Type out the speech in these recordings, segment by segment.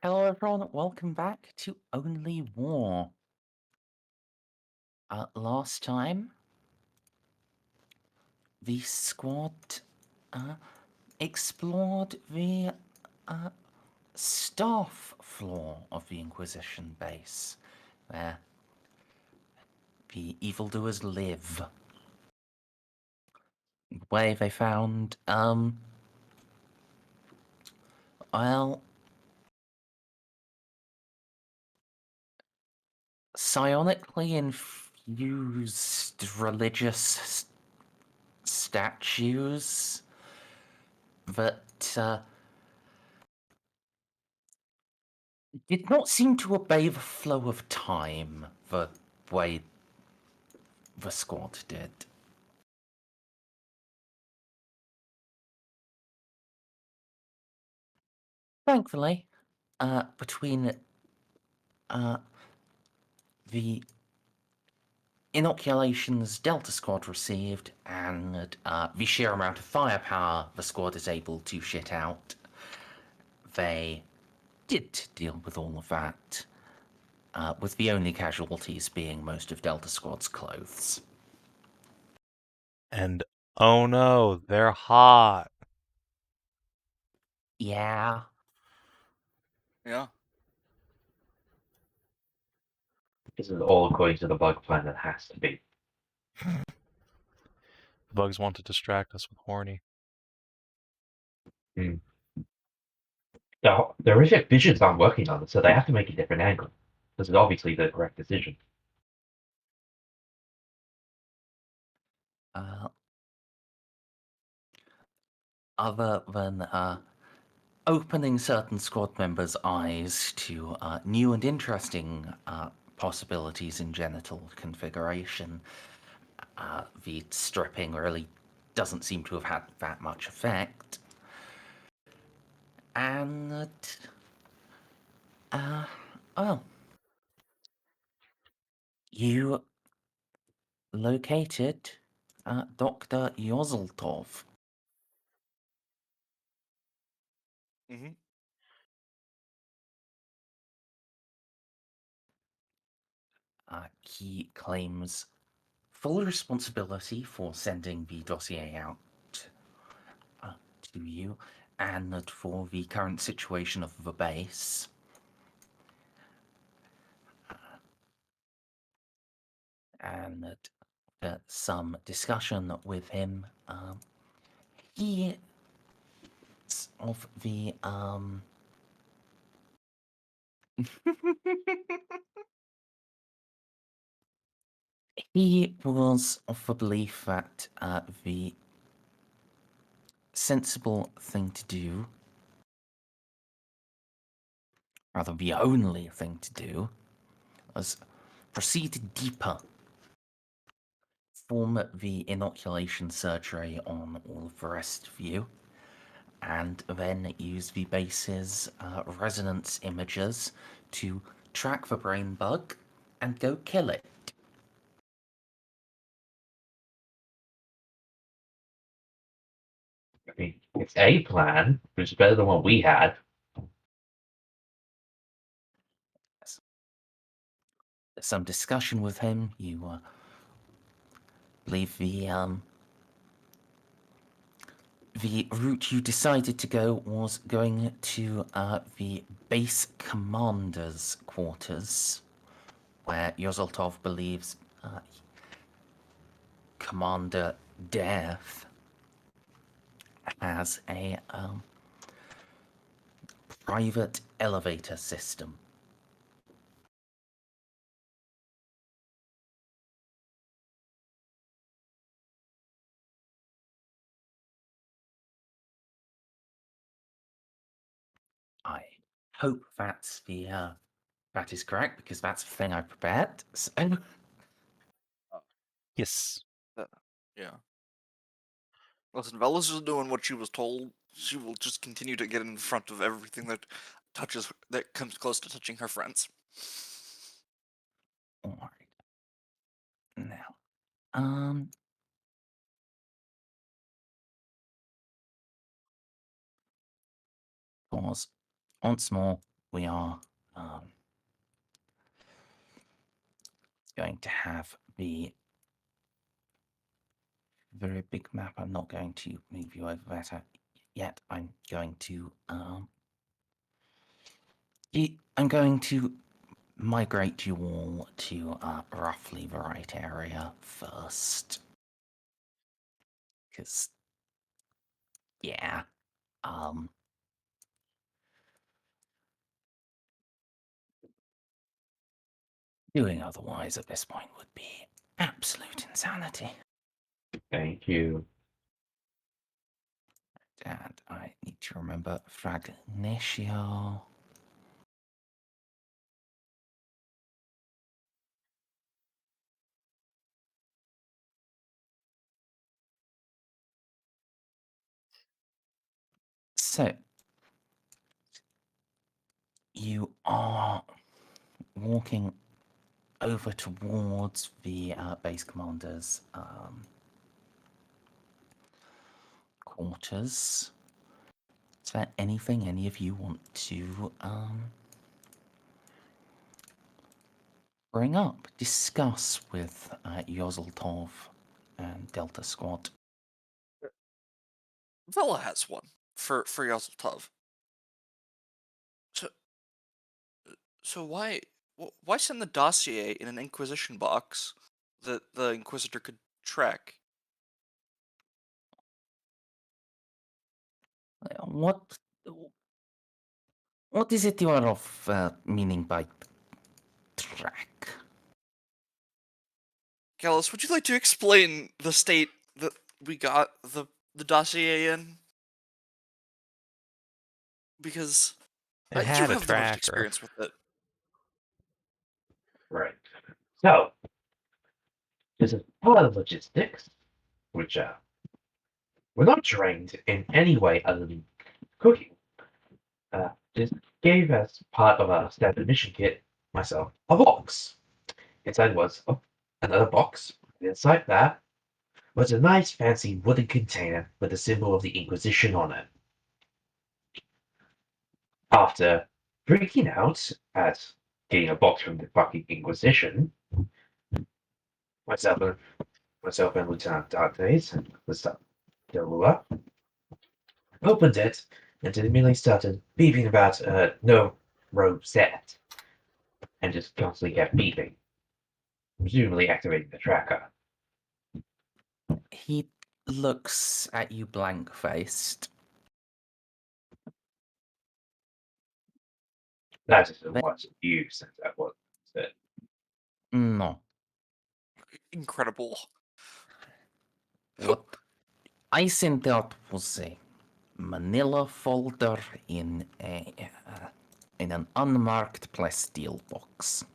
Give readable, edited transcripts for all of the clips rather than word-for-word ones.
Hello, everyone. Welcome back to Only War. Last time, the squad explored the staff floor of the Inquisition base, where the evildoers live. Where they found, well, psionically infused religious statues that did not seem to obey the flow of time the way the squad did. Thankfully, between the inoculations Delta Squad received and the sheer amount of firepower the squad is able to shit out, they did deal with all of that, with the only casualties being most of Delta Squad's clothes. And oh no, they're hot. Yeah. Yeah. This is all according to the bug plan that has to be. The bugs want to distract us with horny. The horrific visions aren't working on it, so they have to make a different angle. This is obviously the correct decision. Other than opening certain squad members' eyes to new and interesting possibilities in genital configuration, the stripping really doesn't seem to have had that much effect. And, well, you located Dr. Yozeltov. Mm-hmm. He claims full responsibility for sending the dossier out to you and for the current situation of the base. And some discussion with him, he of the he was of the belief that the sensible thing to do, rather the only thing to do, was proceed deeper, form the inoculation surgery on all of the rest of you, and then use the base's resonance imagers to track the brain bug and go kill it. I mean, it's a plan, which is better than what we had. Some discussion with him. You believe the route you decided to go was going to the base commander's quarters, where Yozoltov believes Commander Death has a private elevator system. I hope that's that is correct, because that's the thing I prepared. So, Yes. Yeah. Listen, Vela's just doing what she was told. She will just continue to get in front of everything that comes close to touching her friends. all right. Now, pause. Once more, we are going to have the very big map. I'm not going to move you over that yet. I'm going to migrate you all to roughly the right area first. Because, yeah, doing otherwise at this point would be absolute insanity. Thank you. And I need to remember Fragnatio. So, you are walking over towards the base commander's quarters. Is there anything any of you want to bring up, discuss with Yozeltov and Delta Squad? Vela has one for Yazaltov. So why send the dossier in an Inquisition box that the Inquisitor could track? What is it you are of meaning by track? Kellas, would you like to explain the state that we got the dossier in? Because It you had a have the most tracker. experience with it. Right. So, there's a part of logistics, which we're not trained in any way other than cooking. Just gave as part of our standard mission kit myself a box. Inside was another box. Inside that was a nice fancy wooden container with the symbol of the Inquisition on it. After freaking out at getting a box from the fucking Inquisition, myself and Lieutenant Dantes and Mr. Delua opened it and it immediately started beeping about no rope set and just constantly kept beeping, presumably activating the tracker. He looks at you blank-faced. That is what you said that was it. No. Incredible. What I sent out was a manila folder in an unmarked plasteel box.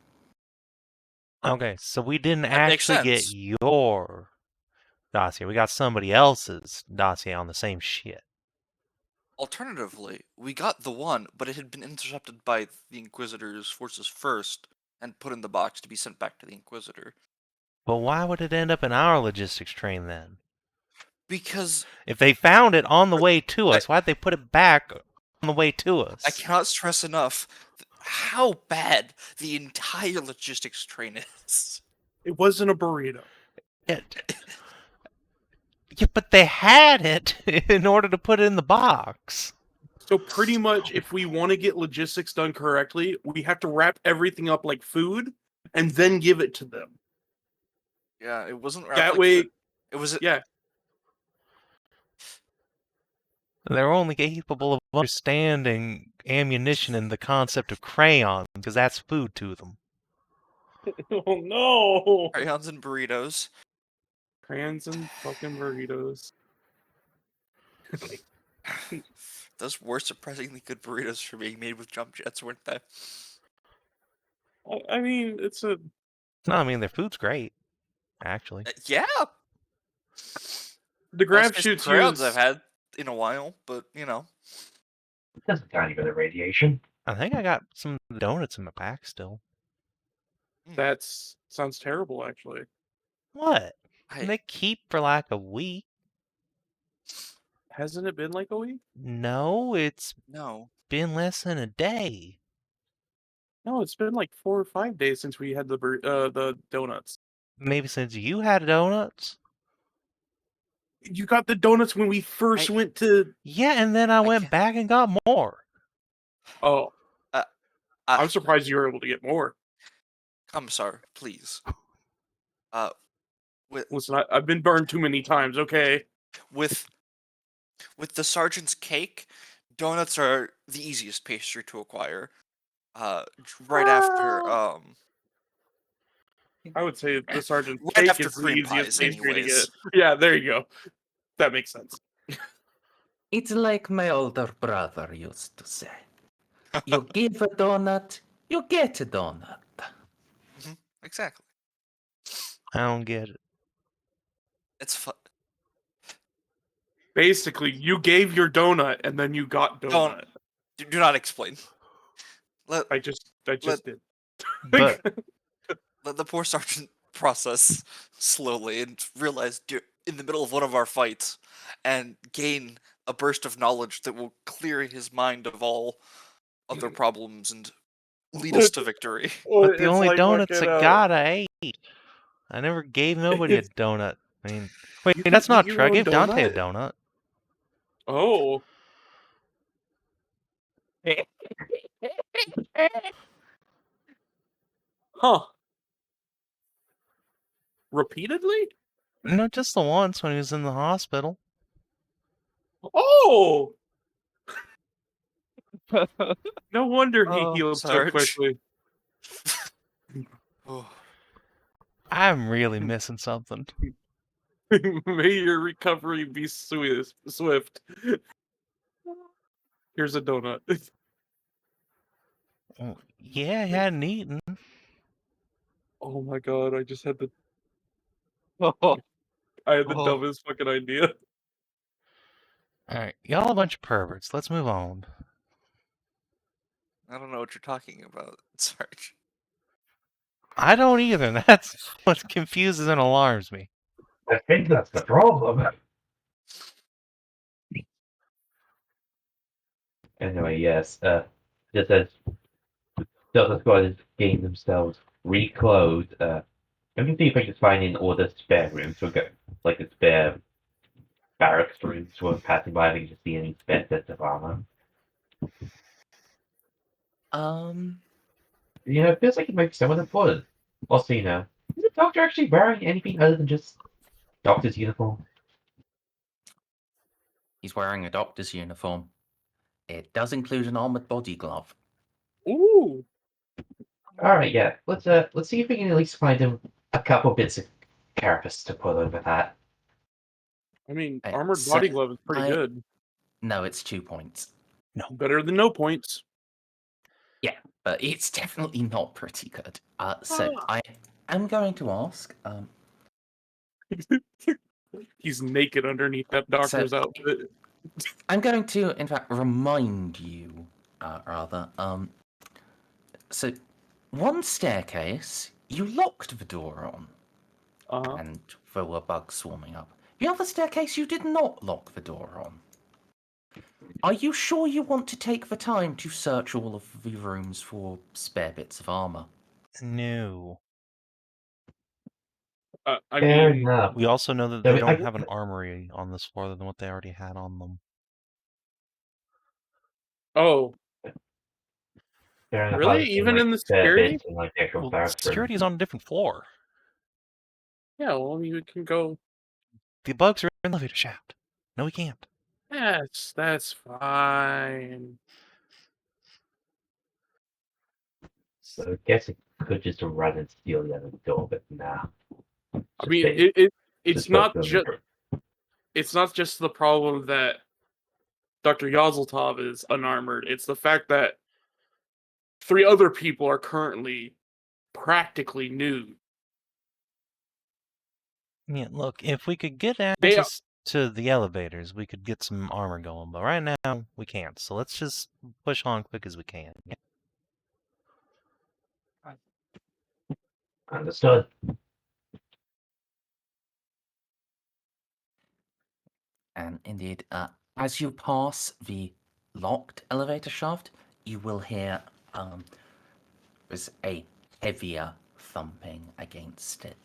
Okay, so we didn't That makes actually get sense. your dossier. We got somebody else's dossier on the same shit. Alternatively, we got the one, but it had been intercepted by the Inquisitor's forces first and put in the box to be sent back to the Inquisitor. But why would it end up in our logistics train then? Because If they found it on the way to us, why'd they put it back on the way to us? I cannot stress enough how bad the entire logistics train is. It wasn't a burrito. Yeah, but they had it in order to put it in the box. So pretty much, if we want to get logistics done correctly, we have to wrap everything up like food and then give it to them. Yeah, it wasn't wrapped That like way, food. It was yeah. They're only capable of understanding ammunition and the concept of crayons, because that's food to them. Oh no! crayons and burritos. Crayons and fucking burritos. Those were surprisingly good burritos for being made with jump jets, weren't they? I mean, it's a. No, I mean, their food's great, actually. Yeah. The grab Best shoots crayons use. I've had in a while, but you know. It doesn't count even the radiation. I think I got some donuts in my pack still. That sounds terrible, actually. What? I, They keep for like a week. Hasn't it been like a week? No, it's no. been less than a day. No, it's been like 4 or 5 days since we had the donuts. Maybe since you had donuts? You got the donuts when we first went to. Yeah, and then I went can't- back and got more. Oh, Uh, I'm surprised you were able to get more. Commissar, please. With Listen, I've been burned too many times. Okay. with the sergeant's cake, donuts are the easiest pastry to acquire. Right after I would say the sergeant's right cake after is the cream easiest pies, pastry to get. anyways. Yeah, there you go. That makes sense. It's like my older brother used to say. You give a donut, you get a donut. Exactly. I don't get it. It's fun. Basically, you gave your donut and then you got donut. Do not explain. I just did. But Let the poor sergeant process slowly and realize in the middle of one of our fights and gain a burst of knowledge that will clear his mind of all other problems and lead us to victory. but the only donuts I got, I ate. I never gave nobody a it's- donut. I mean, You wait, can that's not eat your true. I own gave Dante a donut? donut. Oh. Huh. Repeatedly? No, just the once when he was in the hospital. Oh! No wonder he Oh, healed so Sarge. quickly. Oh, I'm really missing something. May your recovery be swift. Here's a donut. Oh, yeah, I hadn't eaten. Oh my god, I just had the I had the Oh. dumbest fucking idea. Alright, y'all a bunch of perverts. Let's move on. I don't know what you're talking about, Sarge. I don't either. That's what confuses and alarms me. I think that's the problem. Anyway, yes. Just as Delta Squad has gained themselves reclothed, I can see if I can find in all the spare rooms. We'll go like a spare barracks rooms for passing by. I can just see any spare sets of armor. It feels like it might be somewhat important. Also, is the doctor actually wearing anything other than just doctor's uniform? He's wearing a doctor's uniform. It does include an armored body glove. Ooh. All right, yeah. Let's see if we can at least find him a couple bits of carapace to put over that. I mean, Hey, armored so body glove is pretty I- good. No, it's 2 points. Better than no points. Yeah, but it's definitely not pretty good. So I am going to ask. He's naked underneath that doctor's outfit. I'm going to, in fact, remind you, rather. So, one staircase you locked the door on, Uh-huh. and there were bugs swarming up. The other staircase you did not lock the door on. Are you sure you want to take the time to search all of the rooms for spare bits of armor? No. I Fair mean, enough. We also know that So they I- don't have an armory on this floor than what they already had on them. oh, Fair enough. really? I've seen, Even like, in the spare security? bits in, like, the actual Well, barracks room. security is on a different floor. Yeah, well, you can go. The bugs are in the elevator shaft. No, we can't. Yes, that's fine. So I guess it could just run and steal the other door, but nah. I mean, it's not both just of them. it's not just the problem that Dr. Yazeltov is unarmored. It's the fact that 3 other people are currently practically nude. Yeah, look, if we could get They are- access to the elevators, we could get some armor going. But right now, we can't. So let's just push on quick as we can. Understood. And indeed, as you pass the locked elevator shaft, you will hear There's a heavier thumping against it.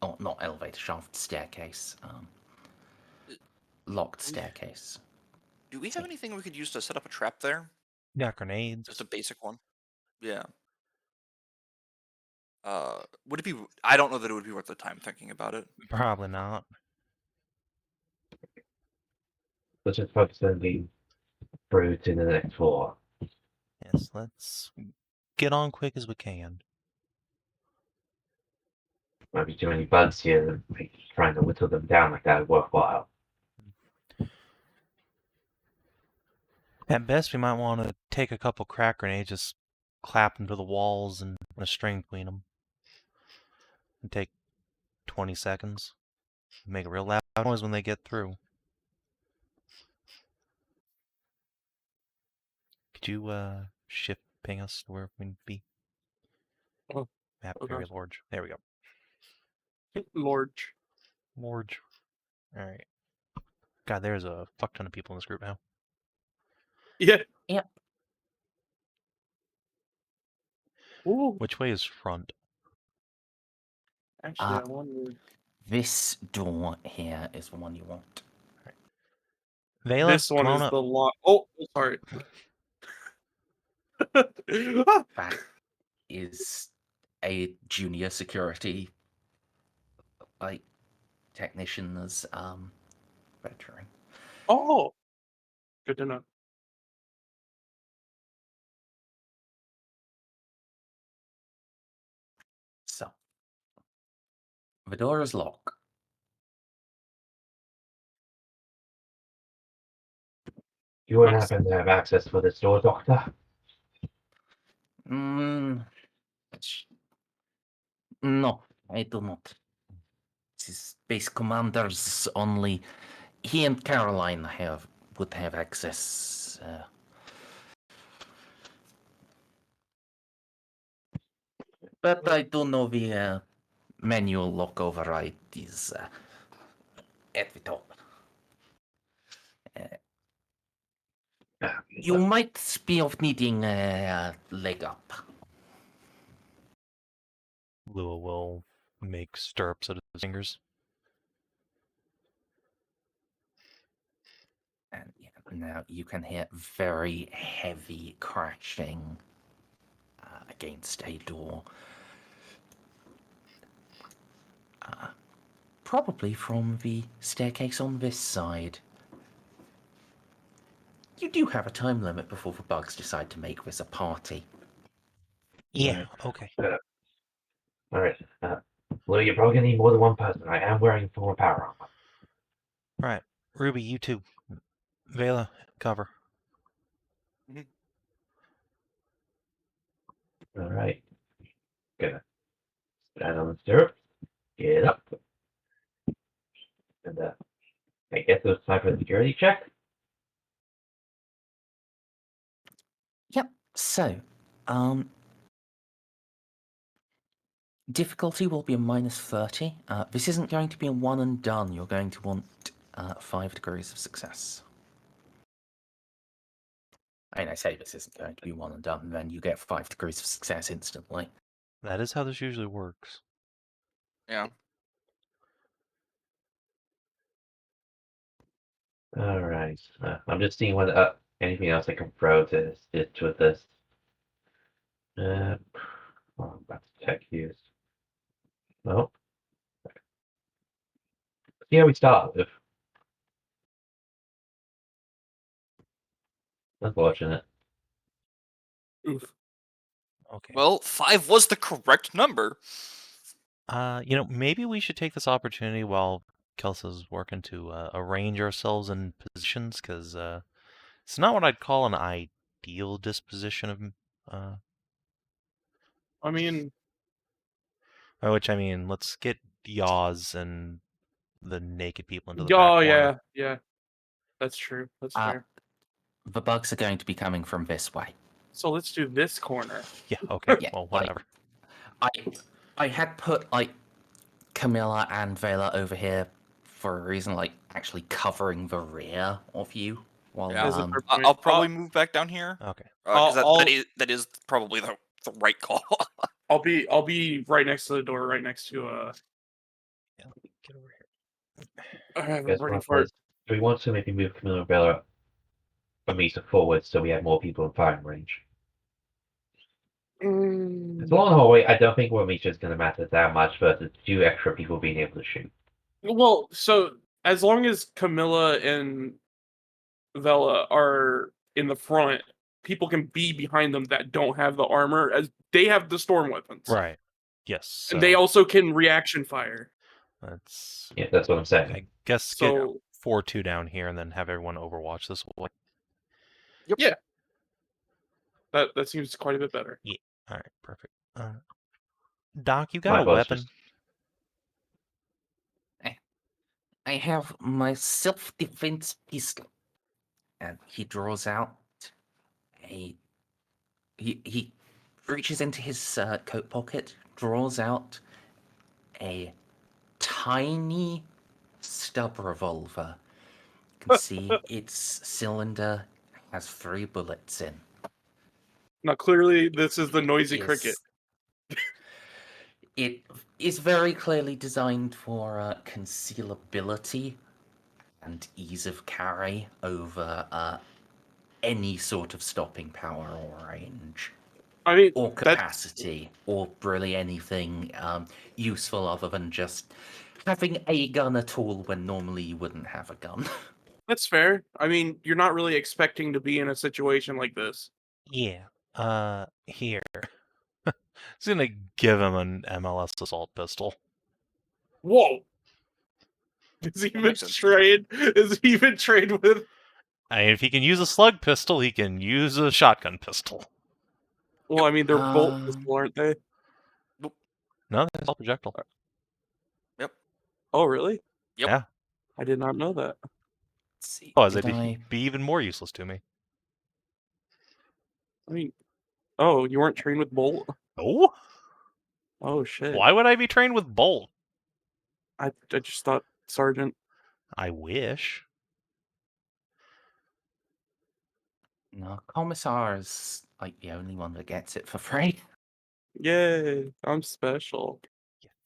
Oh, not elevator shaft, staircase. Locked staircase. Do we have anything we could use to set up a trap there? Got grenades. Just a basic one. Yeah. Would it be? I don't know that it would be worth the time thinking about it. Probably not. Let's just focus on being through to the next floor. Yes, let's get on quick as we can. Might be too many bugs here that make trying to whittle them down like that worthwhile. At best, we might want to take a couple crack grenades, just clap them to the walls and run a string between them. And take 20 seconds. Make a real loud noise when they get through. Could you shift ping us to where we need to be? Oh, Map okay. very large. There we go. Large. Large. Alright. God, there's a fuck ton of people in this group now. Yeah. Yep. Ooh. Which way is front? Actually, I wonder. This door here is the one you want. Vela, This one come on is up. the lock. Oh, sorry. Ah! That is a junior security like technician's veteran. Oh, good to know. So the door is locked. You wouldn't Nice. happen to have access for this door, Doctor? No, I do not. This is base commanders only. He and Caroline would have access. But I do know the manual lock override is at the top. You might be of needing a leg up. Lua will make stirrups out of his fingers. And yeah, now you can hear very heavy crashing against a door. Probably from the staircase on this side. You do have a time limit before the bugs decide to make this a party. Yeah, okay. Alright. Well, you're probably gonna need more than one person. I am wearing full power armor. Right. Ruby, you too. Vela, cover. Alright. Gonna stand on the stirrup. Get up. And I guess it was time for the security check. Yep, so, difficulty will be a -30. This isn't going to be a one and done. You're going to want 5 degrees of success. I mean, I say this isn't going to be one and done, and then you get 5 degrees of success instantly. That is how this usually works. Yeah. Alright. I'm just seeing what anything else I can throw to assist with this. Well, that's tech use. Well, see how we start with. Unfortunate. Oof. Okay. Well, 5 was the correct number. Maybe we should take this opportunity while Kellas is working to arrange ourselves in positions, because it's not what I'd call an ideal disposition of. I mean, By which I mean, let's get Yaws and the naked people into the back oh corner. yeah. That's true. That's Uh, fair. The bugs are going to be coming from this way. So let's do this corner. Yeah, okay, Yeah, well, whatever. I had put, Camilla and Vela over here for a reason, actually covering the rear of you. While, Yeah. As a fair point. I'll probably move back down here. Okay. Because I'll- that is probably the right call. I'll be right next to the door, right next to Yeah, get over here. I have a Guess burning what fart. was- Do we want to maybe move Camilla and Vela a meter forward so we have more people in firing range? It's a long hallway. I don't think 1 meter is going to matter that much, but a few extra people being able to shoot. Well, so as long as Camilla and Vela are in the front, people can be behind them that don't have the armor, as they have the storm weapons. Right. Yes. And they so also can reaction fire. That's. Yeah, that's what I'm saying. I guess get So 4-2 down here and then have everyone overwatch this way. that seems quite a bit better. All right, perfect. Doc, you got My a boss weapon? just- I have my self-defense pistol. And he draws out a... He reaches into his coat pocket, draws out a tiny stub revolver. You can see its cylinder has 3 bullets in. Now, clearly, this is the noisy Yes. cricket. It is very clearly designed for concealability and ease of carry over any sort of stopping power or range, I mean, or that capacity, or really anything useful other than just having a gun at all when normally you wouldn't have a gun. that's fair. I mean, you're not really expecting to be in a situation like this. Yeah. Here. He's gonna give him an MLS assault pistol. Whoa! Is he even makes sense. trained? Is he even trained with? I mean, if he can use a slug pistol, he can use a shotgun pistol. Well, I mean, they're bolt Um, pistol, aren't they? No, it's all projectile. Oh, really? Yep. Yeah. I did not know that. Let's see. Oh, Did it'd I... be even more useless to me. I mean, oh, you weren't trained with bolt? Oh? Oh shit! Why would I be trained with bolt? I just thought sergeant. I wish. No, Commissar is like the only one that gets it for free. Yay! I'm special.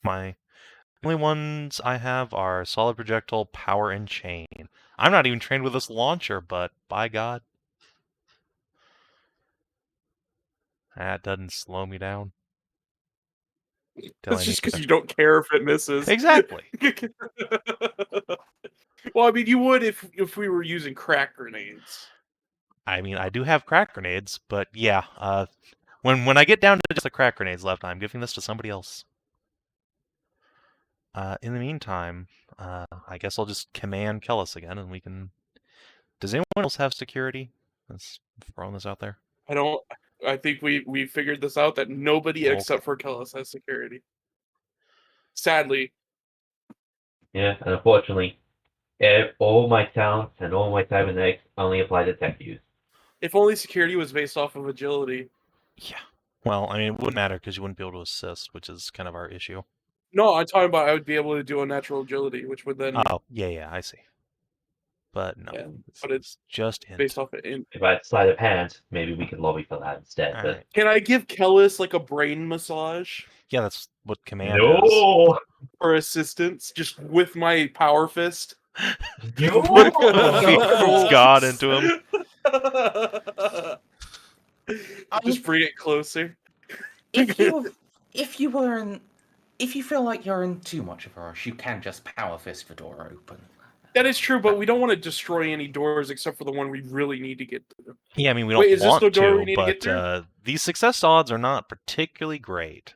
My only ones I have are solid projectile, power, and chain. I'm not even trained with this launcher, but by God. That doesn't slow me down. Till I That's just need because you don't care if it misses. Exactly. Well, I mean, you would if we were using crack grenades. I mean, I do have crack grenades, but yeah, when I get down to just the crack grenades left, I'm giving this to somebody else. In the meantime, I guess I'll just command Kellas again, and we can... Does anyone else have security? Let's throw this out there. I think we figured this out that nobody Okay. except for Kellas has security. Sadly. Yeah, and unfortunately, all my talents and all my cybernetics only apply to tech use. If only security was based off of agility. Yeah. Well, I mean, it wouldn't matter because you wouldn't be able to assist, which is kind of our issue. No, I'm talking about I would be able to do a natural agility, which would then Oh, yeah, I see. But no, Yeah, this but it's is just int. based off of int. If I had sleight of hand, maybe we could lobby for that instead. But Alright. Can I give Kellas like a brain massage Yeah, that's what command is. no, for assistance, just with my power fist? no. Feed God into him. Just bring it closer. If you feel like you're in too much of a rush, you can just power fist the door open. That is true, but we don't want to destroy any doors except for the one we really need to get through. Yeah, I mean, we Wait, don't is this want the door we to, need to get but through? these success odds are not particularly great.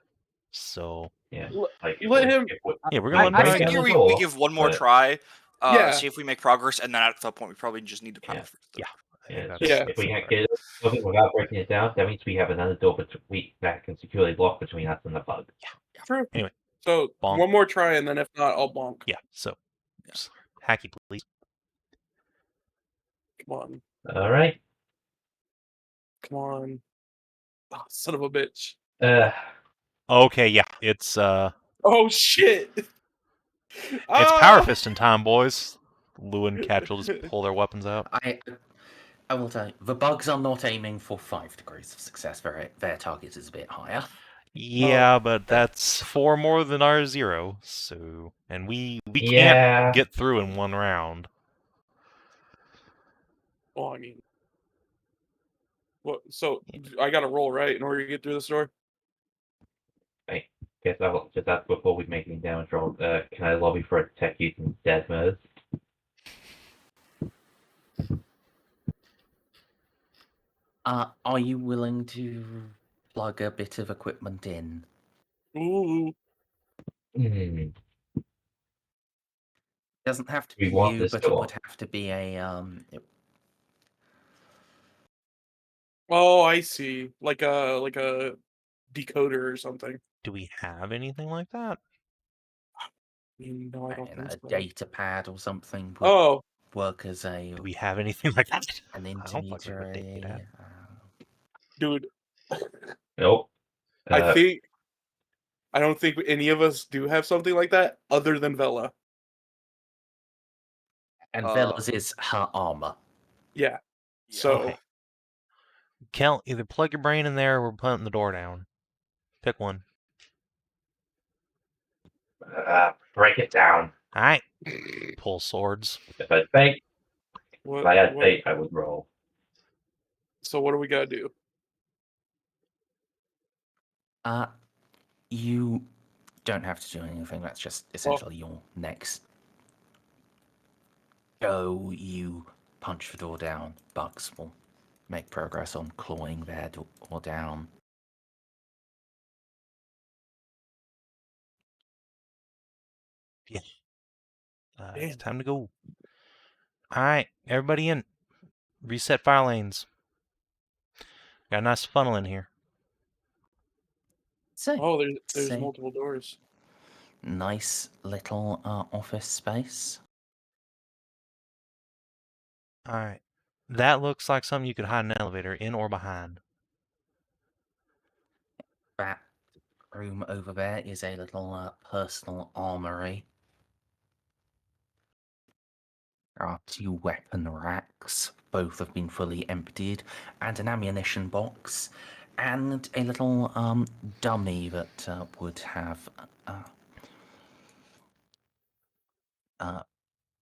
So, Yeah, L- like, let him- yeah, we're going to I let him I try get again. figure the we door, give one more but- try. Yeah. See if we make progress, and then at that point we probably just need to power Yeah. through. Yeah. I think Yeah, that's- Yeah. if we that's can get it open without breaking it down, that means we have another door that can securely block between us and the bug. True. Anyway. So Bonk. one more try, and then if not, I'll bonk. Yeah, so, Yeah. just hacky, please. Come on. All right. Come on. Oh, son of a bitch. Okay, yeah, it's Oh, shit. power fisting time, boys. Lou and Katriel just pull their weapons out. I will tell you, the bugs are not aiming for 5 degrees of success. Their target is a bit higher. Yeah, but that's 4 more than our 0, so... And we Yeah. can't get through in 1 round. Well, I mean, what? So I got to roll right in order to get through the door. I guess I will just ask before we make any damage roll. Can I lobby for a tech using dead Merz? Are you willing to plug a bit of equipment in? Ooh. Hmm. Doesn't have to We be want you, this but it door. would have to be a Oh, I see. Like a decoder or something. Do we have anything like that? No, I don't think a so. data pad or something would Oh, work as a Do we have anything like that? an I don't think we have a date intermediary. dude. Nope. I don't think any of us do have something like that other than Vela. And Uh, Vela's is her armor. Yeah. Yeah. So Okay. Kel, either plug your brain in there or we're putting the door down. Pick one. Break it down. Alright. Pull swords. If I fake, what? if I had what fate, I would roll. so what do we gotta do? You don't have to do anything. That's just essentially your next go. You punch the door down. Bugs will make progress on clawing their door down. It's Damn. time to go. Alright, everybody in. Reset fire lanes. Got a nice funnel in here. So, Oh, there's say, multiple doors. nice little office space. Alright. That looks like something you could hide an elevator in or behind. That room over there is a little personal armory. There are 2 weapon racks, both have been fully emptied, and an ammunition box, and a little dummy that would have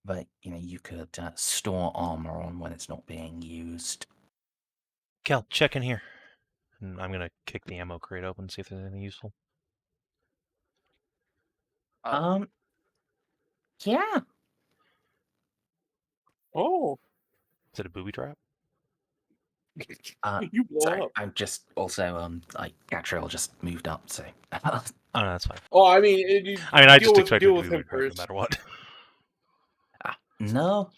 that you could store armor on when it's not being used. Kel, check in here. And I'm gonna kick the ammo crate open and see if there's anything useful. Yeah. Oh, Is it a booby trap? you blow Sorry, up. I'm just also Katriel just moved up, so Oh no, that's fine. Oh, I mean, I just expected deal it with to be a him booby trap no first. matter what. no.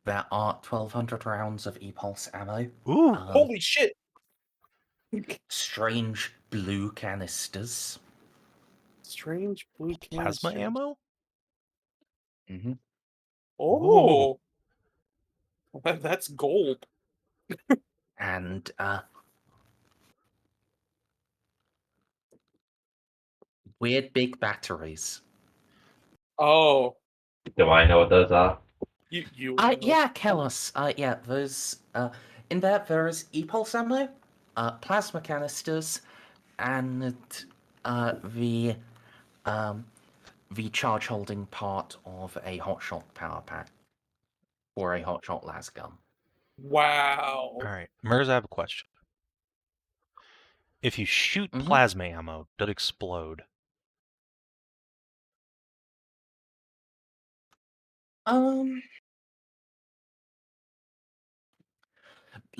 There are 1,200 rounds of e-pulse ammo. Ooh! Holy shit! Strange blue canisters. Strange blue Plasma canisters. ammo? Mm-hmm. Oh, that's gold. And weird big batteries. Oh, Do I know what those are? you. Know. Yeah, Kellas. Yeah, those. In there is e-pulse ammo, plasma canisters, and the charge holding part of a hotshot power pack or a hotshot las gun. Wow. Alright, Merz, I have a question. If you shoot Mhm. plasma ammo, does it explode?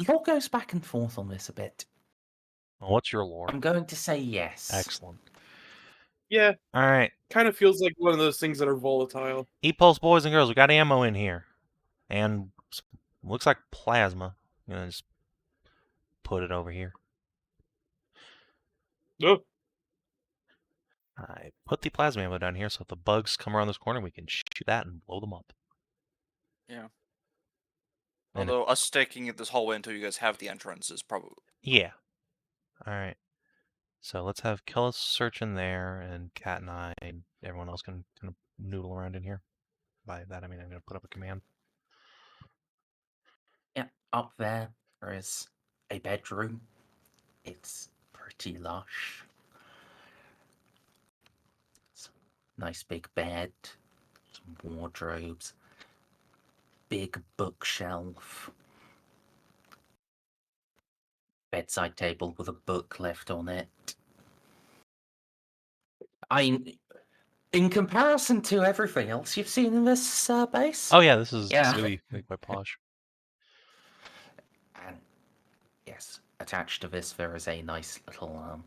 Lore goes back and forth on this a bit. Well, what's your lore? I'm going to say yes. Excellent. Yeah, Alright, kind of feels like one of those things that are volatile. E-Pulse boys and girls, we got ammo in here. And looks like plasma. I'm gonna just put it over here. Oh, I put the plasma ammo down here so if the bugs come around this corner, we can shoot that and blow them up. Yeah. And Although us staking at this hallway until you guys have the entrance is probably... yeah. Alright. So let's have Kellas search in there, and Kat and I and everyone else can kind of noodle around in here. By that I mean I'm going to put up a command. Up there is a bedroom. It's pretty lush. It's a nice big bed, some wardrobes, big bookshelf, bedside table with a book left on it. In comparison to everything else you've seen in this base. Oh yeah, this is Yeah. really quite posh. And yes, attached to this there is a nice little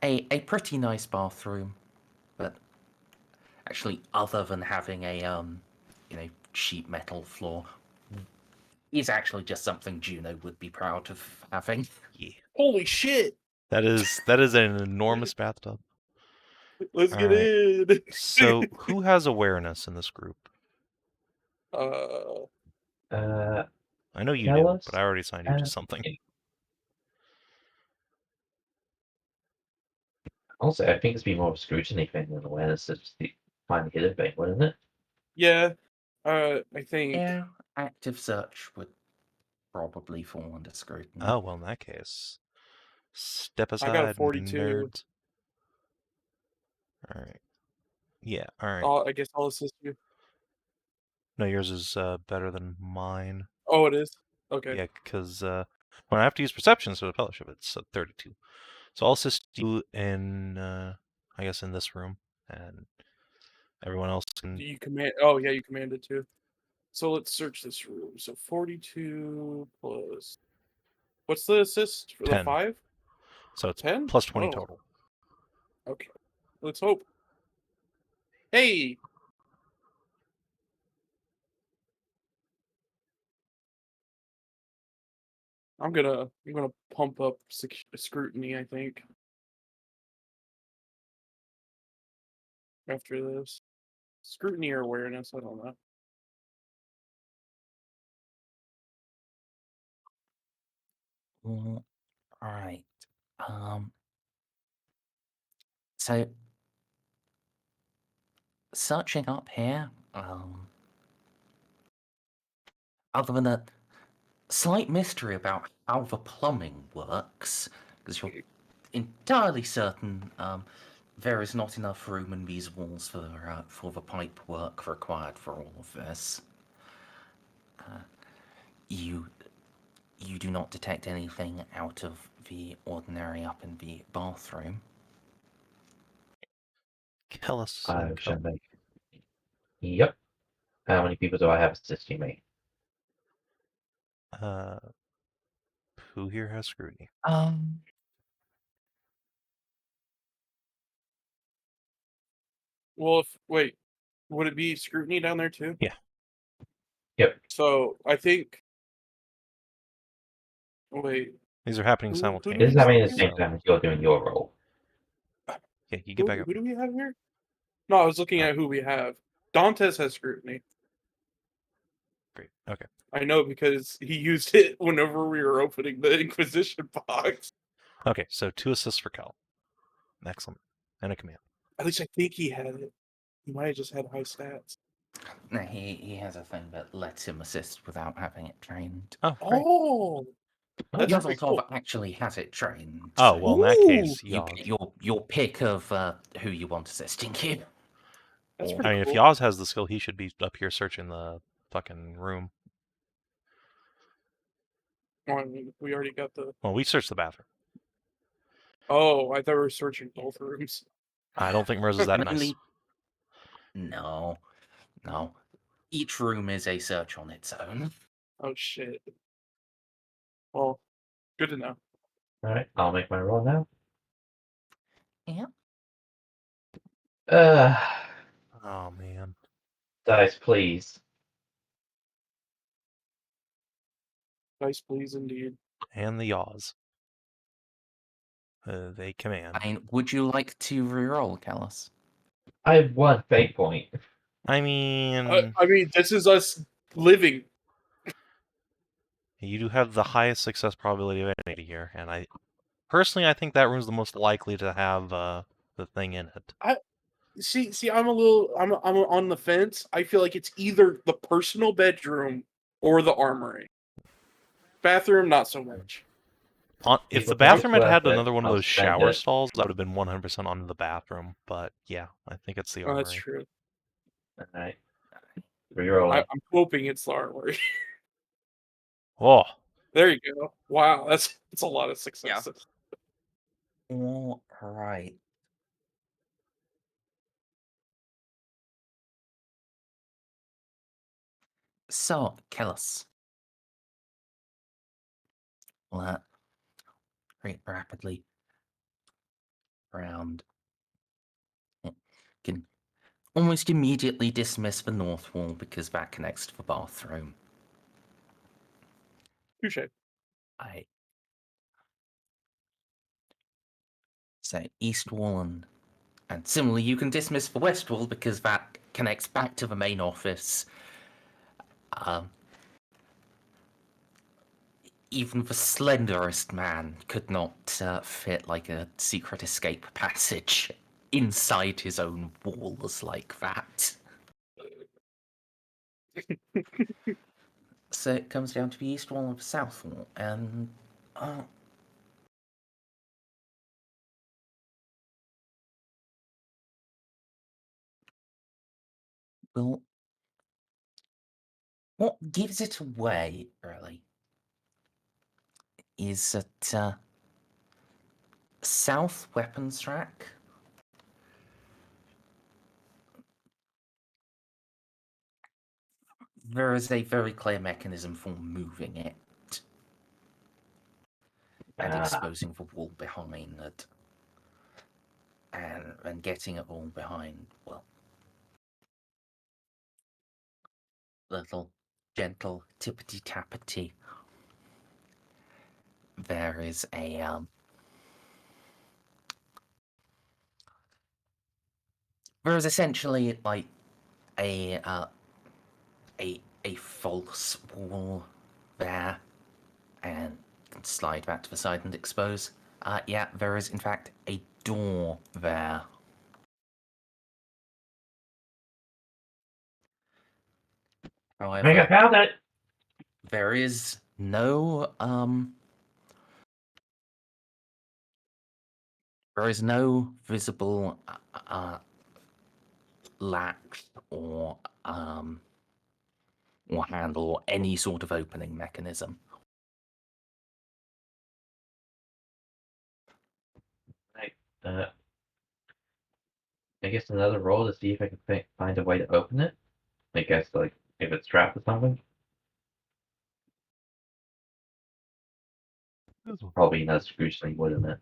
a pretty nice bathroom, but actually, other than having a sheet metal floor, is actually just something Juno would be proud of having. Yeah. Holy shit! That is an enormous bathtub. Let's get Alright. in. So who has awareness in this group? Uh, I know you do, Kellas but I already assigned you to and something. me. Also, I think it's been more of a scrutiny thing than awareness. It's just the find the hidden thing, wouldn't it? yeah. I think. Yeah, active search would probably fall under scrutiny. Oh well, in that case, step I got a aside, 42. nerds. All right. Yeah. All right. I guess I'll assist you. No, yours is better than mine. Oh, it is. Okay. Yeah, because when I have to use perceptions for the fellowship, it's 32. So I'll assist you in, I guess, in this room, and everyone else can. You command. Oh yeah, you commanded too. So let's search this room. So 42 plus. What's the assist for 10. the 5? So it's 10? plus 20 Oh. total. Okay. Let's hope. Hey. I'm gonna pump up scrutiny, I think. After this. Scrutiny or awareness, I don't know. All right. So searching up here, other than a slight mystery about how the plumbing works, because you're entirely certain there is not enough room in these walls for the pipe work required for all of this. You do not detect anything out of the ordinary up in the bathroom. Kellas. I shall make. Yep. How many people do I have assisting me? Who here has scrutiny? Well, wait, would it be scrutiny down there too? Yeah. Yep. So I think. Wait. These are happening Who do simultaneously. This is happening at the same so- time as you're doing your role. Yeah, you get back up. Who do we have here? No, I was looking at who we have. Dantes has scrutiny. Great. Okay. I know because he used it whenever we were opening the Inquisition box. Okay, so 2 assists for Cal. Excellent. And a command. At least I think he had it. He might have just had high stats. No, he has a thing that lets him assist without having it trained. Oh, great. Oh, that's pretty Yazaltov cool. actually has it trained. Oh, so well, in that Ooh. case, you Yaz. get your pick of who you want assisting you. That's Or- pretty I mean, cool. if Yaz has the skill, he should be up here searching the fucking room. Oh, I mean, we already got the. Well, we searched the bathroom. Oh, I thought we were searching both rooms. I don't think Merz is that nice. Mainly- No. Each room is a search on its own. Oh shit. Well, good to know. Alright, I'll make my roll now. Yeah. Oh, man. Dice, please. Nice, please, indeed. And the Yaws. They command. I mean, would you like to reroll, Kellas? I have 1 fate point. I mean, I mean, this is us living. you do have the highest success probability of anybody here, and I think that room's the most likely to have the thing in it. See, I'm on the fence. I feel like it's either the personal bedroom Or the armory. Bathroom, not so much. If the Well, bathroom had worth had it. another one of I'll those spend shower it. stalls, that would have been 100% onto the bathroom. But yeah, I think it's the Oh, armory. that's true. Alright. Reroll. I'm hoping it's the armory. Oh, There you go. Wow, that's a lot of successes. All right. So, Kellas. Well, very rapidly around. Can almost immediately dismiss the north wall because that connects to the bathroom. Touche. I say east wall and similarly you can dismiss the west wall because that connects back to the main office. Even the slenderest man could not fit like a secret escape passage inside his own walls like that. So it comes down to the east wall and the south wall, and well, what gives it away really is that south weapons rack. There is a very clear mechanism for moving it and exposing the wall behind it, and getting it all behind, well, little gentle tippity tappity. There is there is essentially like a a false wall there, and can slide back to the side and expose. Yeah, there is in fact a door there. I think I However, found it! there is no there is no visible latch or handle or any sort of opening mechanism. Right. I guess another roll to see if I can find a way to open it. I guess, like, if it's trapped or something. Probably another screw string, wouldn't it?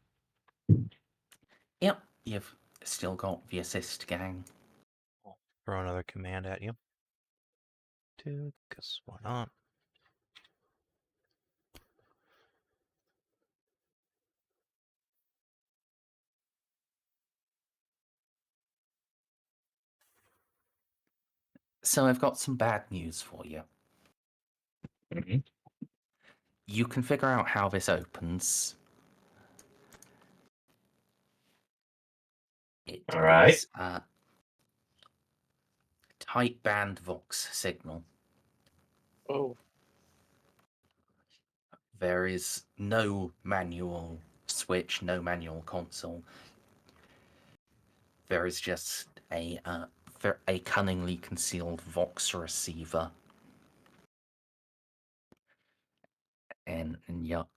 Yep, you've still got the assist gang. throw another command at you. Because why not? So I've got some bad news for you. Mm-hmm. You can figure out how this opens. It All right. is a tight band Vox signal. Oh, There is no manual switch, no manual console. There is just a cunningly concealed Vox receiver. And your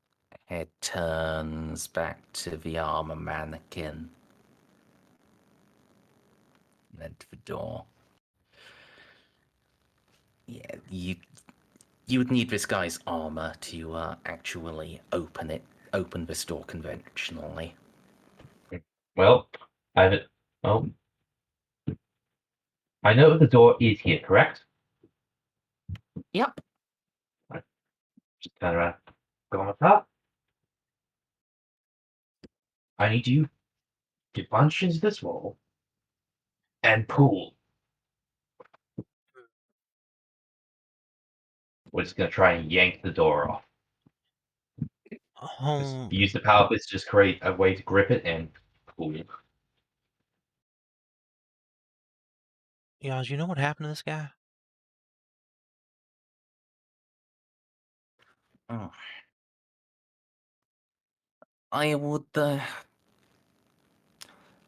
head turns back to the armor mannequin. And then to the door. Yeah, you would need this guy's armor to actually open this door conventionally. Well, I oh, I know the door is here, correct? Yep. Just turn around. Go on the top. I need you to punch into this wall and pull. We're just gonna try and yank the door off. Just use the power blitz, just create a way to grip it and pull. Yeah, do you know what happened to this guy? Oh. I would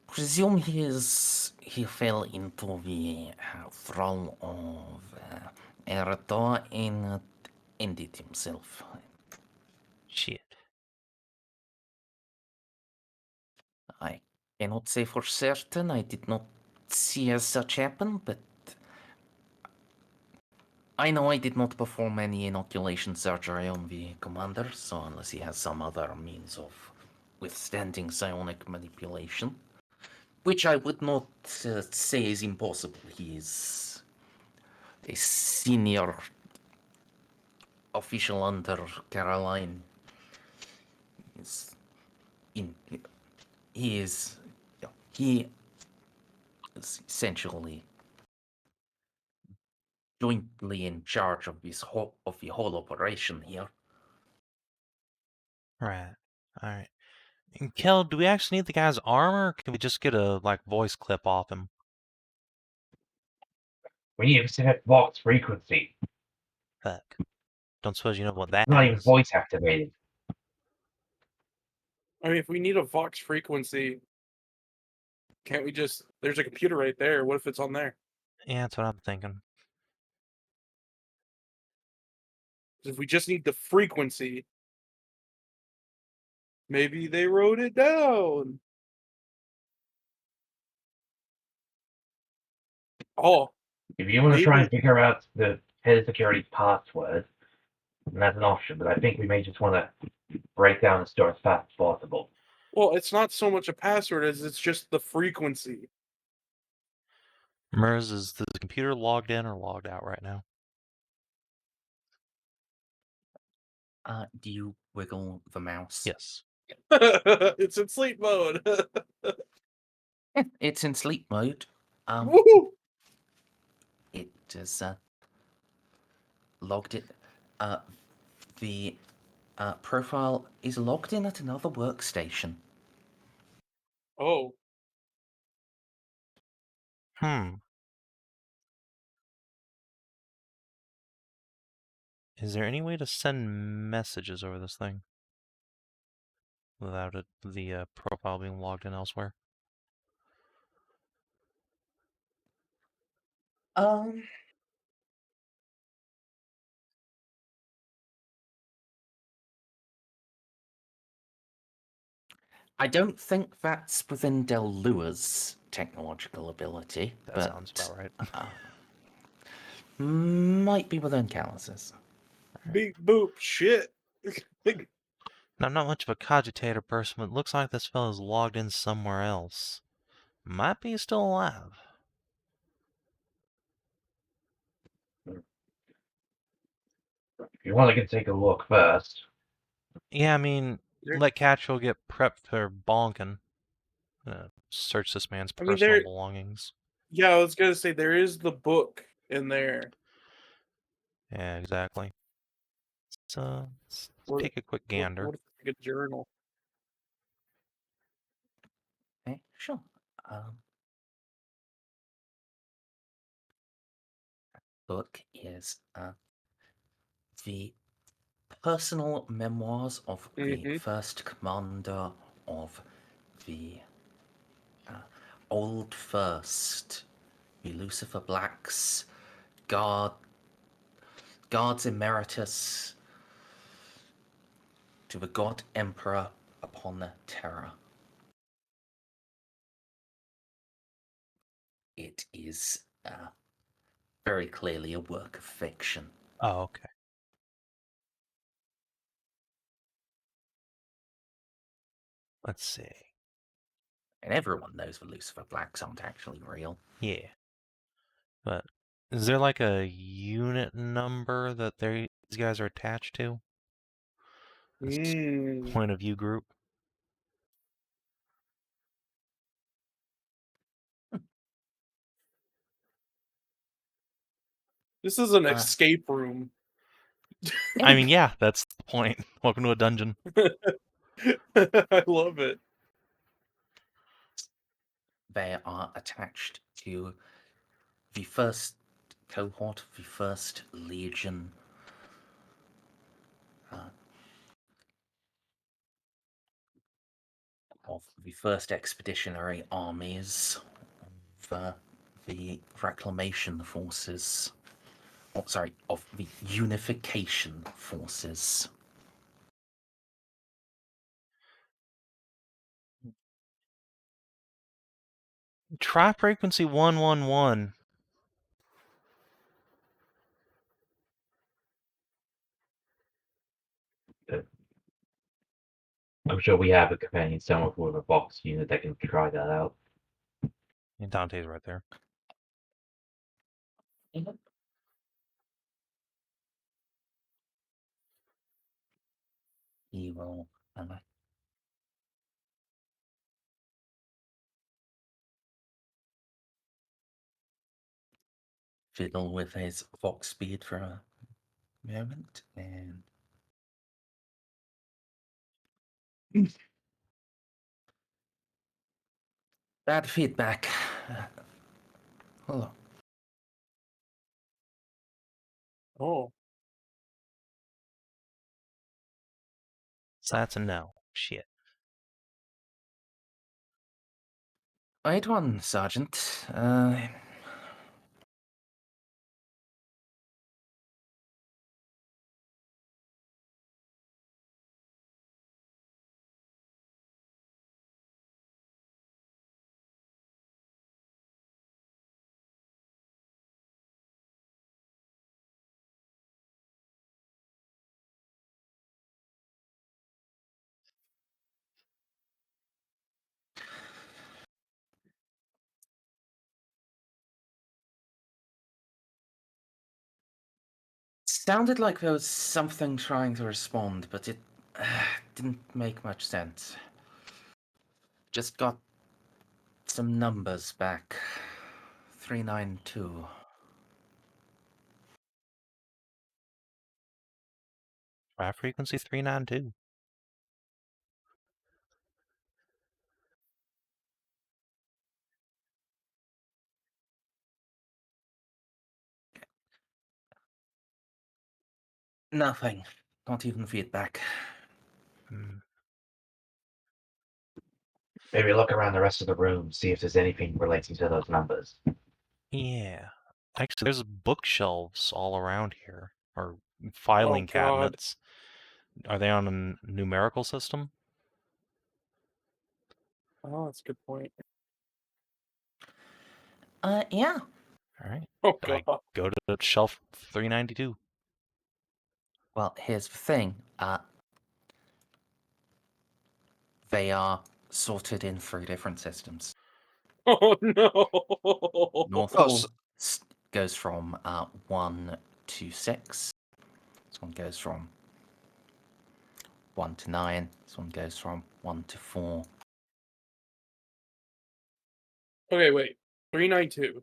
presume he fell into the thrall of Erdo and ended himself. Shit. I cannot say for certain. I did not see as such happen, but I know I did not perform any inoculation surgery on the commander, so unless he has some other means of withstanding psionic manipulation, which I would not say is impossible. He is a senior official under Caroline. Is in he is he is essentially jointly in charge of the whole operation here. Right. Alright. And Kel, do we actually need the guy's armor, or can we just get a, voice clip off him? We need to set Vox frequency. Heck. Don't suppose you know what that It's not even is? voice activated. I mean, if we need a Vox frequency, can't we just? There's a computer right there. What if it's on there? Yeah, that's what I'm thinking. If we just need the frequency, maybe they wrote it down. Oh, If you want to try maybe. and figure out the head of security's password, then that's an option, but I think we may just want to break down the store as fast as possible. Well, it's not so much a password as it's just the frequency. Merz, is the computer logged in or logged out right now? Do you wiggle the mouse? Yes. It's in sleep mode. It's in sleep mode. Woohoo! It is logged in. The profile is logged in at another workstation. Oh, Hmm. Is there any way to send messages over this thing? Without the profile being logged in elsewhere? Um. I don't think that's within Del Lua's technological ability, That but sounds about right. might be within Kellas's. beep boop shit. Now, I'm not much of a cogitator person, but it looks like this fellow's logged in somewhere else. Might be still alive. If you want, I can take a look first. Yeah, I mean, There- let Katriel get prepped for bonking. Search this man's I mean, personal there. belongings. Yeah, I was gonna say there is the book in there. Yeah, exactly. So, let's What? take a quick gander. What if it's like a journal? Okay, sure. Book is the personal memoirs of the Mhm. first commander of the Old First, the Lucifer Blacks, Guards Emeritus, to the God Emperor upon Terra. It is very clearly a work of fiction. Oh, okay. Let's see. And everyone knows the Lucifer Blacks aren't actually real. Yeah. But is there like a unit number that these guys are attached to? This Mm. point of view group? This is an Uh, escape room. I mean, yeah, that's the point. Welcome to a dungeon. I love it. They are attached to the first cohort, the first legion, of the first expeditionary armies of the reclamation forces. Oh, sorry, of the unification forces. Try frequency 111. I'm sure we have a companion somewhere with a box unit that can try that out. And Dante's right there. He will fiddle with his Vox speed for a moment, and bad feedback. Hold on. Oh, So that's a no. Shit. Wait one, Sergeant. Sounded like there was something trying to respond, but it didn't make much sense. Just got some numbers back. 392. Try frequency 392. Nothing. Not even feedback. Hmm. Maybe look around the rest of the room, see if there's anything relating to those numbers. Yeah. Actually, there's bookshelves all around here. Or oh filing God. cabinets. Are they on a numerical system? Oh, that's a good point. Yeah. Alright. Oh I God. go to shelf 392. Well, here's the thing. They are sorted in 3 different systems. Oh no. Northall goes from 1 to 6. This one goes from 1 to 9. This one goes from 1 to 4. Okay, wait. 392.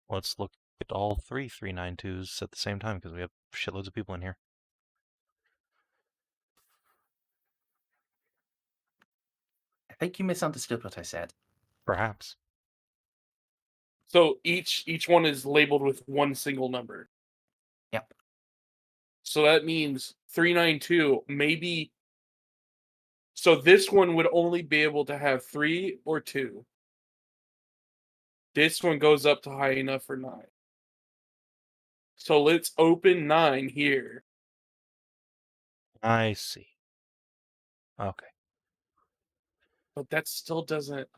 Let's look at all 3 392s at the same time because we have shitloads of people in here. I think you misunderstood what I said. Perhaps. So each one is labeled with one single number. Yep. So that means 392 maybe. So this one would only be able to have 3 or 2. This one goes up to high enough for 9. So let's open 9 here. I see. Okay. But that still doesn't.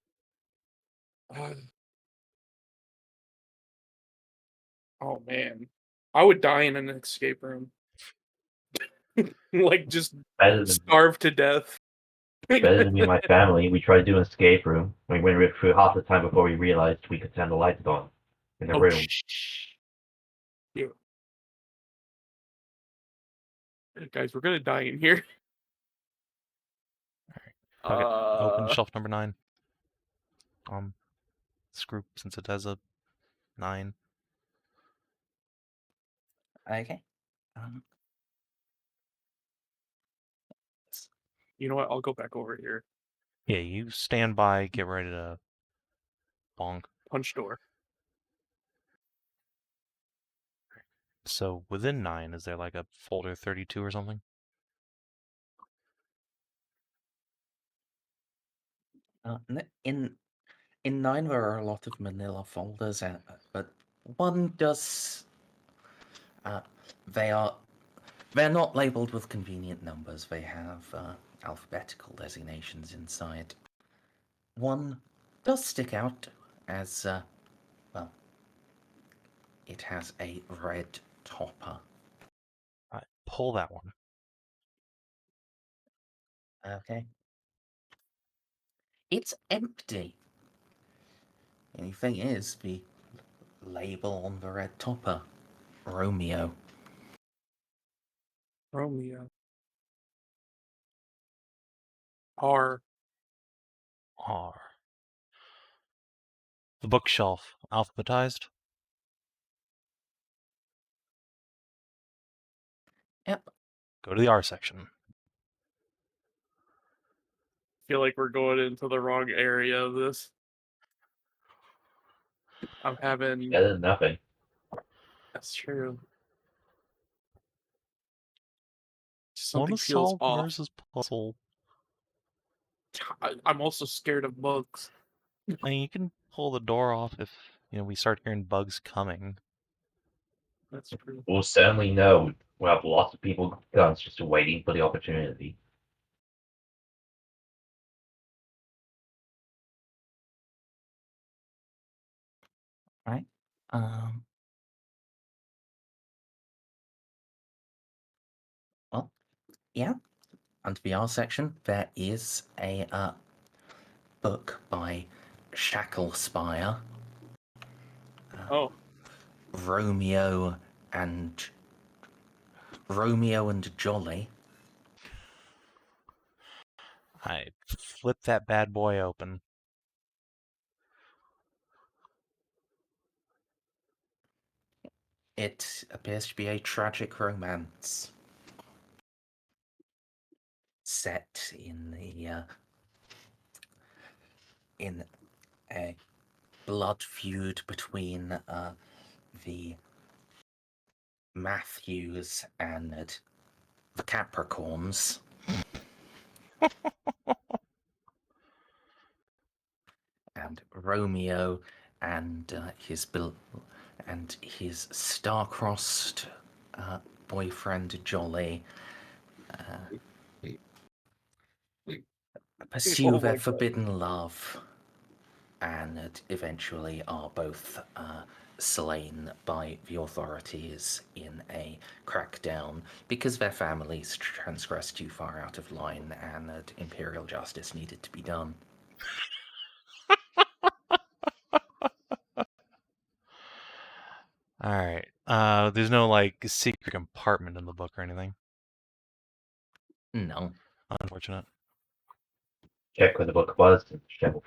Oh man, I would die in an escape room. Like just Better than, starve to death. better than me and my family. We tried to do an escape room. We went through half the time before we realized we could turn the lights on in the Oh room. yeah. Guys, we're gonna die in here. Okay. Open shelf number 9. This group, since it has a 9. Okay. You know what? I'll go back over here. Yeah, you stand by, get ready to bonk. Punch door. So within 9, is there like a folder 32 or something? In 9 there are a lot of manila folders, but one does. They're not labeled with convenient numbers. They have alphabetical designations inside. One does stick out as well. It has a red topper. Alright, pull that one. Okay. It's empty. The only thing is the label on the red topper. Romeo. Romeo. R. R. The bookshelf, alphabetized? Yep. Go to the R section. Feel like we're going into the wrong area of this. I'm having. Better than nothing. That's true. Want Something to feels solve off. Merce's puzzle. I'm also scared of bugs. I mean, you can pull the door off if we start hearing bugs coming. That's true. We'll certainly know. We'll have lots of people with guns just waiting for the opportunity. Right. Well, yeah. Under the R section, there is a book by Shacklespire. Oh, Romeo and Jolly. I flip that bad boy open. It appears to be a tragic romance set in a blood feud between the Matthews and the Capricorns. And Romeo and his star-crossed boyfriend Jolly pursue Oh their my God. forbidden love, and eventually are both slain by the authorities in a crackdown because their families transgressed too far out of line and that imperial justice needed to be done. Alright. There's no, secret compartment in the book or anything. No. Unfortunate. Check where the book was in the shelf.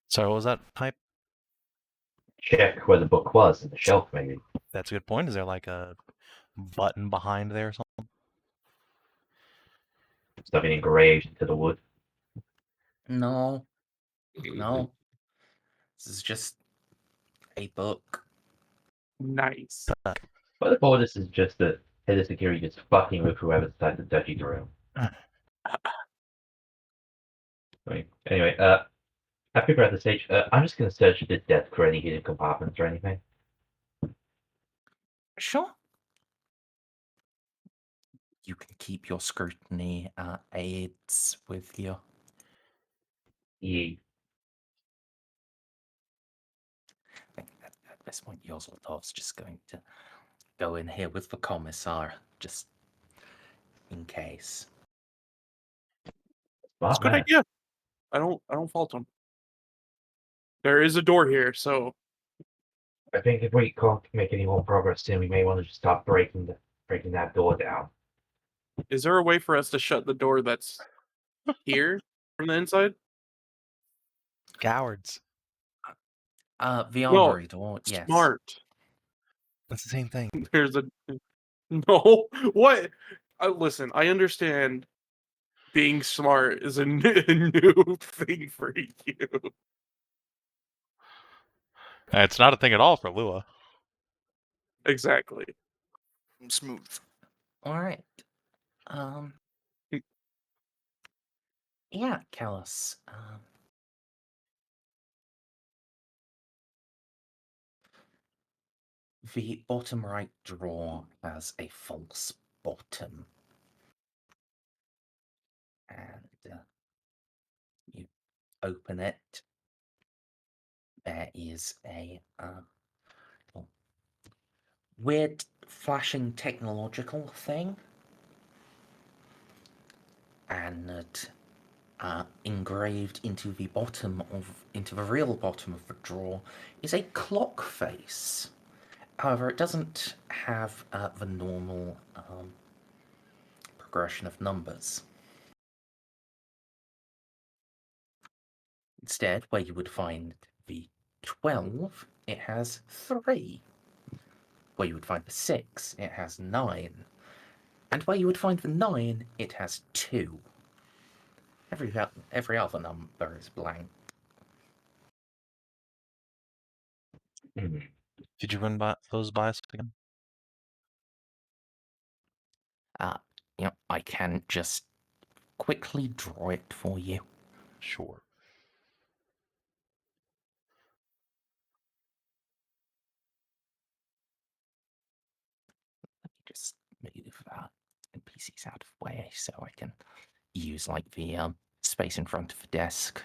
Sorry, what was that hype? Check where the book was in the shelf, maybe. That's a good point. Is there, a button behind there or something? Something engraved into the wood. No. This is just a book. Nice. But the point of this is just that head of security just fucking with whoever decides to dodgy the room. Right. Anyway, after we're at the stage, I'm just gonna search the desk for any hidden compartments or anything. Sure. You can keep your scrutiny aids with you. Yeah. I think at this point, Yozletov's just going to go in here with the Commissar, just in case. That's a good idea. I don't fault him. There is a door here, so I think if we can't make any more progress soon, we may want to just start breaking that door down. is there a way for us to shut the door that's here from the inside? Cowards. The No, armory door, yes. Smart. That's the same thing. There's a no. What? Listen, I understand. Being smart is a new thing for you. It's not a thing at all for Lua. Exactly. Smooth. All right. Yeah, Kellas. The bottom right drawer has a false bottom. And you open it. There is a weird flashing technological thing. And engraved into the real bottom of the drawer is a clock face. However, it doesn't have the normal progression of numbers. Instead, where you would find the 12, it has 3. Where you would find the 6, it has 9. And where you would find the 9, it has 2. Every other number is blank. Mhm. Did you run those by us again? I can just quickly draw it for you. Sure. Let me just move NPCs out of the way so I can use the space in front of the desk.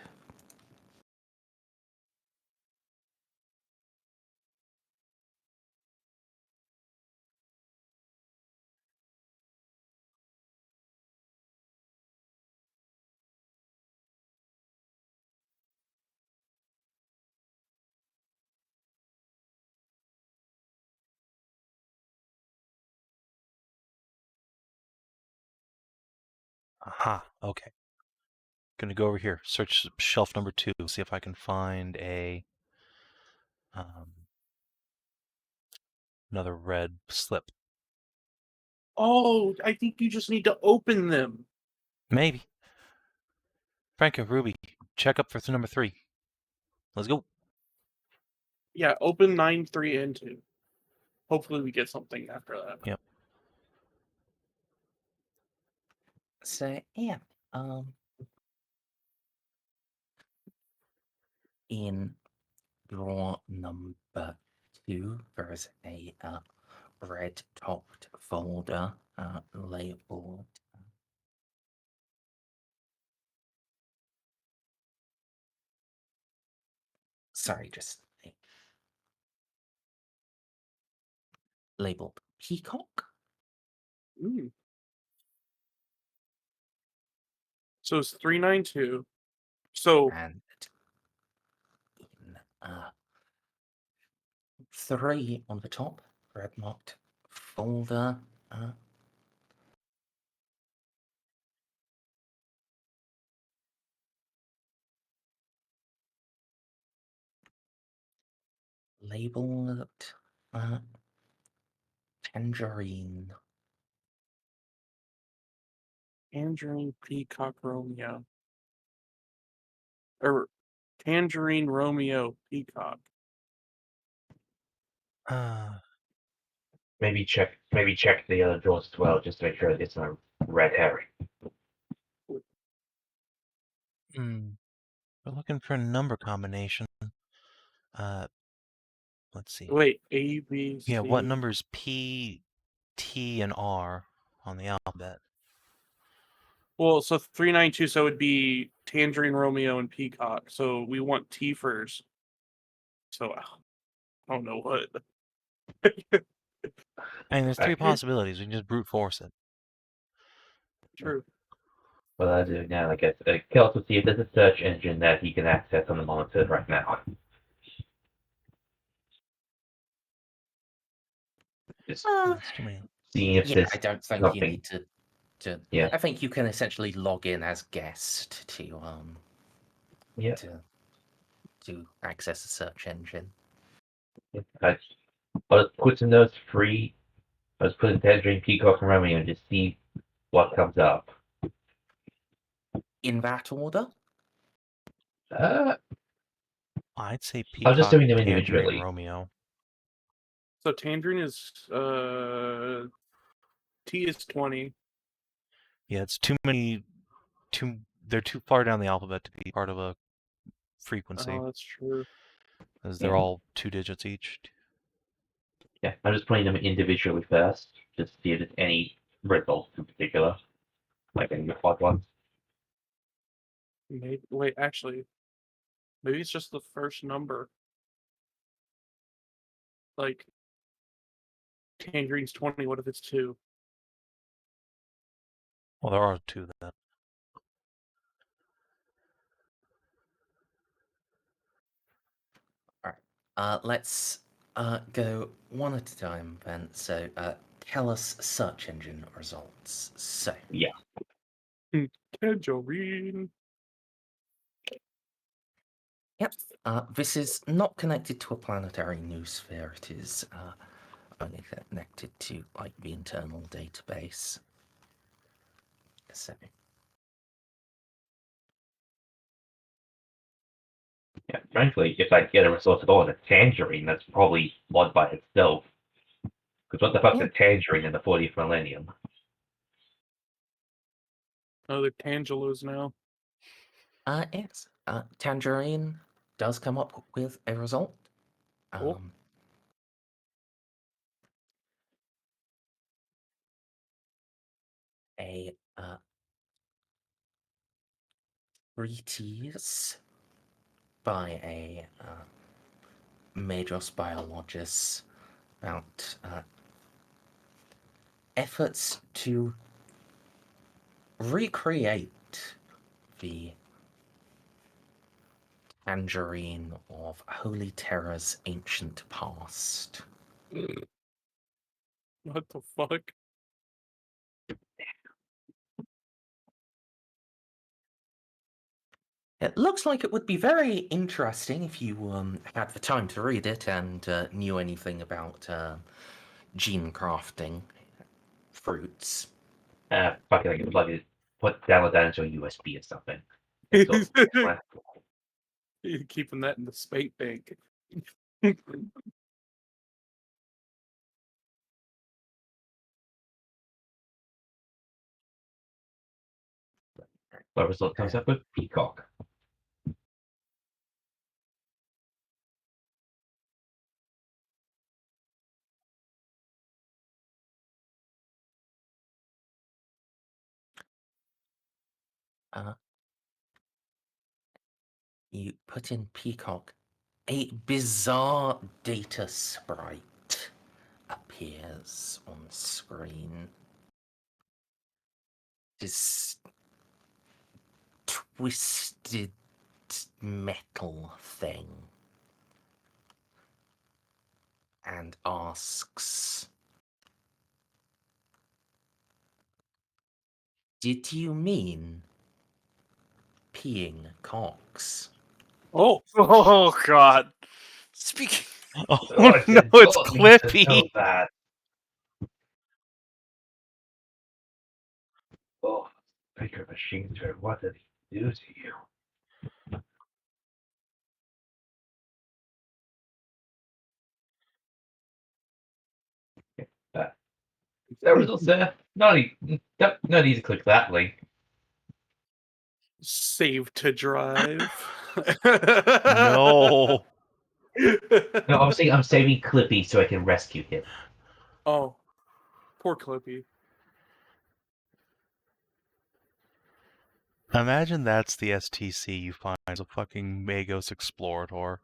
Aha, okay. Gonna go over here, search shelf number 2, see if I can find another red slip. Oh, I think you just need to open them. Maybe. Franco, Ruby, check up for number 3. Let's go. Yeah, open 9, 3, and 2. Hopefully we get something after that. Yep. So yeah, in drawer number 2, there is a red-topped folder labeled. Sorry, just labeled Peacock. Mm. So it's 392. So And in 3 on the top, red marked folder. Labeled Tangerine. Tangerine Peacock Romeo. Or Tangerine Romeo Peacock. Maybe check the other drawers as well, just to make sure it's not red herring. We're looking for a number combination. Let's see. Wait, A, B, C. Yeah, what numbers P, T, and R on the alphabet? Well, so 392, so it would be Tangerine Romeo and Peacock. So we want T first. So I don't know what. I mean, there's 3 Okay. possibilities. We can just brute force it. True. What I'll do now, I guess, Kellas will see if there's a search engine that he can access on the monitor right now. Just That's too many. seeing if Yeah, there's I don't think you something. need to. Yeah. I think you can essentially log in as guest Yeah. to access the search engine. I'll put in those free. I'll just put in Tangerine, Peacock, and Romeo and just see what comes up. In that order? I'd say I'm just Peacock, doing them Tangerine, individually. Romeo. So Tangerine is T is 20. Yeah, it's too many. Too they're too far down the alphabet to be part of a frequency, Oh, that's true. as they're Yeah. all 2 digits each. Yeah, I'm just putting them individually first, just to see if there's any results in particular, like any odd ones. Maybe, wait, actually, maybe it's just the first number. Like, Tangerine's 20, what if it's 2? Well, there are 2 then. Let's go one at a time then. So, Kellas search engine results. So, Yeah. Tangerine. yep, this is not connected to a planetary noosphere. It is only connected to like the internal database. So, Yeah, frankly, if I get a result at all in a tangerine, that's probably odd by itself. Because what the fuck's Yeah. a tangerine in the 40th millennium? Oh, they're Tangelos now. yes, Tangerine does come up with a result. Cool. A treatise by a Majos biologist about efforts to recreate the Tangerine of Holy Terror's ancient past. What the fuck? It looks like it would be very interesting if you had the time to read it and knew anything about gene crafting fruits. Fucking like, would like to download that into a USB or something. It's all- You're keeping that in the spate bank. What result comes up with? Peacock. You put in Peacock, a bizarre data sprite appears on screen. This twisted metal thing and asks, "Did you mean peeing cocks?" Oh, Oh God. Speaking. Oh Oh, no, did it's not mean to know Clippy! that. Oh, Baker Machine Turd, what did he do to you? Uh, that results there. No need to click that link. save to drive. No. No, obviously I'm saving Clippy so I can rescue him. Oh, poor Clippy. Imagine that's the STC you find as a fucking Magos Explorator.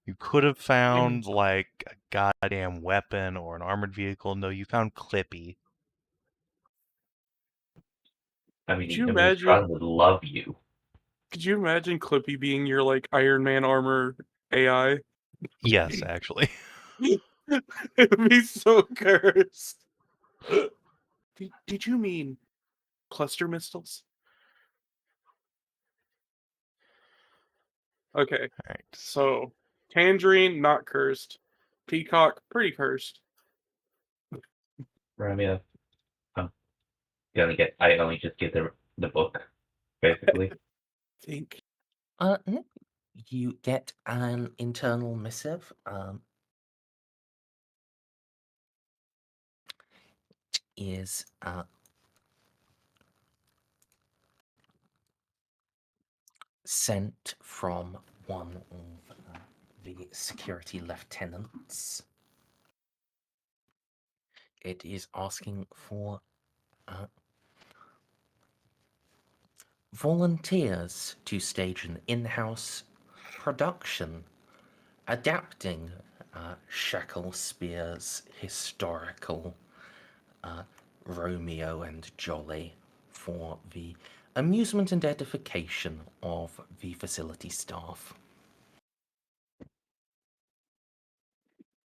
You could have found, like, a goddamn weapon or an armored vehicle. No, you found Clippy. I mean, Could you Tron would love you. Could you imagine Clippy being your like Iron Man armor AI? Yes, actually. It would be so cursed. Did you mean cluster missiles? Okay, Alright. so Tangerine, not cursed. Peacock, pretty cursed. Ramia, I'm I only just get the book, basically. Think. No. You get an internal missive. Is sent from one of the security lieutenants. It is asking for volunteers to stage an in-house production adapting Shacklespeare's historical Romeo and Jolly for the amusement and edification of the facility staff.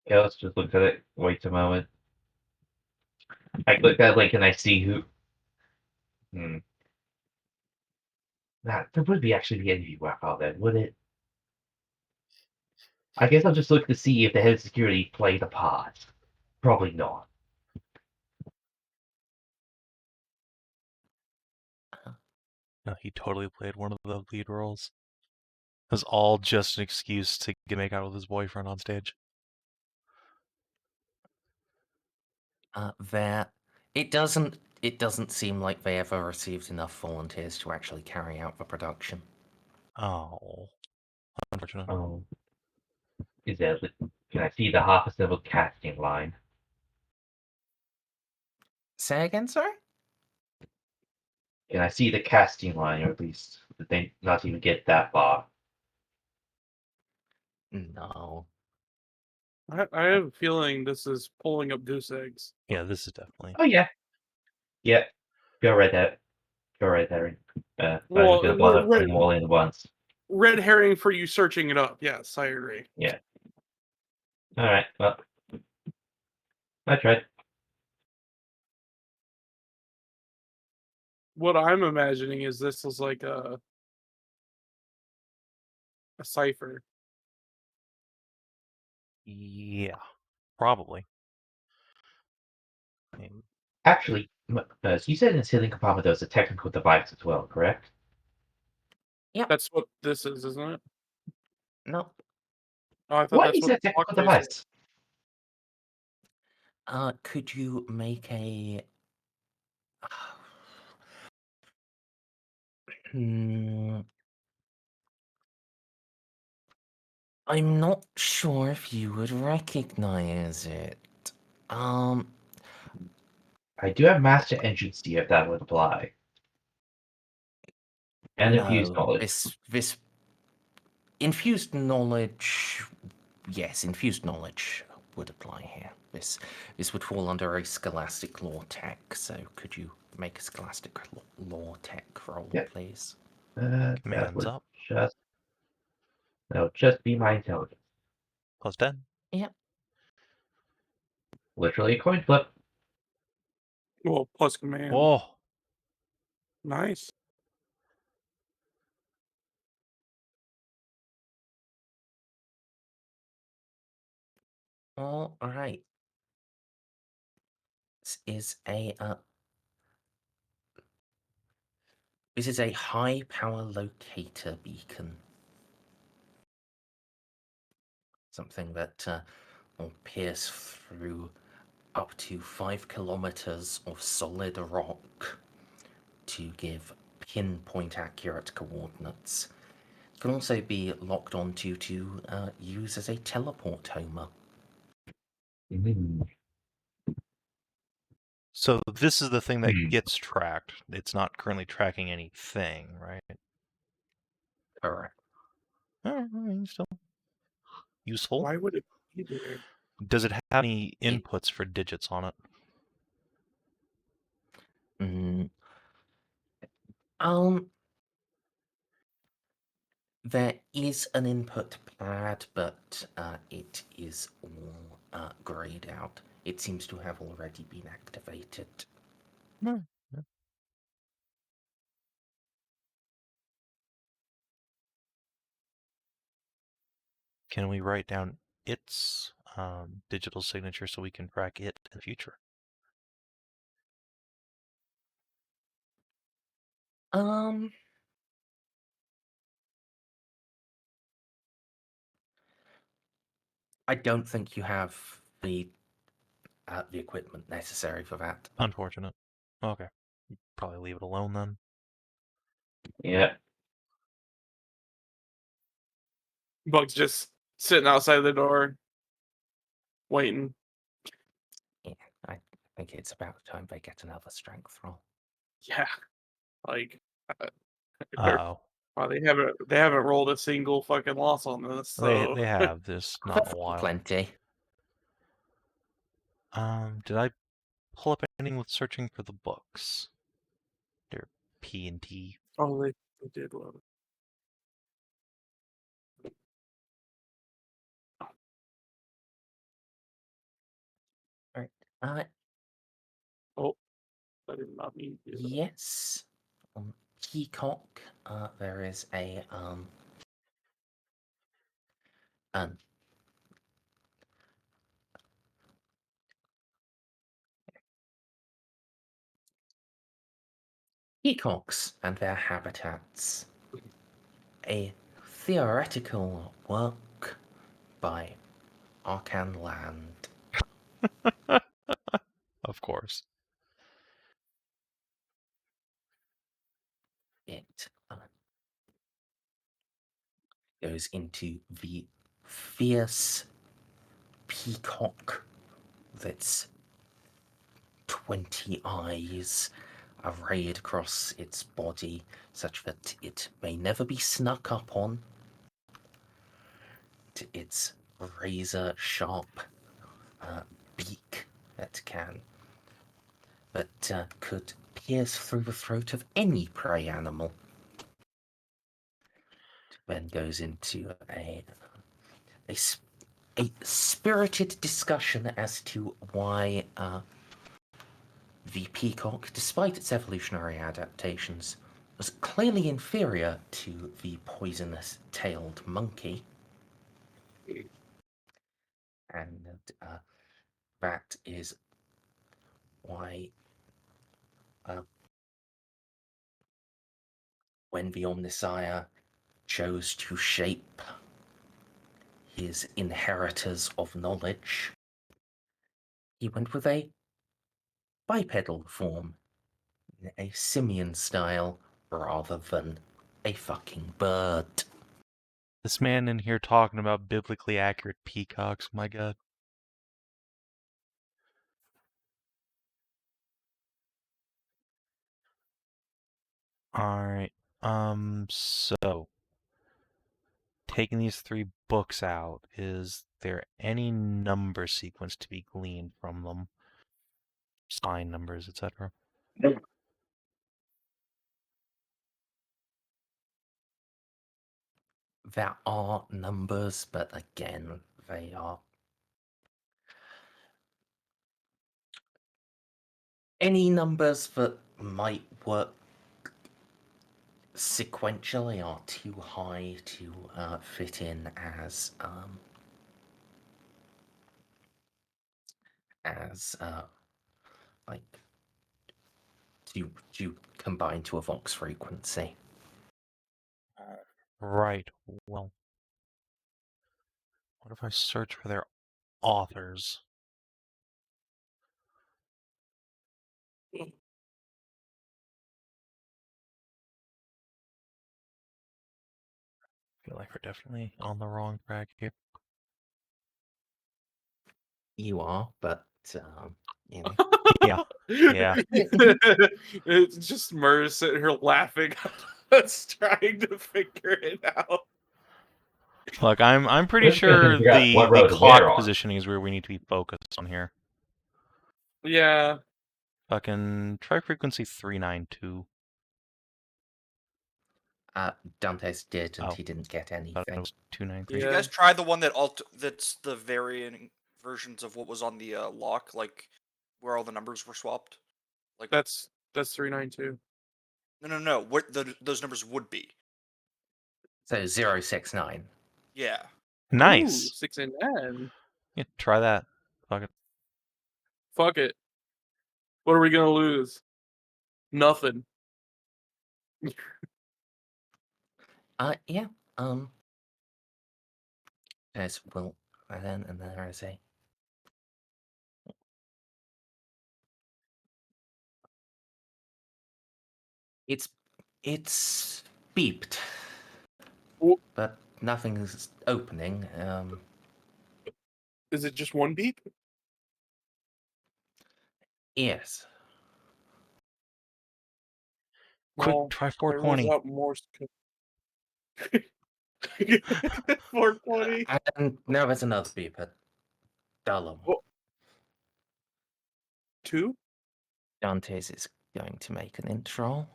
Yeah, let's just look at it. Wait a moment. I click that link and I see who. That would be actually the interview workout then, would it? I guess I'll just look to see if the head of security played a part. Probably not. No, he totally played one of the lead roles. It was all just an excuse to make out with his boyfriend on stage. It doesn't seem like they ever received enough volunteers to actually carry out the production. Oh, unfortunate. Oh. Is there? Can I see the half assembled casting line? Say again, sorry? Can I see the casting line, or at least did they not even get that far? No. I have a feeling this is pulling up goose eggs. Yeah, this is definitely. Oh yeah. Yeah. Go right there. Go right there. Not Well, even gonna bother putting them all in at once. red herring for you searching it up. Yes, I agree. Yeah. Alright, well. I tried. What I'm imagining is this was like a cipher. Yeah, probably. I mean, Actually, you said in the ceiling compartment there was a technical device as well, correct? That's what this is, isn't it? No. Oh, I thought What that's is what that the clock technical face was. device? Could you make a... I'm not sure if you would recognize it. I do have master agency if that would apply. And infused No. knowledge. This infused knowledge... Yes, infused knowledge would apply here. This would fall under a scholastic law tech, so could you make a scholastic law tech roll, Yep. please? That Commands would up. just be my intelligence. Plus 10. Yep. Literally a coin flip. Well, plus command. Oh, Nice. All right. This is a high power locator beacon. Something that will pierce through up to 5 kilometers of solid rock to give pinpoint accurate coordinates. It can also be locked onto to use as a teleport homer. so this is the thing that Hmm. gets tracked. It's not currently tracking anything, right? Correct. I mean, still useful. Why would it be there? Does it have any inputs for digits on it? Mm, there is an input pad, but it is all grayed out. It seems to have already been activated. No. Can we write down its digital signature so we can track it in the future? I don't think you have the equipment necessary for that. Unfortunate. Okay. Probably leave it alone then. Yeah. Bug's just sitting outside the door, waiting. Yeah, I think it's about time they get another strength roll. Yeah, like Uh-oh. wow, they haven't rolled a single fucking loss on this. So They have this not in a while. Plenty. Did I pull up anything with searching for the books? They're P and T. oh, they did love it. Right. Uh, Oh, I did not mean to do that. yes. Peacock. There is a um peacocks and their habitats. A theoretical work by Arcan Land. Of course. It goes into the fierce peacock that's 20 eyes arrayed across its body, such that it may never be snuck up on. Its razor sharp beak that could pierce through the throat of any prey animal. Then goes into a spirited discussion as to why the peacock, despite its evolutionary adaptations, was clearly inferior to the poisonous-tailed monkey. And that is why when the Omnissiah chose to shape his inheritors of knowledge, he went with a bipedal form, a simian style, rather than a fucking bird. This man in here talking about biblically accurate peacocks, my god. Alright, so taking these 3 books out, is there any number sequence to be gleaned from them? Sign numbers, etc. There are numbers, but again, they are any numbers that might work sequentially are too high to fit in as like to combine to a Vox frequency. Right, well. What if I search for their authors? I feel like we're definitely on the wrong track here. You are, but you know. Yeah. Yeah. It's just Merz sitting here laughing at us trying to figure it out. Look, I'm pretty Just couldn't sure figure out what the road to clock bear on. positioning is where we need to be focused on here. Yeah. Fucking try frequency 392. Dante's did, and Oh. he didn't get Thought it anything. was 293. Did you Yeah. guys try the one that's the varying versions of what was on the lock, like where all the numbers were swapped? Like That's 392. no. What those numbers would be? So 069. Yeah. Ooh, Nice. 6 and 9. Yeah, try that. Fuck it. Fuck it. What are we gonna lose? Nothing. Yeah. There's Will, and then there is a. It's beeped, Wh- but nothing's opening. Is it just one beep? Yes. Quick, Well, try I rolls 420. out Morse code. 420. And now there's another beep at Dullum. Oh. 2? Dante's is going to make an intro.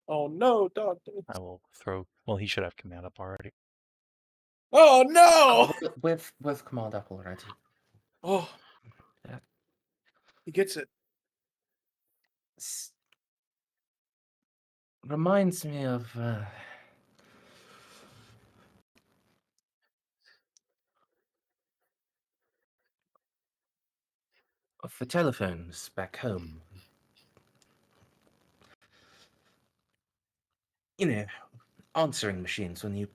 Oh no, Dante. I will throw. Well, he should have command up already. Oh no! With command up already. Oh. Yeah. He gets it. Reminds me of the telephones back home. You know, answering machines. When you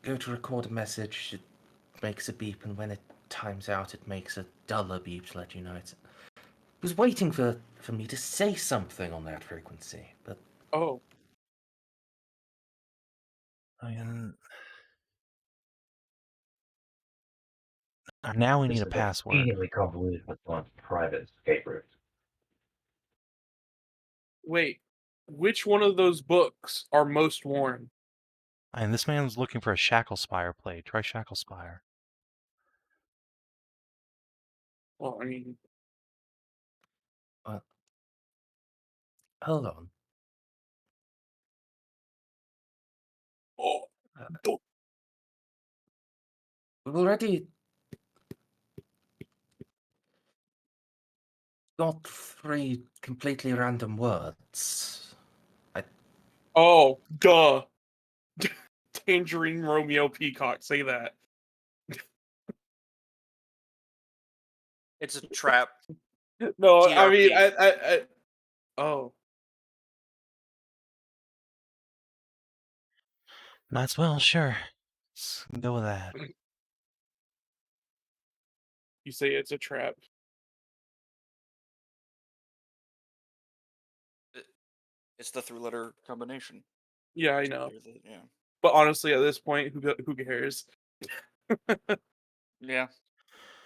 go to record a message, it makes a beep, and when it times out, it makes a duller beep to let you know it's. It was waiting for me to say something on that frequency, but Oh. And now we need This a is password. exceedingly convoluted with one private escape route. Wait. Which one of those books are most worn? And this man's looking for a Shacklespire play. Try Shacklespire. Well, I mean, hold on. oh, We've already got 3 completely random words. oh, duh. Tangerine Romeo Peacock, say that. It's a trap. No, I mean, TRP. oh, Might as well, sure. Let's go with that. you say it's a trap. It's the 3-letter combination. Yeah, I know. Yeah. But honestly, at this point, who cares? Yeah.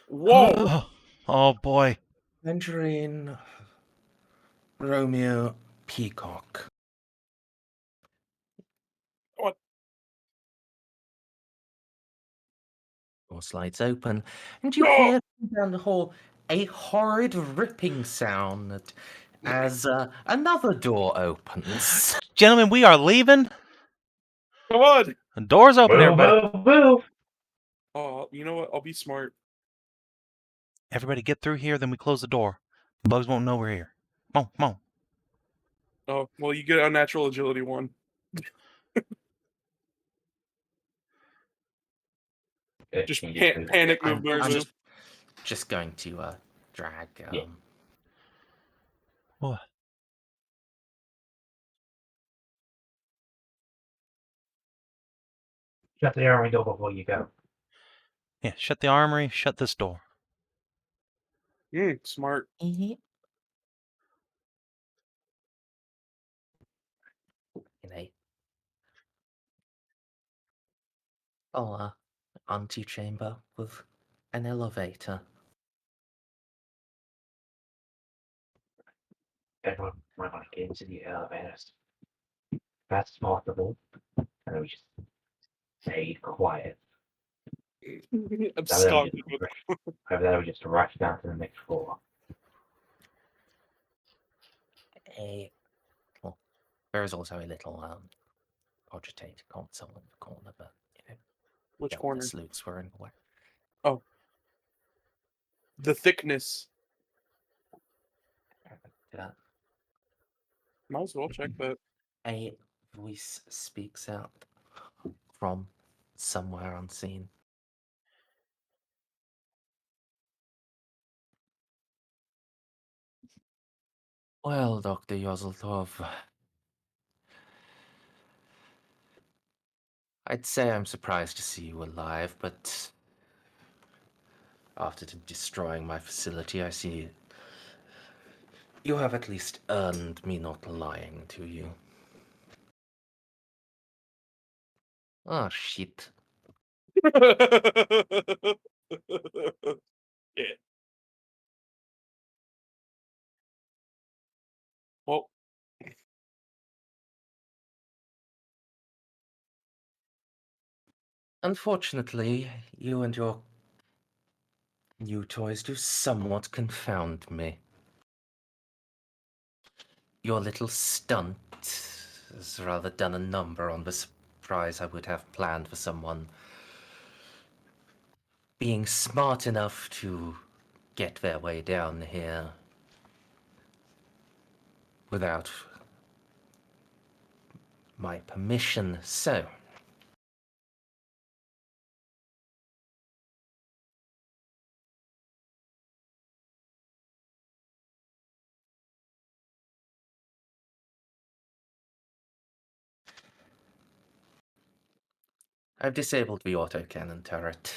Whoa! Oh boy. Tangerine Romeo Peacock. What? Door slides open, and you Oh! hear down the hall a horrid ripping sound as another door opens. Gentlemen, we are leaving. Come on! The door's open, Move, everybody. move, move! Oh, you know what? I'll be smart. Everybody get through here, then we close the door. Bugs won't know we're here. Come on, come on. Oh, well, you get a natural agility one. Just You just move. panic move, I'm move. just going to drag. Yeah. What? Shut the armory door before you go. Yeah, shut the armory, shut this door. Smart. In a antechamber with an elevator. Everyone might want to get into the elevators. That's possible. And then we just stayed quiet. Absconded with. Over there, we just rush down to the next floor. Well, there is also a little agitated console in the corner, but Which the corner? sleuths were in the way. Oh. The thickness. Might as well check that. A voice speaks out from somewhere unseen. Well, Dr. Yozeltov, I'd say I'm surprised to see you alive, but after destroying my facility, I see you have at least earned me not lying to you. Oh, shit. Yeah. Well, Unfortunately, you and your new toys do somewhat confound me. Your little stunt has rather done a number on the surprise I would have planned for someone being smart enough to get their way down here without my permission. So, I've disabled the autocannon turret.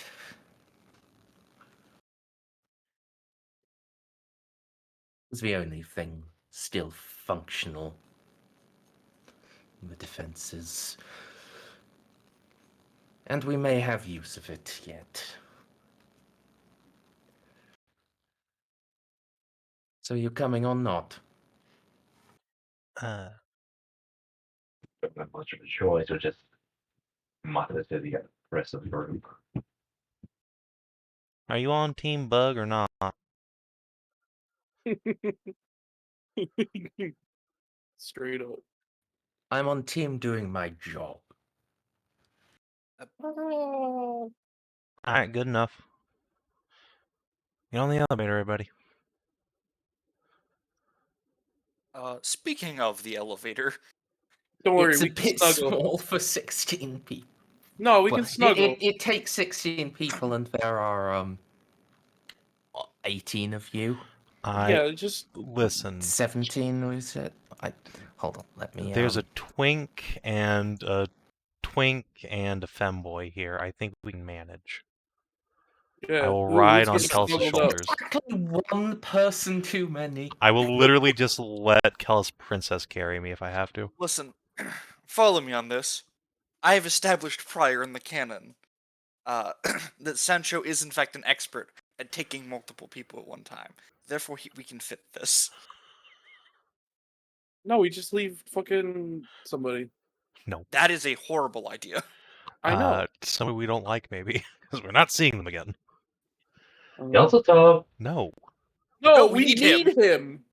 It's the only thing still functional in the defenses. And we may have use of it yet. So you coming or not? Uh, Don't have much of a choice, or just mutter to the rest of the group. are you on Team Bug or not? straight up. I'm on team doing my job. Alright, good enough. Get on the elevator, everybody. Speaking of the elevator, Don't worry, It's a we can bit snuggle. small for 16 people. No, we Well, can snuggle. it takes 16 people, and there are 18 of you. Yeah, just Listen, 17 was it? Hold on. Let me. there's a twink and a femboy here. I think we can manage. yeah. I will we'll ride on get Kellas' snuggled up. shoulders. Exactly one person too many. I will literally just let Kellas Princess carry me if I have to. listen, follow me on this. I have established prior in the canon that Sancho is in fact an expert at taking multiple people at one time. Therefore, we can fit this. No, we just leave fucking somebody. No. That is a horrible idea. I know. Somebody we don't like, maybe. Because we're not seeing them again. You also tell No. No, No, we we need need him.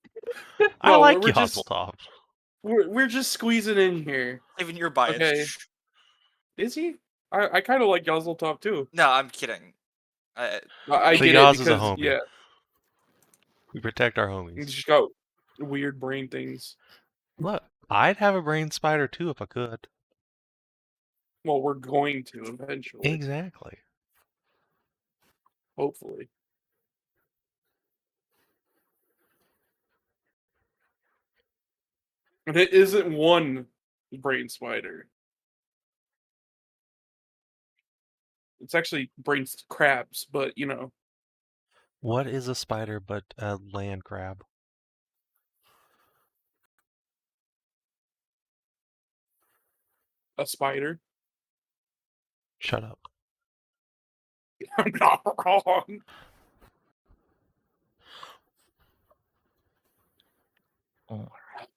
I No, like we're just Yazeltov. we're just squeezing in here. Even you're biased. Okay. Is he? I kind of like Yazeltov too. No, I'm kidding. I So get Yaz it is a because homie. yeah, We protect our he's homies. just got weird brain things. Look, I'd have a brain spider too if I could. Well, we're going to eventually, Exactly. hopefully. And it isn't one brain spider. It's actually brain crabs, but you know. What is a spider but a land crab? A spider. Shut up. I'm not wrong. Alright.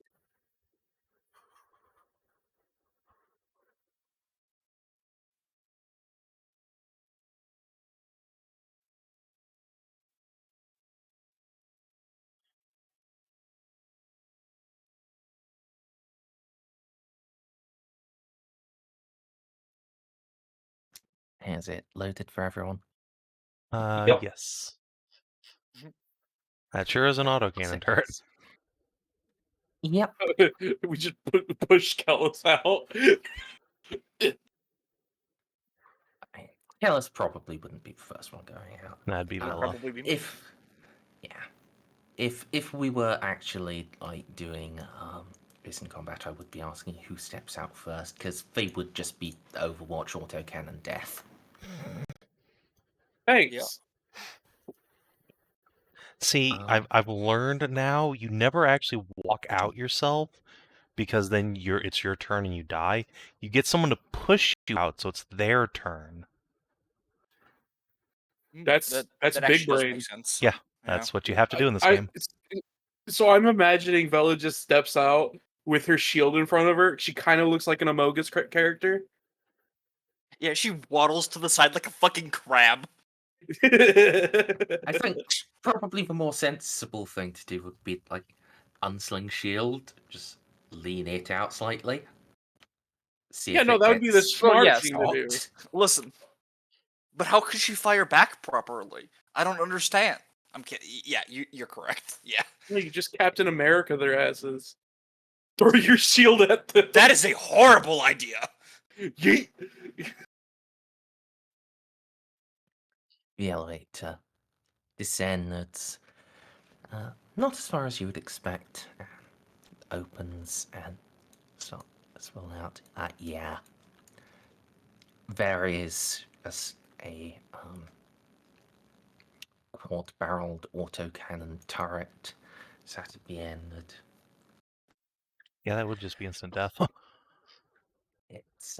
Has it loaded for everyone? Yep. Yes. That sure is an autocannon turret. Yep. We just push Kellas out. Kellas probably wouldn't be the first one going out. That'd be Vela. Probably be me. If we were actually like doing this in combat, I would be asking who steps out first, because they would just be Overwatch autocannon death. Thanks. See, I've learned now you never actually walk out yourself. because then it's your turn and you die. You get someone to push you out, so it's their turn. That's that big actually does brain. make sense. Yeah, that's what you have to do in this game. So I'm imagining Vela just steps out with her shield in front of her. She kind of looks like an Amogus character. Yeah, she waddles to the side like a fucking crab. I think probably the more sensible thing to do would be like unsling shield, just lean it out slightly. See Yeah, if no, it that would be the gets smart yes. thing to do. shocked. Listen, but how could she fire back properly? I don't understand. I'm kidding. Yeah, you're correct. Yeah, You just Captain America their asses. Throw your shield at them. that is a horrible idea. Yeet. The elevator descends, not as far as you would expect. Opens and starts to roll out. Yeah. There is a quad-barreled autocannon turret sat at the end. Yeah, that would just be instant death. It's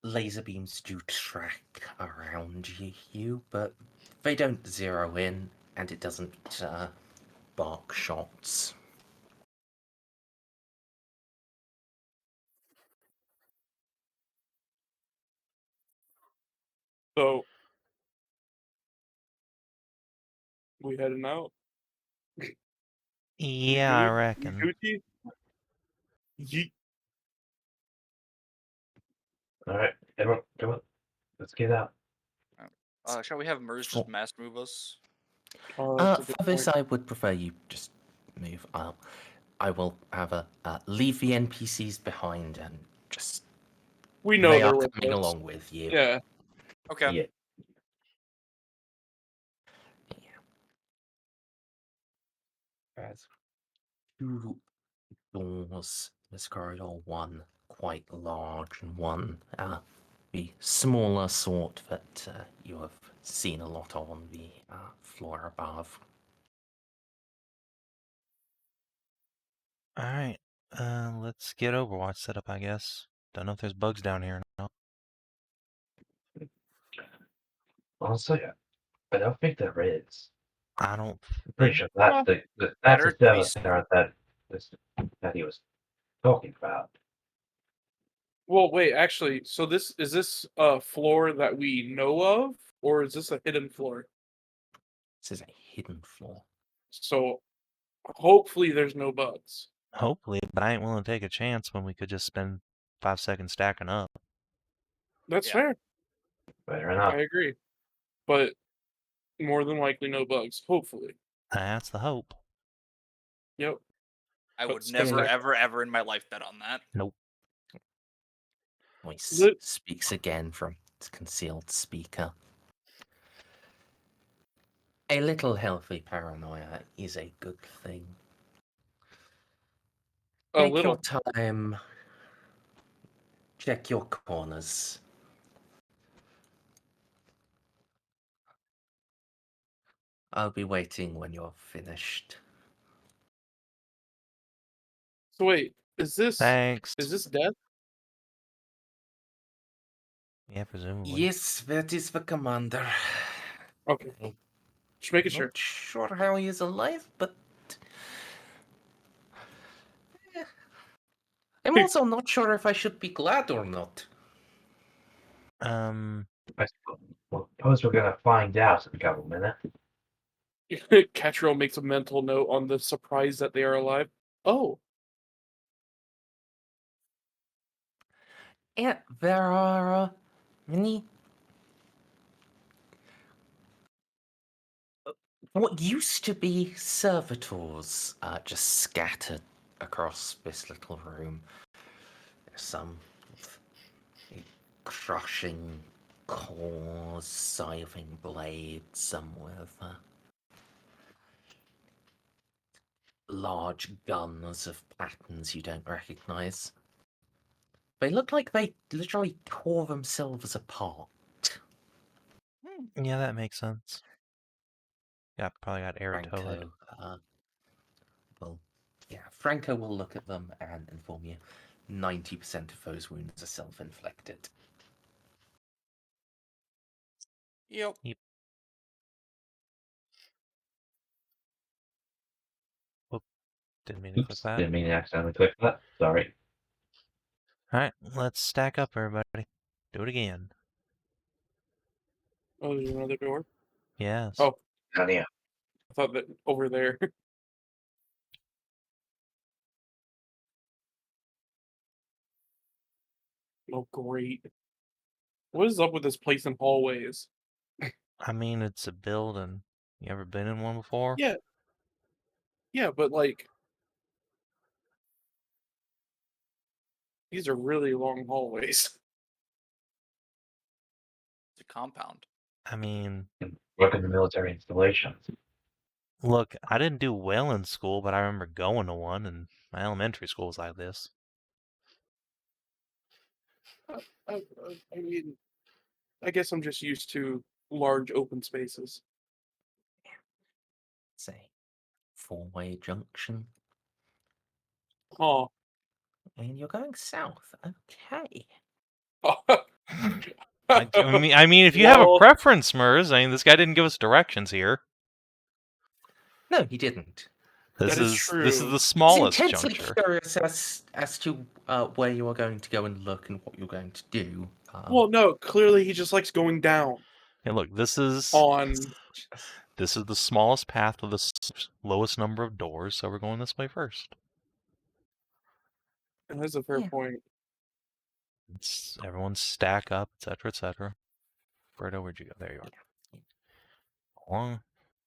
laser beams do track around you, but they don't zero in, and it doesn't bark shots. So we heading out. Yeah, I Good? reckon. Gucci? Yeet. All right, everyone, come on, let's get out. Shall we have Merz just mass move us? That's a For good this, point. I would prefer you just move. I will have a leave the NPCs behind and just We know they they're are with coming us. along with you. Yeah. Okay. Yeah. There's two doors. This corridor, one quite large and one the smaller sort that you have seen a lot on the floor above. Alright, let's get Overwatch set up, I guess. Don't know if there's bugs down here or not. Honestly, I don't think there is. I don't I'm pretty sure that's Well, that's better the to be server that he was talking about. Well, wait, actually, so this is this a floor that we know of, or is this a hidden floor? This is a hidden floor. So hopefully there's no bugs. Hopefully, but I ain't willing to take a chance when we could just spend 5 seconds stacking up. That's Yeah. fair. Fair enough. I agree. But more than likely no bugs. Hopefully. That's the hope. Yep. I would Let's never, check. ever in my life bet on that. Nope. Voice Lit- speaks again from its concealed speaker. A little healthy paranoia is a good thing. A Take little. your time. Check your corners. I'll be waiting when you're finished. So wait, is this Thanks. death? Yeah, presumably. Yes, that is the commander. Okay. Just making sure. Not sure how he is alive, but I'm also not sure if I should be glad or not. I suppose we're gonna find out in a couple minutes. Katriel makes a mental note on the surprise that they are alive. Oh, Yeah, there are many. What used to be servitors just scattered across this little room. There's some with crushing claws, scything blades, some with large guns of patterns you don't recognize. They look like they literally tore themselves apart. Yeah, that makes sense. Yeah, probably got air towed. Franco, well, yeah, Franco will look at them and inform you 90% of those wounds are self-inflicted. Yep. Didn't mean to click Oops, that. didn't mean to accidentally click that. Sorry. Alright, let's stack up, everybody. Do it again. Oh, there's another door. Yes. Oh. And yeah. I thought that over there. Oh, great. What is up with this place and hallways? I mean, it's a building. You ever been in one before? Yeah. Yeah, but like, these are really long hallways. It's a compound. I mean, Work in the military installations. look, I didn't do well in school, but I remember going to one, and my elementary school was like this. I mean, I guess I'm just used to large open spaces. Say, four-way junction. Huh. And you're going south. Okay. I mean, if you have a Well, preference, Mers, I mean, this guy didn't give us directions here. No, he didn't. This That is is true. the He's smallest intensely juncture. curious as to where you are going to go and look and what you're going to do. well, no, clearly he just likes going down And look, this is on. the smallest path with the lowest number of doors, so we're going this way first. And that's a fair Yeah. point. Everyone stack up, etc., etc. Fredo, where'd you go? There you are. Along.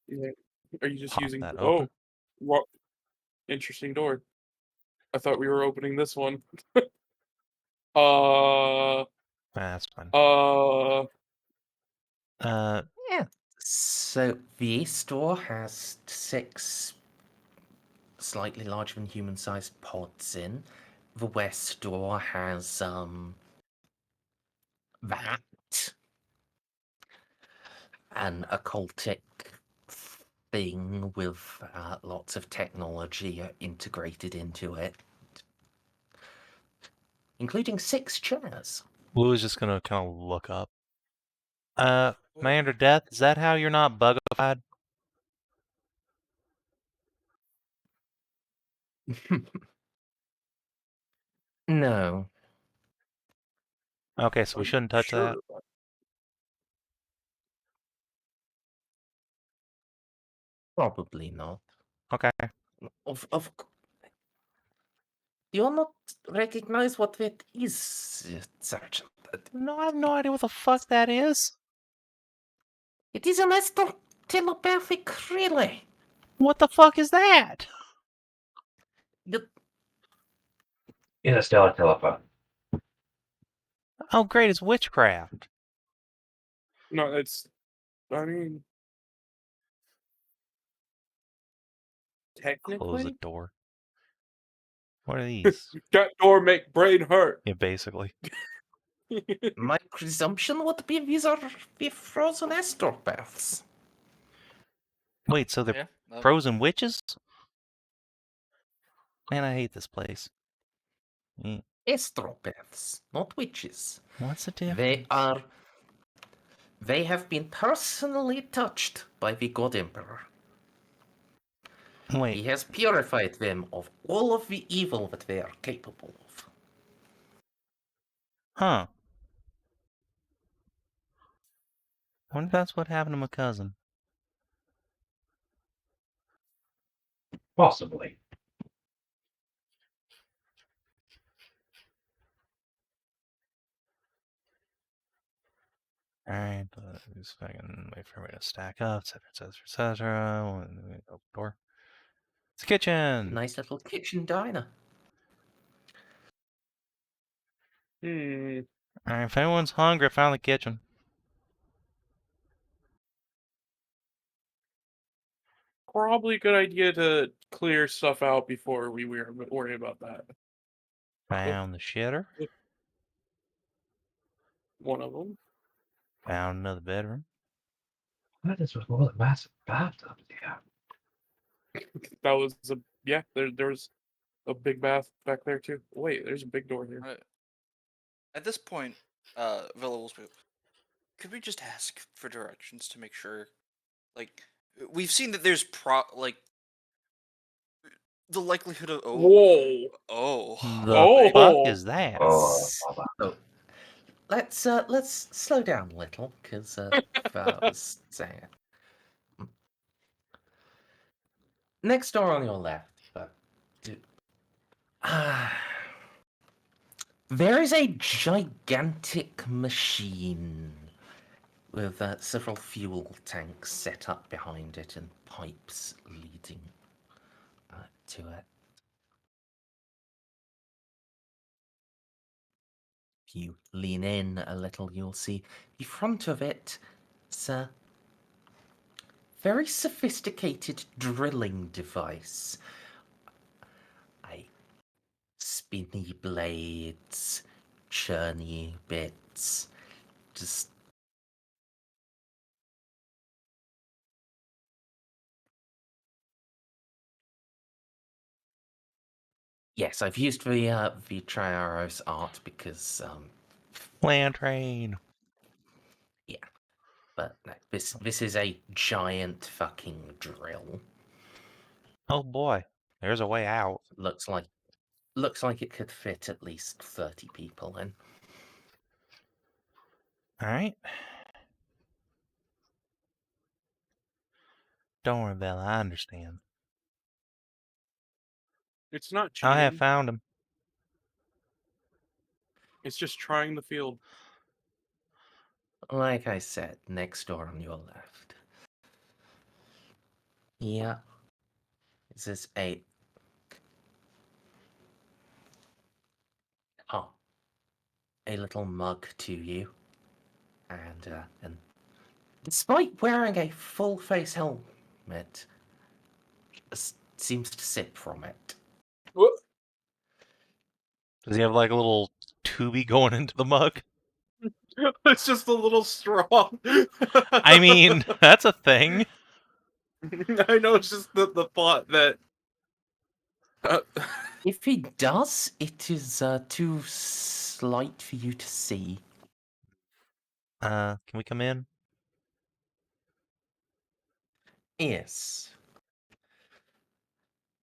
Yeah. Are you just Pop using? that Oh, open. what? Interesting door. I thought we were opening this one. That's fine. Yeah. So the east door has 6 slightly larger than human-sized pods in. The west door has that an occultic thing with lots of technology integrated into it, including 6 chairs. Blue is just gonna kind of look up. Commander Death, is that how you're not bugified? No, Okay, so we shouldn't touch sure. that. probably not. Okay. Of do you not recognize what that is, Sergeant? No, I have no idea what the fuck that is. It is a master telepathic relay. What the fuck is that? You- Interstellar telephone. Oh, great, it's witchcraft. No, it's. I mean, Close the technically, door. What are these? that door make brain hurt. Yeah, basically. My presumption would be these are the frozen astropaths. Wait, so they're Yeah. that- frozen witches? Man, I hate this place. Astropaths, not witches. What's the difference? They have been personally touched by the God Emperor. He Wait, has purified them of all of the evil that they are capable of. huh. Wonder if that's what happened to my cousin. Possibly. Alright, just fucking wait for me to stack up, etc., etc., etc. Open door. It's a kitchen! Nice little kitchen diner. Hmm. Alright, if anyone's hungry, I found the kitchen. Probably a good idea to clear stuff out before we worry about that. Found the shitter. One of them. Found another bedroom. What is with all the massive bathtubs here? That was a yeah. There's A big bath back there too. Wait, there's a big door here. At this point, Vela will speak. Could we just ask for directions to make sure? Like, we've seen that there's the likelihood of Whoa! The fuck Oh! is that? Oh, So let's slow down a little, because I was saying it. Next door on your left, but there is a gigantic machine with several fuel tanks set up behind it and pipes leading to it. If you lean in a little, you'll see the front of it. It's a very sophisticated drilling device. Spinny blades, churny bits, just yes, I've used the Triaros art because Land train. but no, this is a giant fucking drill. Oh boy, there's a way out. Looks like it could fit at least 30 people in. All right. Don't worry, Bella. I understand. It's not cheating. I have found him. It's just trying the field. Like I said, next door on your left. Yeah. This is a little mug to you. And despite wearing a full face helmet, seems to sip from it. Does he have like a little tubey going into the mug? It's just a little straw. I mean, that's a thing. I know, it's just the thought that. If he does, it is too slight for you to see. Can we come in? Yes.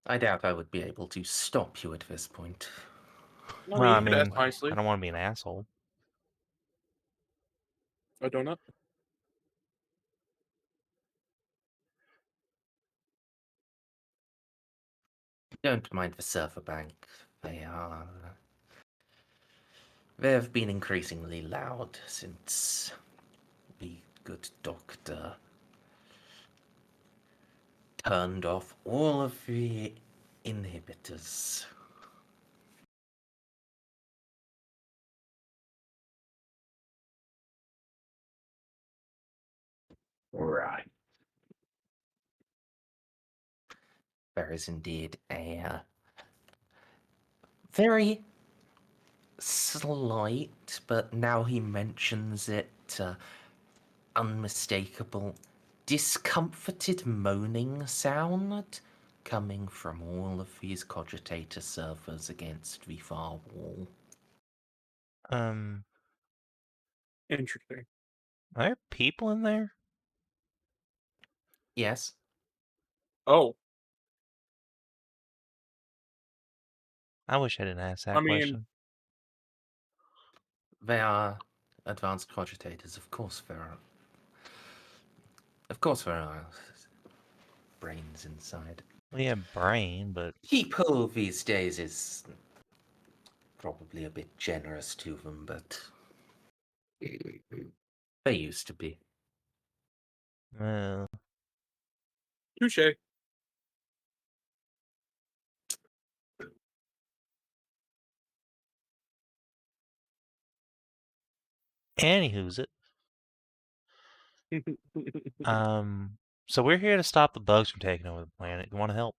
I doubt I would be able to stop you at this point. No, Well, you I could mean, ask nicely. I don't want to be an asshole. A donut? Don't mind the server bank. They have been increasingly loud since the good doctor turned off all of the inhibitors. right. There is indeed a very slight, but now he mentions it, unmistakable, discomforted moaning sound coming from all of these cogitator servers against the far wall. Interesting. Are there people in there? Yes, Oh, I wish I didn't ask that I mean- question. they are advanced cogitators, of course there are. Of course there are brains inside. We have brain, but People these days is probably a bit generous to them, but they used to be. touche. anywho's it. So we're here to stop the bugs from taking over the planet. You want to help?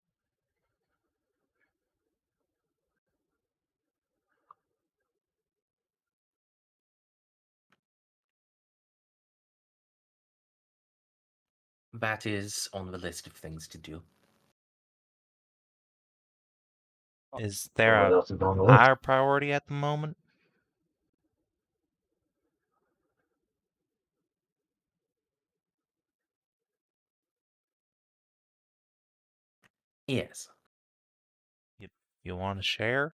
That is on the list of things to do. Is there What a else is on the list? higher priority at the moment? Yes. You want to share?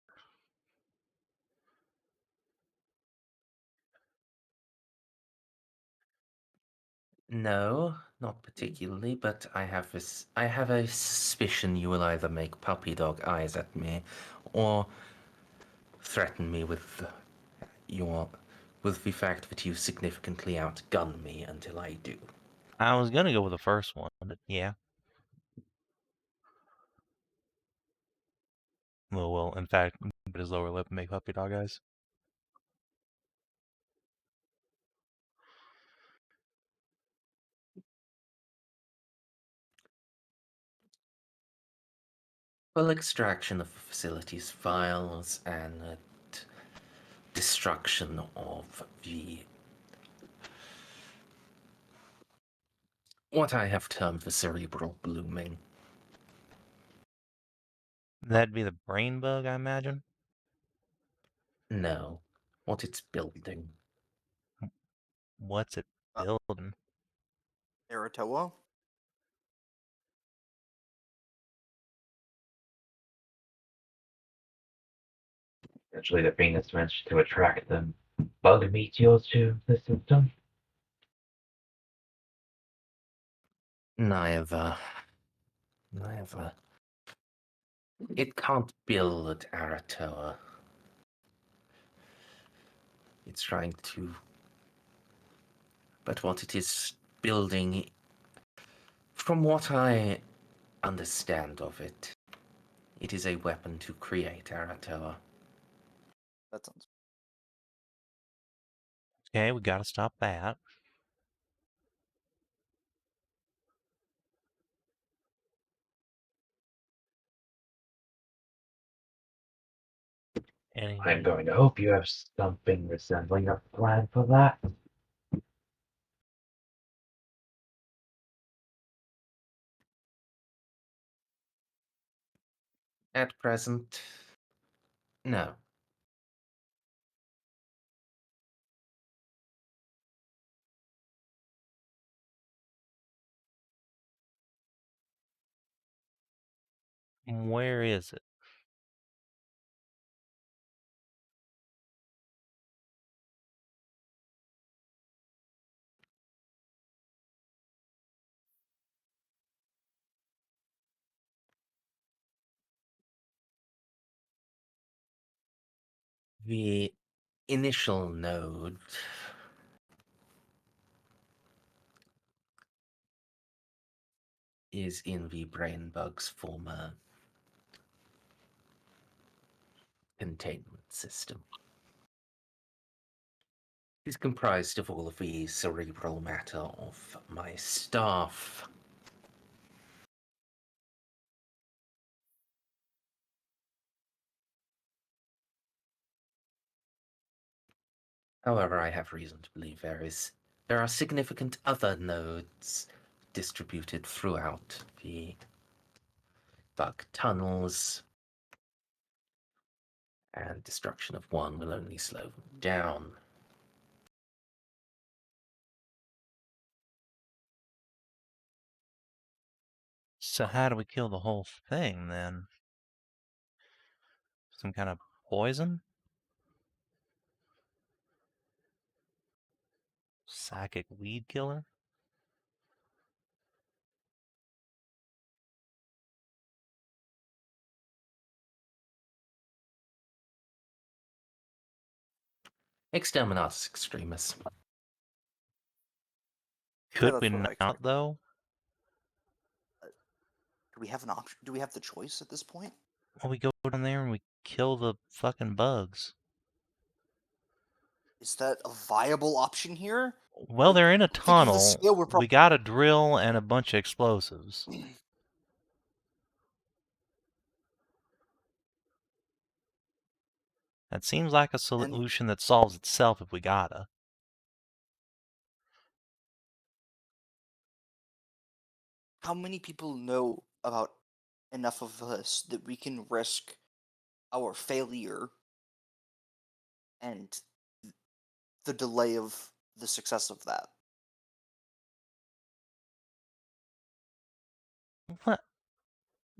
No, not particularly, but I have a suspicion you will either make puppy dog eyes at me, or threaten me with your with the fact that you significantly outgun me until I do. I was gonna go with the first one, but yeah. Well, in fact, bit his lower lip and make puppy dog eyes. Full extraction of the facility's files and destruction of the what I have termed the cerebral blooming. That'd be the brain bug, I imagine. No, what it's building. What's it building? Aratoa? Essentially, the thing is meant to attract the bug meteors to the system. Neither. Neither. It can't build Aratoa. It's trying to. But what it is building, from what I understand of it, it is a weapon to create Aratoa. That sounds. Okay, we gotta stop that. I'm Any going to hope you have something resembling a plan for that. At present, no. where is it? The initial node is in the brain bug's former containment system. It is comprised of all of the cerebral matter of my staff. However, I have reason to believe there are significant other nodes distributed throughout the bug tunnels, and destruction of one will only slow them down. So how do we kill the whole thing then? Some kind of poison? Psychic weed killer? Exterminatus extremis. Could that's we what I not expected. though? Do we have an option? Do we have the choice at this point? Well, we go down there and we kill the fucking bugs. Is that a viable option here? Well, they're in a Think of the tunnel. scale we're We got a drill and a bunch of explosives. That seems like a solution that solves itself if we gotta. How many people know about enough of us that we can risk our failure and the delay of the success of that. What?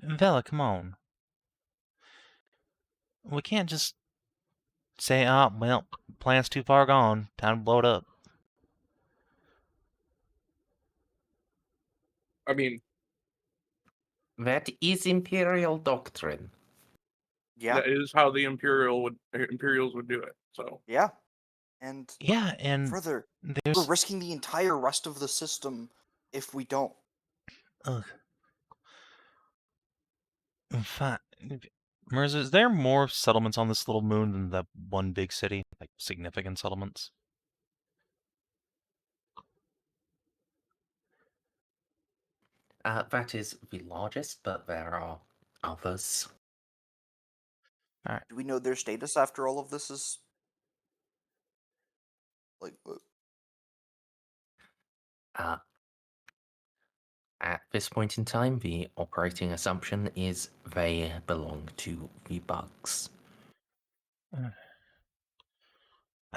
Vela, come on. We can't just say, oh, well, plan's too far gone. Time to blow it up. I mean, That is Imperial doctrine. Yeah, that is how the Imperials would do it. So yeah. And Yeah, and further, we're there's... risking the entire rest of the system if we don't. Ugh. Fine. Merz, is there more settlements on this little moon than the one big city? Like, significant settlements? That is the largest, but there are others. Do we know their status after all of this is like? At this point in time, the operating assumption is they belong to the bugs. I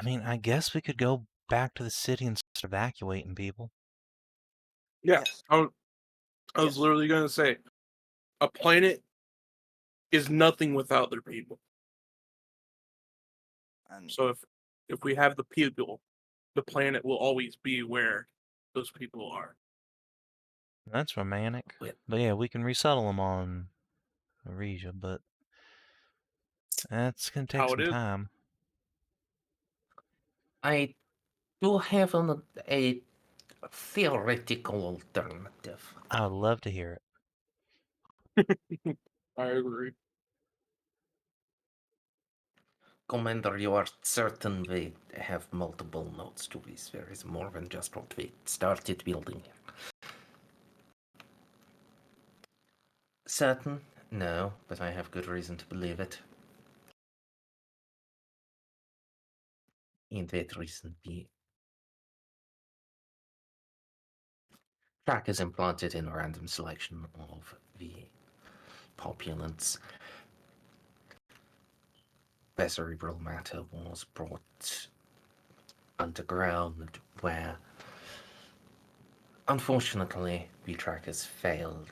mean, I guess we could go back to the city and start evacuating people. yeah, Yes. I was Yes. literally gonna say, a planet is nothing without their people. And So if we have the people, the planet will always be where those people are. That's romantic. Well- But yeah, we can resettle them on Aresia, but that's going to take How it some is. time. I do have a theoretical alternative. I would love to hear it. I agree. Commander, you are certain they have multiple nodes to this. There is more than just what we started building here. Certain? No, but I have good reason to believe it. In that reason, the track is implanted in a random selection of the populants. Their cerebral matter was brought underground, where unfortunately the trackers failed.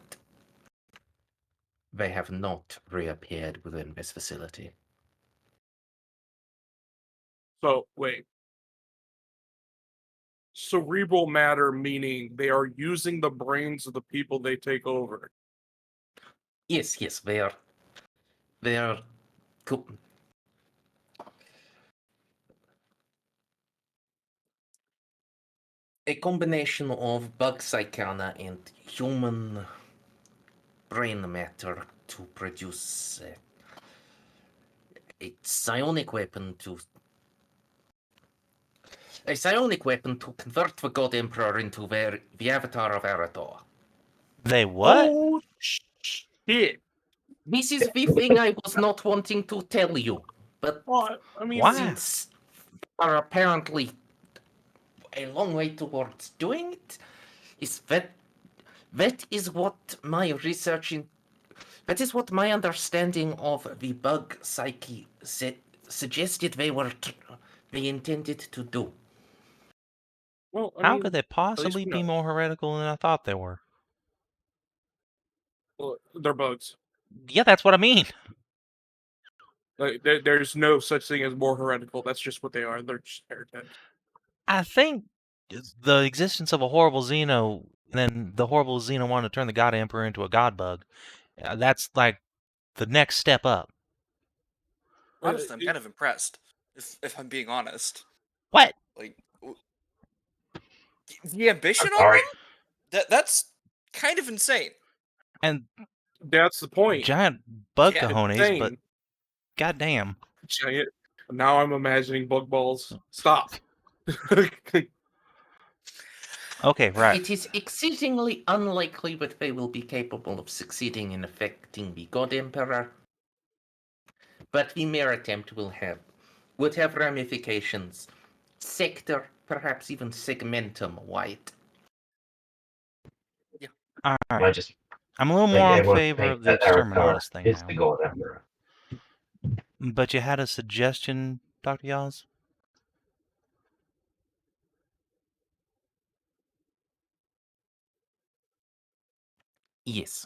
They have not reappeared within this facility. So wait. Cerebral matter meaning they are using the brains of the people they take over. Yes, they are a combination of bug psychana and human brain matter to produce a psionic weapon to convert the God Emperor into the avatar of Arator. They what? Oh shit! This is the thing I was not wanting to tell you, but Well, I mean, Why? since are apparently a long way towards doing it, is that is what my research in that is what my understanding of the bug psyche suggested they intended to do. well, I How mean, could they possibly we be know. more heretical than I thought they were? Well, they're bugs. Yeah, that's what I mean. Like, there's no such thing as more heretical. That's just what they are. They're just heretics. I think the existence of a horrible Xeno, and then the horrible Xeno wanted to turn the God Emperor into a God bug. That's like the next step up. honestly, I'm kind of impressed. If I'm being honest, What? like the ambition I'm on sorry. them, that's kind of insane. And That's the point. giant bug Yeah, cojones, Insane. but goddamn. Giant. Now I'm imagining bug balls. Stop. Okay, right. It is exceedingly unlikely that they will be capable of succeeding in affecting the God Emperor, but the mere attempt would have ramifications, sector, perhaps even segmentum wide. All I right. just I'm a little think more in everyone favor think of the that Aratar exterminatus thing is now. the God Emperor. But you had a suggestion, Dr. Yaz? Yes,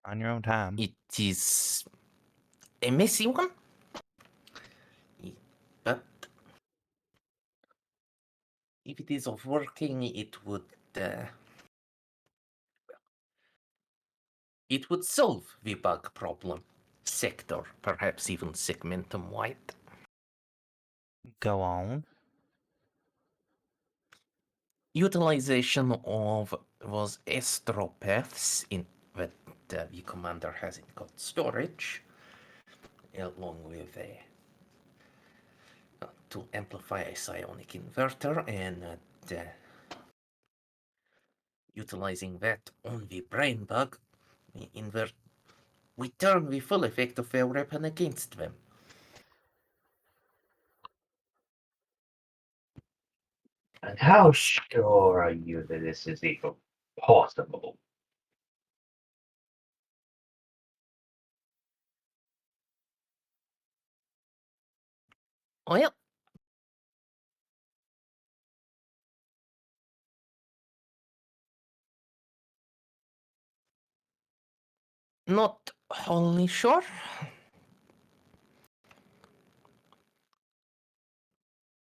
On your own time. it is a messy one, but if it is working, it would solve the bug problem. Sector, perhaps even segmentum-wide. Go on. Utilization of those astropaths in that the commander has in code storage, along with to amplify a psionic inverter and utilizing that on the brain bug, we turn the full effect of their weapon against them. And how sure are you that this is even possible? Well, not wholly sure.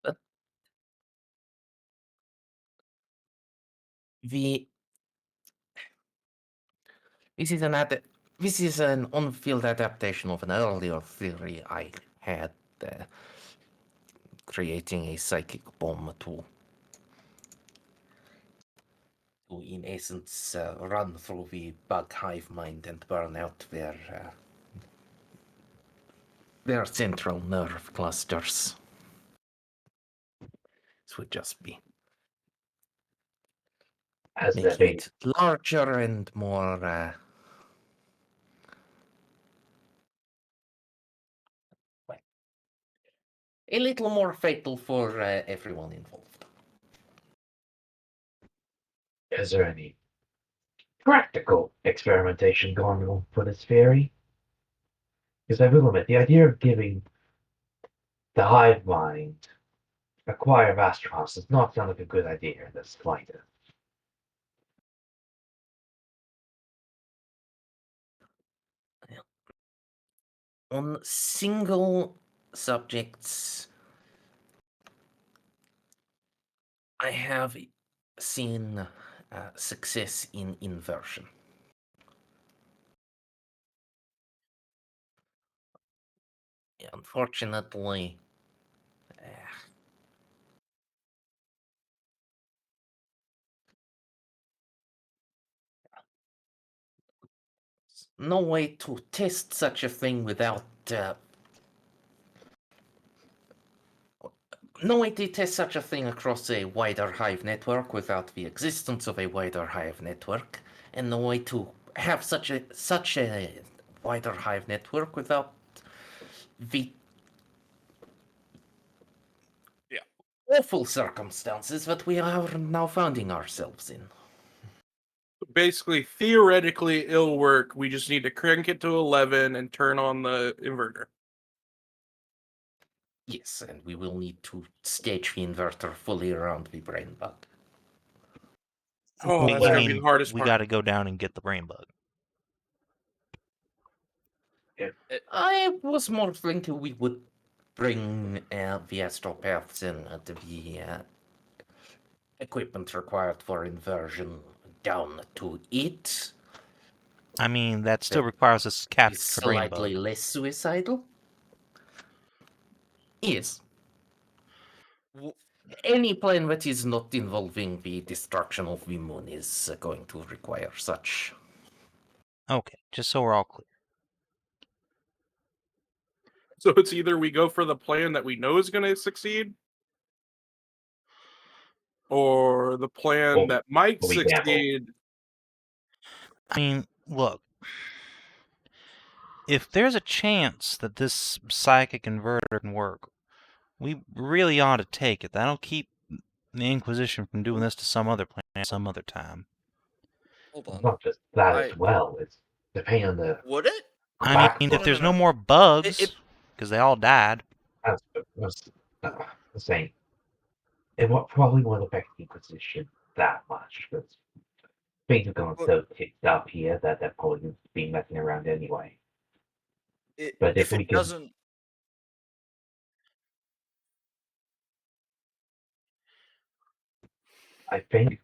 But the this is an on-field adaptation of an earlier theory I had, creating a psychic bomb to in essence run through the bug hive mind and burn out their central nerve clusters. This would just be Has there making been it larger and more a little more fatal for everyone involved. is there any practical experimentation going on for this theory? Because I will admit, the idea of giving the hive mind a choir of astronauts does not sound like a good idea in the slightest. On single subjects, I have seen success in inversion. Unfortunately, no way to test such a thing without no way to test such a thing across a wider hive network without the existence of a wider hive network, and no way to have such a wider hive network without the awful circumstances that we are now finding ourselves in. Basically, theoretically, it'll work. We just need to crank it to 11 and turn on the inverter. Yes, and we will need to stage the inverter fully around the brain bug. Oh, Wait, that's you gonna be mean the hardest we part. got to go down and get the brain bug? I was more thinking we would bring the astropaths and the equipment required for inversion down to it. I mean, that still That requires us to Is capture the brain slightly bug. less suicidal. Yes. W- Any plan that is not involving the destruction of the moon is going to require such. Okay, just so we're all clear. So it's either we go for the plan that we know is going to succeed, or the plan Or that might we gamble. succeed. I mean, look. If there's a chance that this psychic inverter can work, we really ought to take it. That'll keep the Inquisition from doing this to some other planet some other time. Hold on. Not just that I- as well. It's depending on the Would it? I back mean, No, if no, there's no, no no. more bugs, because they all died. was saying probably won't affect the Inquisition that much, because things have gone But so ticked up here that they're probably going to be messing around anyway. But if if we it can, doesn't, I think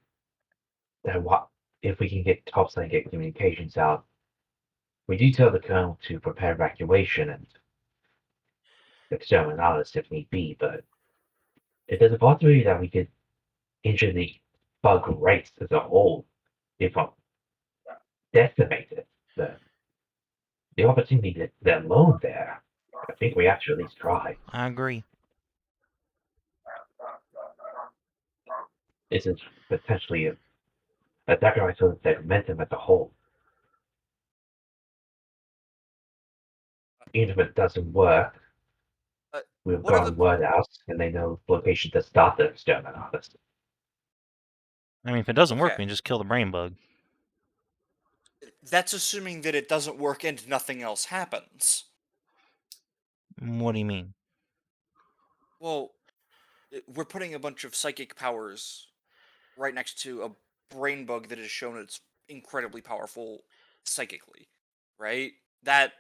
that what if we can get tops and get communications out, we do tell the Colonel to prepare evacuation and exterminate others if need be, but if there's a possibility that we could injure the bug race as a whole, if not decimate it, the opportunity that alone there, I think we have to at least try. I agree. This is potentially a sacrifice of the momentum as a whole. Even if it doesn't work, uh, we've what are gotten the word out and they know the location to start the exterminate harvest. I mean, if it doesn't work, okay? we can just kill the brain bug. That's assuming that it doesn't work and nothing else happens. What do you mean? Well, we're putting a bunch of psychic powers right next to a brain bug that has shown it's incredibly powerful psychically, right? That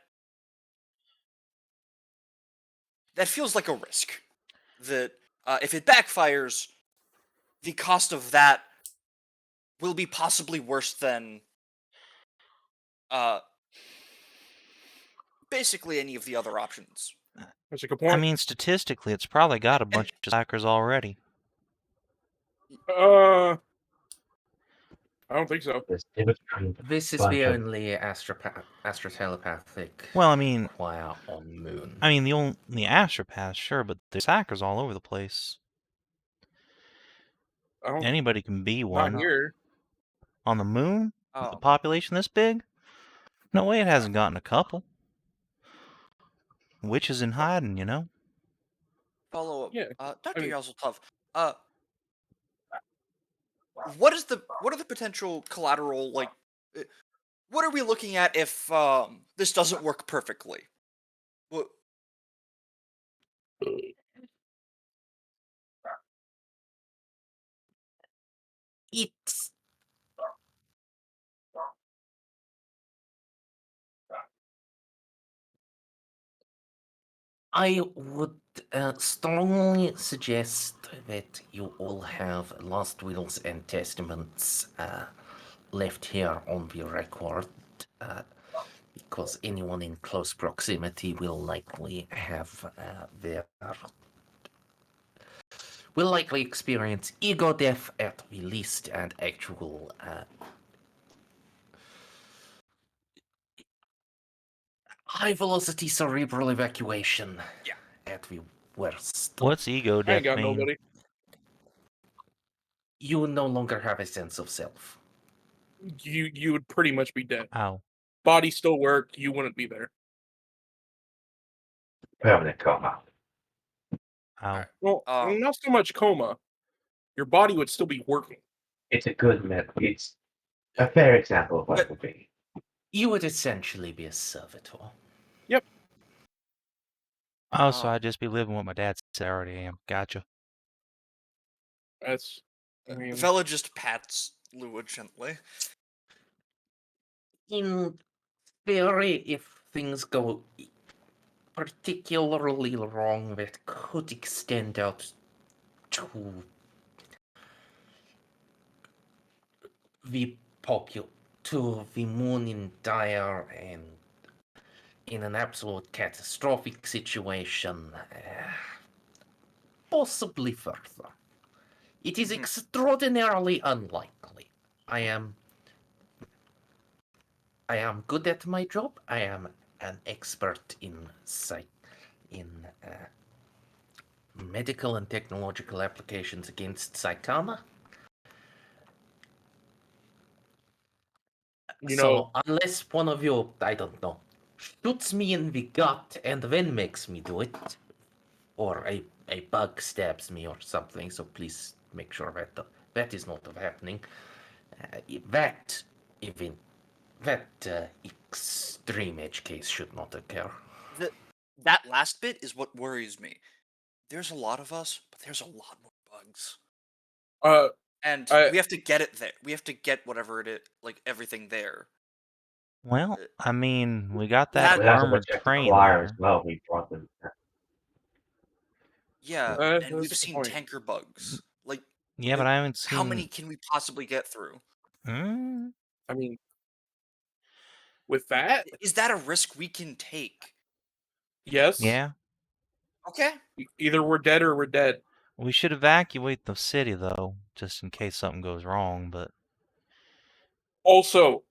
that feels like a risk. That if it backfires, the cost of that will be possibly worse than uh, basically any of the other options. That's a good I point. mean, statistically, it's probably got a bunch of slackers already. I don't think so. There's difference between This is bunch the of only astrotelepathic Well, I mean, player on Moon. the only astropaths, sure, but there's hackers all over the place. I don't. Anybody can be Not one. here. On the moon, with a Oh, population this big, no way it hasn't gotten a couple. Witches in hiding, you know. follow Yeah. up, I Dr. mean, Yazeltov. What are the potential collateral like? uh, What are we looking at if this doesn't work perfectly? What, It's. I would strongly suggest that you all have last wills and testaments left here on the record, because anyone in close proximity will likely have will likely experience ego death at the least and actual high velocity cerebral evacuation Yeah. at the worst. What's ego I ain't death got mean? nobody. You no longer have a sense of self. You would pretty much be dead. Ow. Body still work. You wouldn't be there. permanent coma. Ow. Alright. Well, Um, not so much coma. Your body would still be working. It's a good it's a fair example of what it would be. You would essentially be a servitor. Oh, so um, I'd just be living what my dad said I already am. Gotcha. That's. I mean, Vela just pats Lua gently. In theory, if things go particularly wrong, that could extend out to the to the moon in dire and in an absolute catastrophic situation, possibly further. It is extraordinarily unlikely. I am good at my job. I am an expert in medical and technological applications against Psychama. you So know, unless one of you, I don't know, shoots me in the gut and then makes me do it, or a bug stabs me or something, so please make sure that that is not happening. That event, That extreme edge case should not occur. That last bit is what worries me. There's a lot of us, but there's a lot more bugs. And I- we have to get it there. We have to get whatever it is, like everything there. Well, I mean, we got That- that We also armored protect the train choir as there. well. We brought them. Yeah, That's and we've the seen point. tanker bugs. Like, Yeah, but I haven't seen. how many can we possibly get through? Hmm? I mean, with that, Is that a risk we can take? yes. Yeah. Okay. Either we're dead or we're dead. We should evacuate the city, though, just in case something goes wrong, but... Also,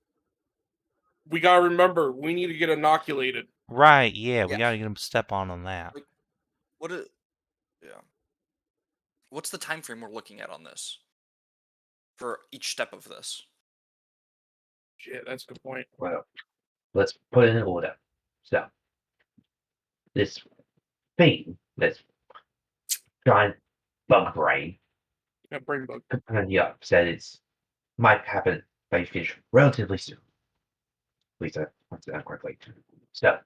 we gotta remember we need to get inoculated. Right, yeah, we Yeah. gotta get him step on that. Yeah. What's the time frame we're looking at on this? For each step of this? Shit, that's a good point. Well, let's put it in order. So, this thing, this giant bug brain, Yeah, brain bug. company up said it's might happen by fish relatively soon. At least I answered that correctly. So,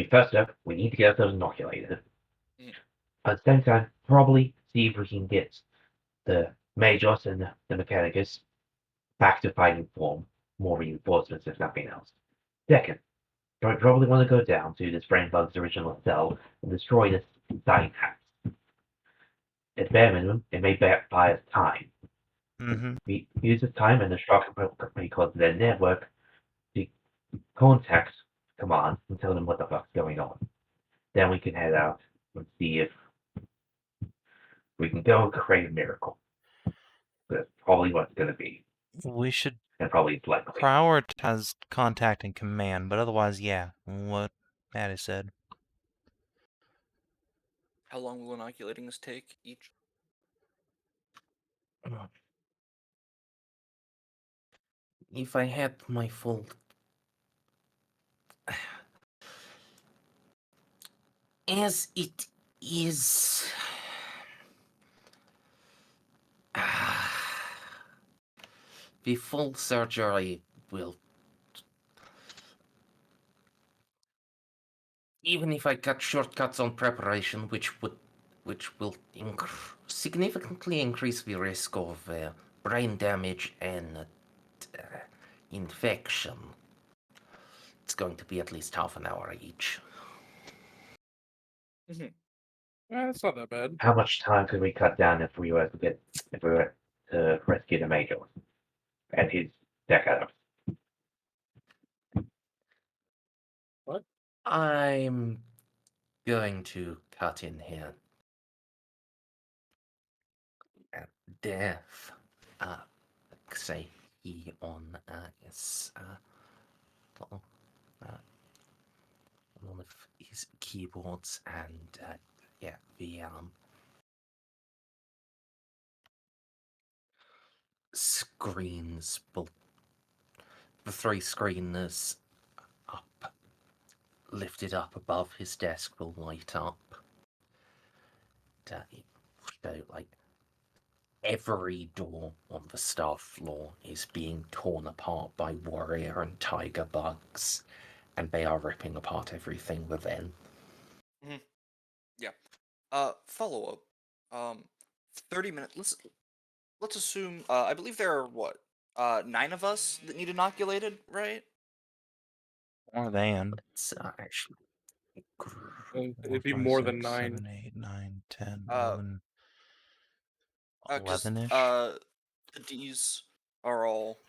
first up, we need to get ourselves inoculated. Mm. At the same time, probably see if we can get the Majors and the Mechanicus back to fighting form, more reinforcements if nothing else. Second, I probably want to go down to this brain bug's original cell and destroy this dying house. At bare minimum, it may buy us time. Mm-hmm. We use this time and the structure company called their network to contact command and tell them what the fuck's going on. Then we can head out and see if we can go and create a miracle. That's probably what it's going to be. We should And probably it's likely. prioritize contacting command, but otherwise, yeah, what Maddie said. How long will inoculating this take each? If I had my full... As it is... The full surgery will... Even if I cut shortcuts on preparation, which will significantly increase the risk of brain damage and infection, it's going to be at least half an hour each. It's not that bad. How much time could we cut down if we were to rescue the Major and his deck out of? I'm going to cut in here. Death. Say he on his one of his keyboards and yeah, the screens, the three screens up, lifted up above his desk will light up. So like every door on the staff floor is being torn apart by warrior and tiger bugs, and they are ripping apart everything within. Yeah. Follow up. 30 minutes. Let's assume. I believe there are what? 9 of us that need inoculated, right? More than. It's actually. It'd be more than 9. 7, 8, 9, 10, Uh, 11. 'Cause, 11-ish? the D's are all.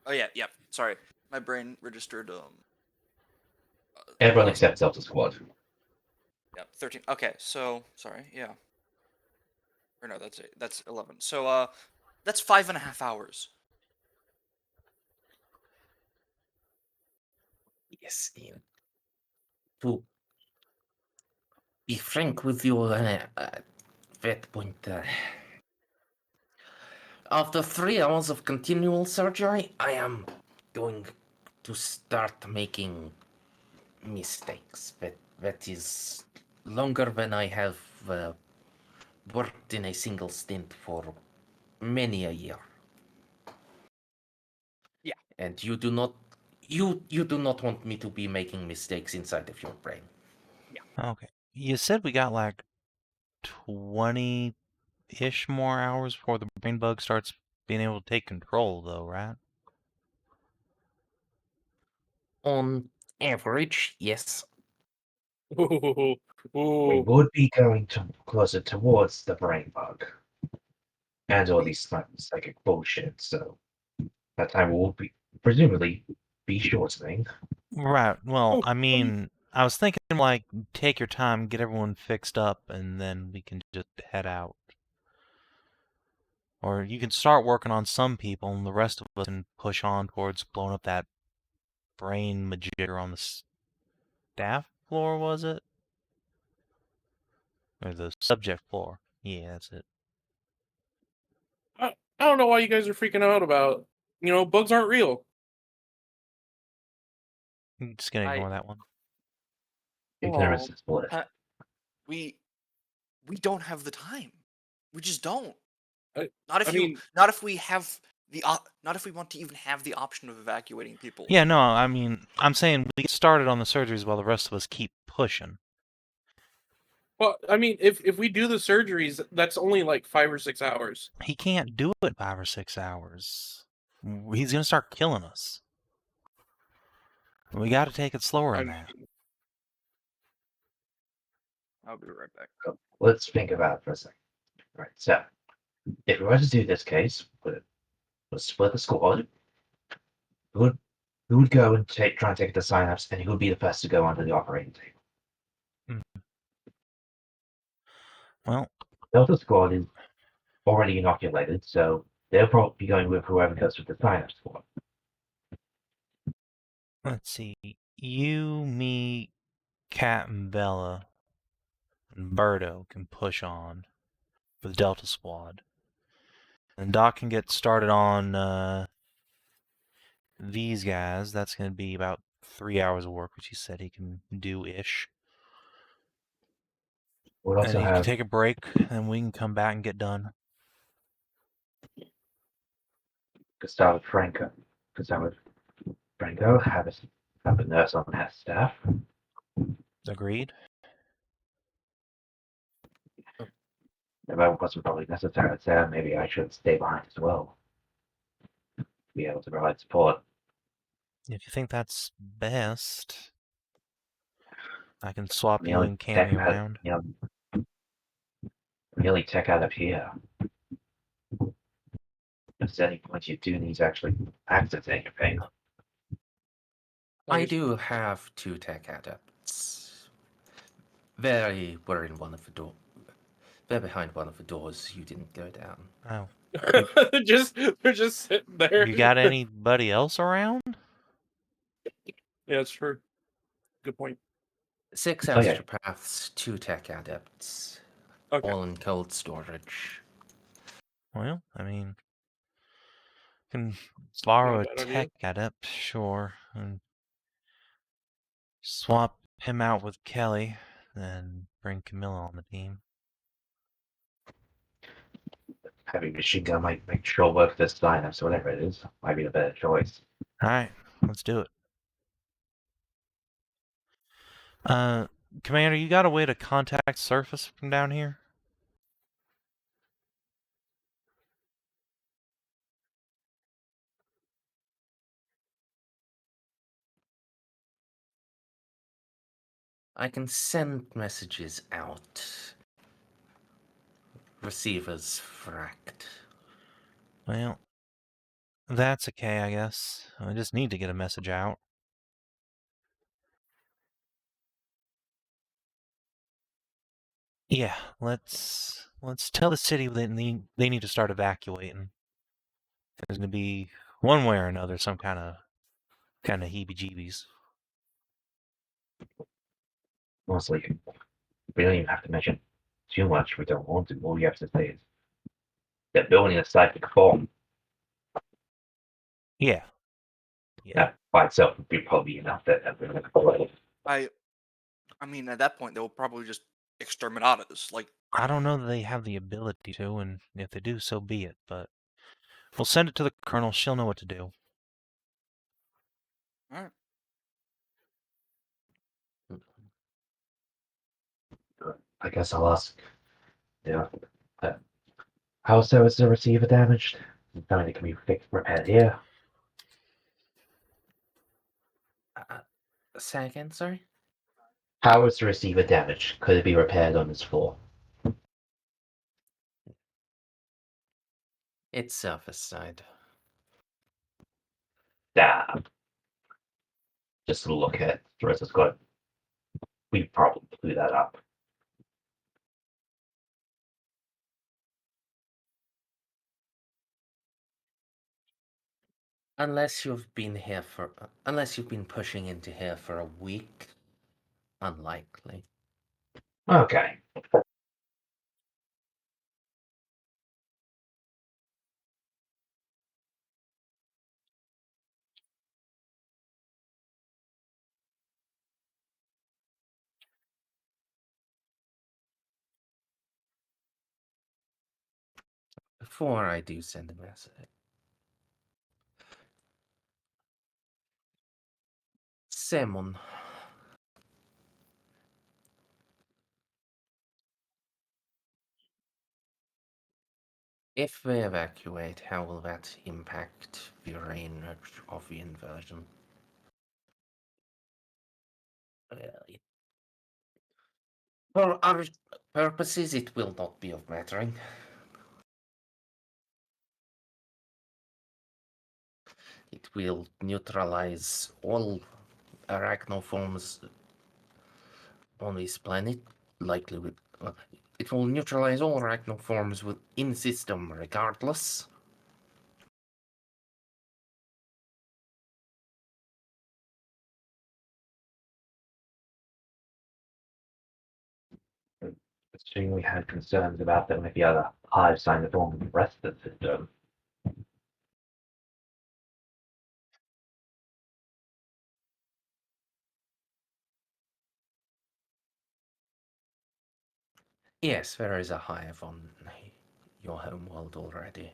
Oh yeah, yeah. Sorry, my brain registered. Everyone except Delta Squad. Yeah, 13. Okay, so sorry. Yeah. Or no, that's 8. That's 11. So that's 5.5 hours. Yes, Ian. To be frank with you, that point, after 3 hours of continual surgery, I am going to start making mistakes. That is longer than I have worked in a single stint for many a year. Yeah. And you do not You do not want me to be making mistakes inside of your brain. Okay. You said we got like 20-ish more hours before the brain bug starts being able to take control, though, right? On average, yes. Ooh, We ooh. would be going closer towards the brain bug and all these psychic bullshit, so that time will be presumably be shortening. Right. Well, Oh, I mean, I was thinking like take your time, get everyone fixed up, and then we can just head out. Or you can start working on some people, and the rest of us can push on towards blowing up that brain majigger on the staff floor, was it? Or the subject floor. Yeah, that's it. I don't know why you guys are freaking out about. Bugs aren't real. I'm just gonna ignore I- that one. Ignorance Oh, is bliss. We don't have the time. We just don't. I Not if mean, not if we have not if we want to even have the option of evacuating people. Yeah, no, I mean, I'm saying we get started on the surgeries while the rest of us keep pushing. well, I mean, if we do the surgeries, that's only like 5 or 6 hours. He can't do it 5 or 6 hours. He's gonna start killing us. We gotta take it slower I than mean, that. I'll be right back. So let's think about it for a second. Right, so if we were to do this case, we'll split the squad. Who would go and try and take the synapse, and who would be the first to go onto the operating table? Well, Delta squad is already inoculated, so they'll probably be going with whoever goes with the synapse squad. let's see. You, me, Cat, and Vela, and Birdo can push on with Delta Squad. And Doc can get started on these guys. That's gonna be about 3 hours of work, which he said he can do-ish. We'll And also he can have take a break, and we can come back and get done. Gustavo Franco. Gustavo Franco have a nurse on that staff. Agreed? If that wasn't probably necessary, so maybe I should stay behind as well. Be able to provide support. If you think that's best, I can swap The you only and tech Cammy around. the only tech out of here. At any point you do need to actually access anything. I do have 2 tech adepts. They're in one of the door. They're behind one of the doors you didn't go down. Oh. they're just sitting there. You got anybody else around? Yeah, it's true. Good point. 6 Oh, yeah. astropaths, 2 tech adepts, Okay. all in cold storage. Well, I mean, can borrow a Not a bad tech adept, sure, and swap him out with Kelly, and bring Camilla on the team. Having machine gun might make sure work this synapse, whatever it is, might be the better choice. Alright, let's do it. Commander, you got a way to contact surface from down here? I can send messages out. Receivers fracked. Well, that's okay, I guess. I just need to get a message out. Yeah, let's tell the city they need to start evacuating. There's gonna be one way or another some kind of heebie-jeebies. Honestly, we don't even have to mention too much. We don't want to. All we have to say is they're building a psychic form. Yeah. That by itself would be probably enough that we're going to play. I mean, at that point, they will probably just exterminate us. Like, I don't know that they have the ability to, and if they do, so be it. But we'll send it to the colonel. She'll know what to do. All right. I guess I'll ask. Yeah. How so is the receiver damaged? Something can be fixed, repaired here. Say again, sorry? How is the receiver damaged? Could it be repaired on its floor? It's surface side. Damn. Just look at it. Teresa's got. We probably blew that up. Unless you've been pushing into here for a week, unlikely. Okay. Before I do send a message. Simon. If we evacuate, how will that impact the range of the inversion? For our purposes, it will not be of mattering. It will neutralize all arachnoforms on this planet, likely with. It will neutralize all arachnoforms within system, regardless. Assuming we had concerns about there might be other hive sign that form in the rest of the system. Yes, there is a hive on your homeworld already.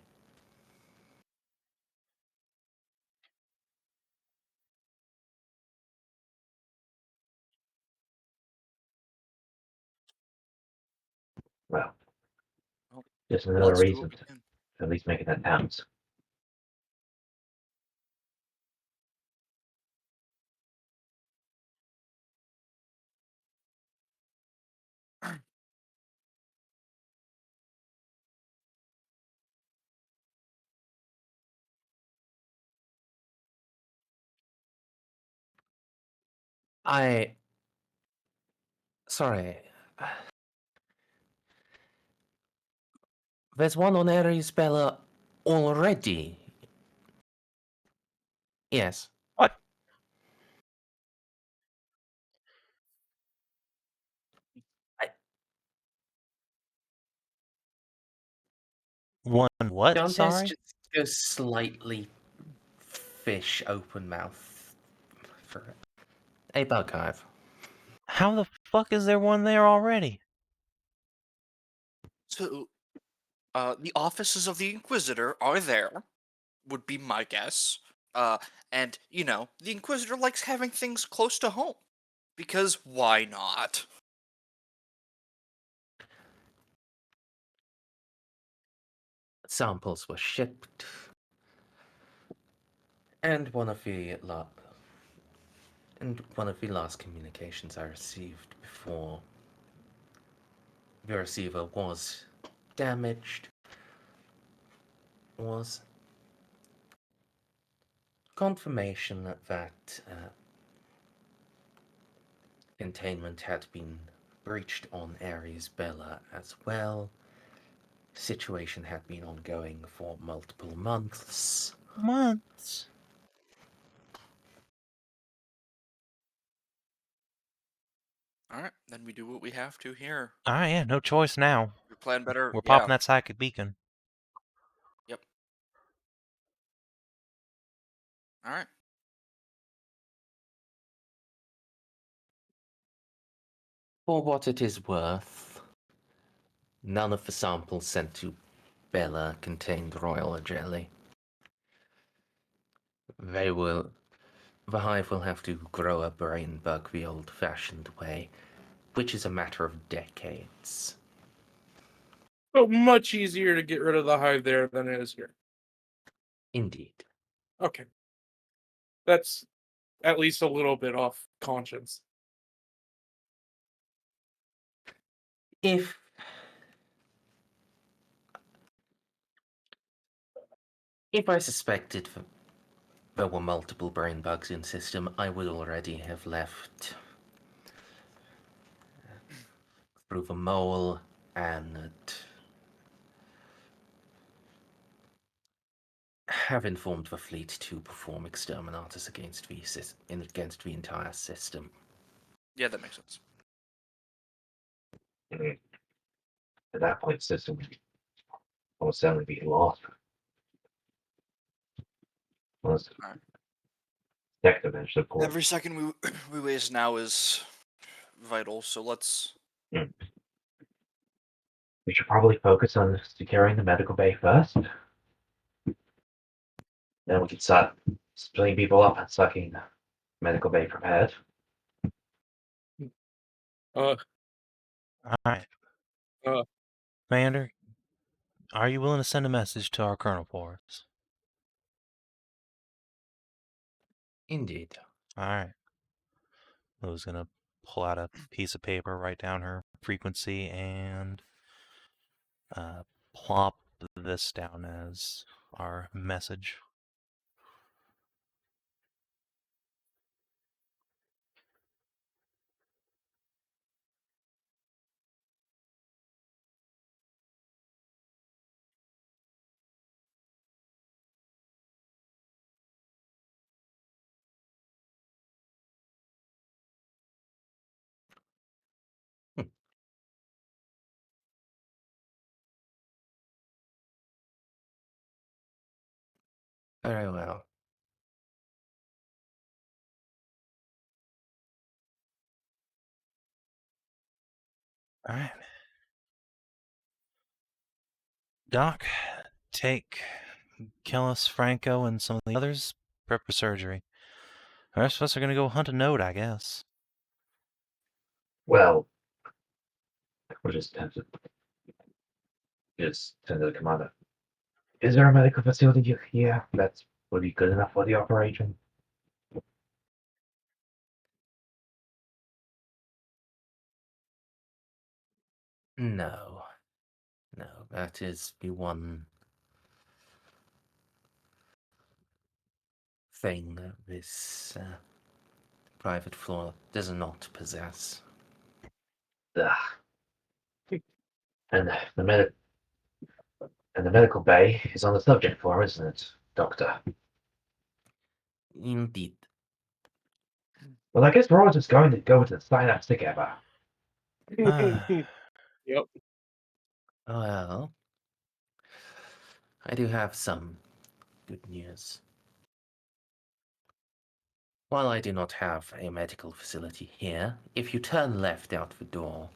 Well, Well, just another let's do reason what we to can. at least make an attempt. Sorry. There's one on Ares Bella already. Yes. What? One what? Dantes Sorry? just goes slightly fish open mouth for it. A bug hive. How the fuck is there one there already? So, the offices of the Inquisitor are there, would be my guess. And, the Inquisitor likes having things close to home. Because why not? Samples were shipped, and one of the last communications I received before the receiver was damaged was confirmation that containment had been breached on Ares Bella as well. Situation had been ongoing for multiple months. Months. Alright, then we do what we have to here. Alright, yeah, no choice now. We plan better. We're Yeah. popping that psychic beacon. Yep. Alright. For what it is worth, none of the samples sent to Bella contained royal jelly. They were The hive will have to grow a brain bug the old-fashioned way, which is a matter of decades. Oh, much easier to get rid of the hive there than it is here. Indeed. Okay. That's at least a little bit off conscience. If I suspected there were multiple brain bugs in system, I would already have left through the mole and have informed the fleet to perform exterminatus against the entire system. Yeah, that makes sense. At that point, the system would almost certainly be lost. Unless Alright. Deck eventually, of course. Every second we waste now is vital, so let's... We should probably focus on securing the medical bay first. Then we can start splitting people up and sucking the medical bay prepared. All right. Commander, are you willing to send a message to our colonel for us? Indeed. All right. Lou's gonna pull out a piece of paper, write down her frequency, and plop this down as our message. Very well. All right. Doc, take Kellas, Franco, and some of the others. Prep for surgery. The rest of us are gonna go hunt a node, I guess. Well, we'll just tend to the commander. Is there a medical facility here that would be good enough for the operation? No. No, that is the one thing that this private floor does not possess. Ugh. And the medical bay is on the subject floor, isn't it, Doctor? Indeed. Well, I guess we're all just going to go to the synapse together. Yep. Well, I do have some good news. While I do not have a medical facility here, if you turn left out the door,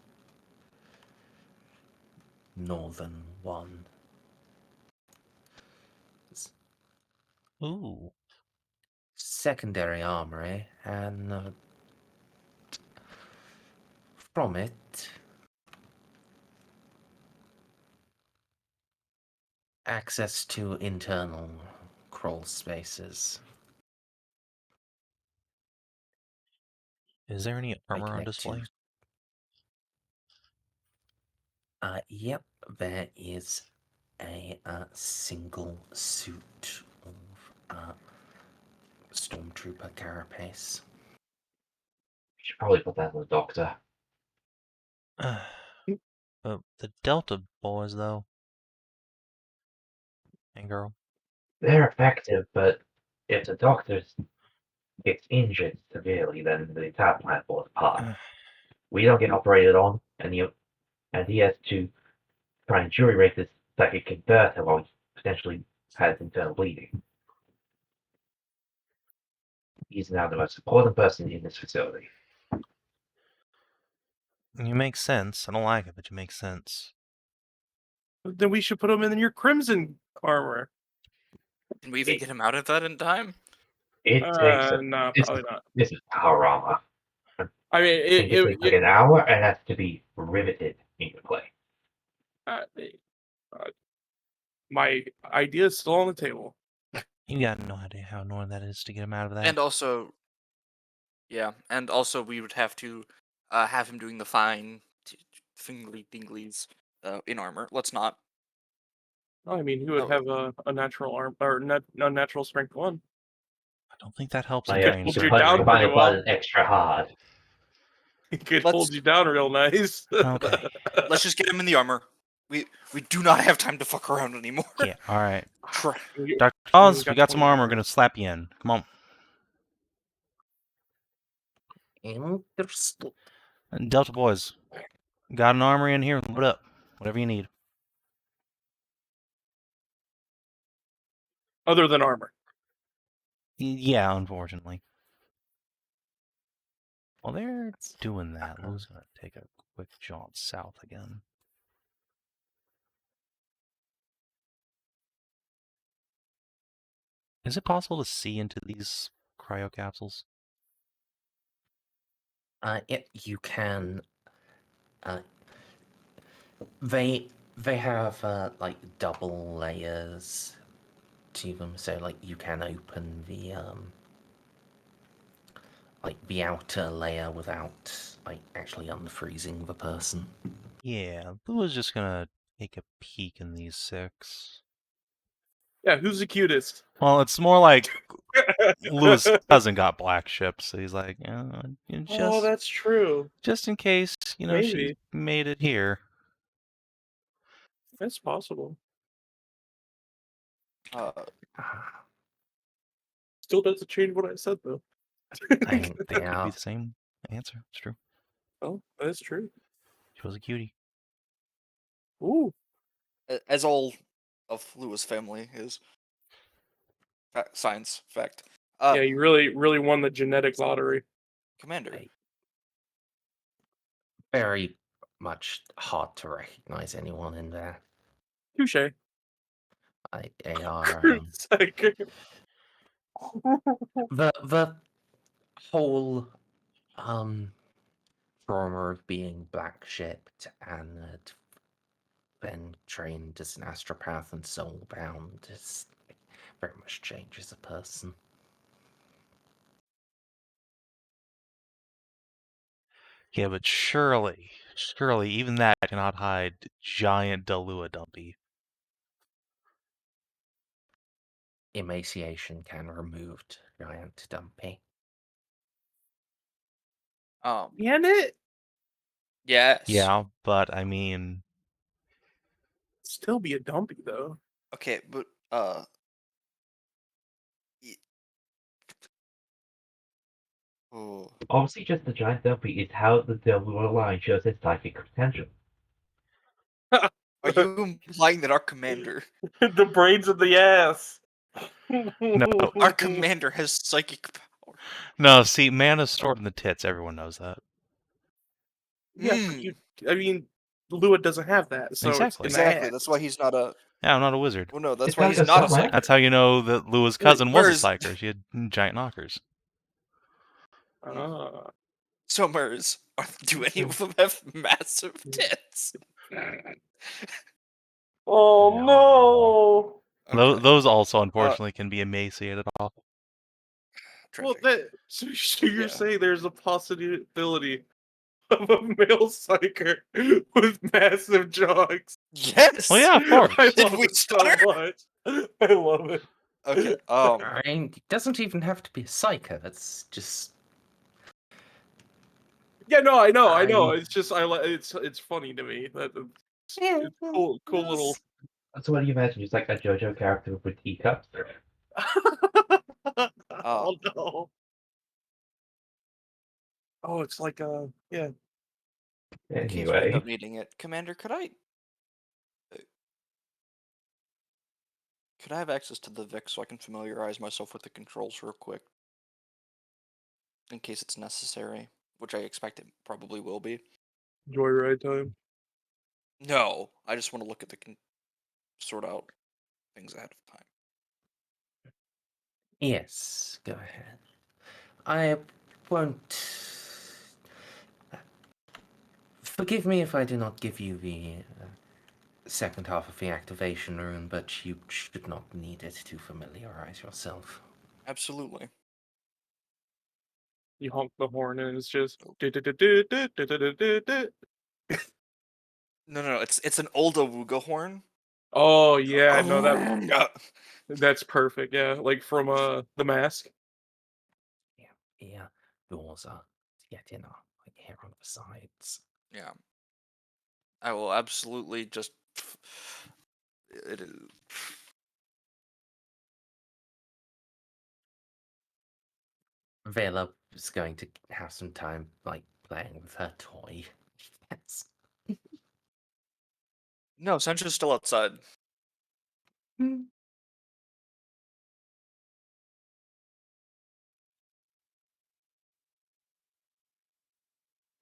northern one, Ooh. secondary armory, and from it, access to internal crawl spaces. Is there any I armor on connect to- display? Yep, there is a single suit of stormtrooper carapace. We should probably put that on the doctor. The Delta boys, though. And girl. They're effective, but if the doctor gets injured severely, then the entire plant falls apart. We don't get operated on, and he has to try and jury rig this psychic converter while he potentially has internal bleeding. He's now the most important person in this facility. You make sense. I don't like it, but you make sense. Then we should put him in your crimson armor. Can we even get him out of that in time? It takes No, this probably is not. this is power armor. I mean, It takes like an hour, and has to be riveted into place. uh, my idea is still on the table. You got no idea how annoying that is to get him out of that. And also, yeah, and also we would have to have him doing the fine fingly dinglies in armor. Let's not. I mean, he would Oh. have a natural arm or a natural strength 1. I don't think that helps I him could gain hold you you strength. down combine pretty the well. button extra hard. He could Let's- hold you down real nice. Okay. Let's just get him in the armor. We do not have time to fuck around anymore. Yeah, alright. Crap. Dr. Oz, got we got some 20 armor. We're more. gonna slap you in. Come on. Interesting. And Delta boys, got an armory in here? Load up. Whatever you need. Other than armor. Yeah, unfortunately. While they're doing that, Lou's gonna take a quick jaunt south again. Is it possible to see into these cryo capsules? You can. They have like double layers to them, so like you can open the like the outer layer without like actually unfreezing the person. Yeah, Lou was just gonna take a peek in these 6. Yeah, who's the cutest? Well, it's more like Lou's cousin got black ships, so he's like, Oh, that's true. just in case, she Maybe. made it here. That's possible. Still doesn't change what I said, though. I mean, they Could are. be the same answer. It's true. Oh, that's true. She was a cutie. Ooh. As all of Lewis' family is. Science fact. Yeah, you really won the genetic lottery. Commander. Very much hard to recognize anyone in there. Touche. They are the whole trauma of being black shipped and then trained as an astropath and soulbound is very much changes a person. Yeah, but surely, even that cannot hide giant Delua Dumpy. Emaciation can remove giant dumpy. Can it? Yes. Yeah, but I mean, Still be a dumpy, though. Okay, but oh. Obviously, just the giant dumpy is how the Delua line shows its psychic potential. Are you implying that our commander The brains of the ass. No. our commander has psychic power? no, see, mana's stored in the tits. Everyone knows that. Yeah, but I mean, Lua doesn't have that, so Exactly. it's in the Exactly. ass. That's why he's not a. Yeah, I'm not a wizard. Well, no, that's It's why like he's a not a sunlight. psychic. That's how you know that Lua's cousin was a where's- psyker. She had giant knockers. So, Mers, do any of them have massive tits? Oh no! Okay. Those also, unfortunately, can be emaciated off. Well, Tragic. so you're Yeah. saying there's a possibility of a male psyker with massive jogs? Yes. Well, yeah, of course. I Did love we it so stutter? much. I love it. Okay. I mean, it doesn't even have to be a psycho. It's just Yeah, no, I know. I- It's just it's funny to me that yeah, it's cool little. So what do you imagine? Just like a JoJo character with teacups? Oh no! Oh, it's like yeah. In case we end Anyway, up needing it, Commander, could I have access to the Vic so I can familiarize myself with the controls real quick? In case it's necessary, which I expect it probably will be. Joyride time. No, I just want to look at sort out things ahead of time. Yes, go ahead. I won't. Forgive me if I do not give you the second half of the activation rune, but you should not need it to familiarize yourself. Absolutely. You honk the horn and it's just. No. It's an old Awuga horn. Oh yeah, no, that's perfect. Yeah, like from the mask. Yeah, doors are yet in like here on the sides. Yeah. I will absolutely just. It is. Vela is going to have some time, like, playing with her toy. Yes. No, Sancho's still outside.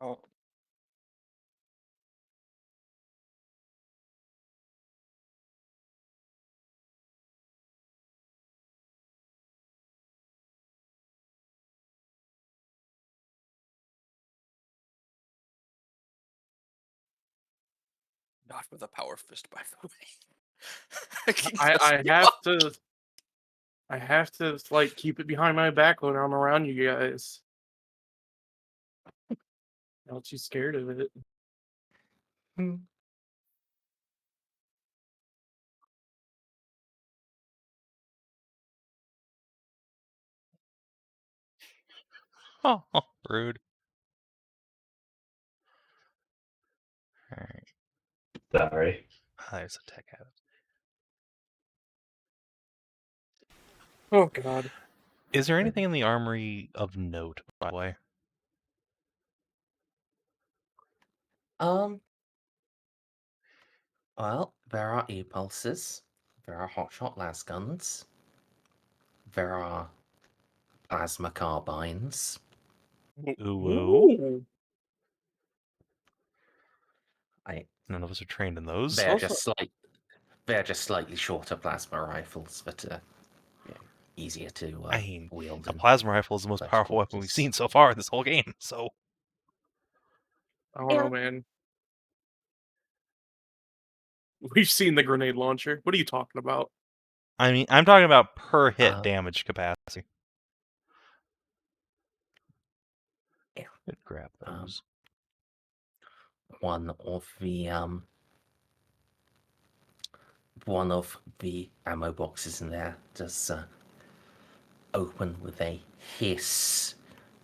Oh. Not with a power fist, by the way. I have to like keep it behind my back when I'm around you guys. Not too scared of it. Oh, rude. Alright. Sorry. There's a tech habit. Oh god. Is there anything in the armory of note, by the way? Well, there are e-pulses, there are hotshot lasguns, there are plasma carbines. Ooh. None of us are trained in those. They're Also- just slightly shorter plasma rifles, but easier to I mean, wield. a in plasma rifle is the most close powerful weapon we've quarters. seen so far in this whole game, so... I don't know, man. We've seen the grenade launcher. What are you talking about? I mean, I'm talking about per hit damage capacity. Yeah. Grab those. One of the ammo boxes in there does open with a hiss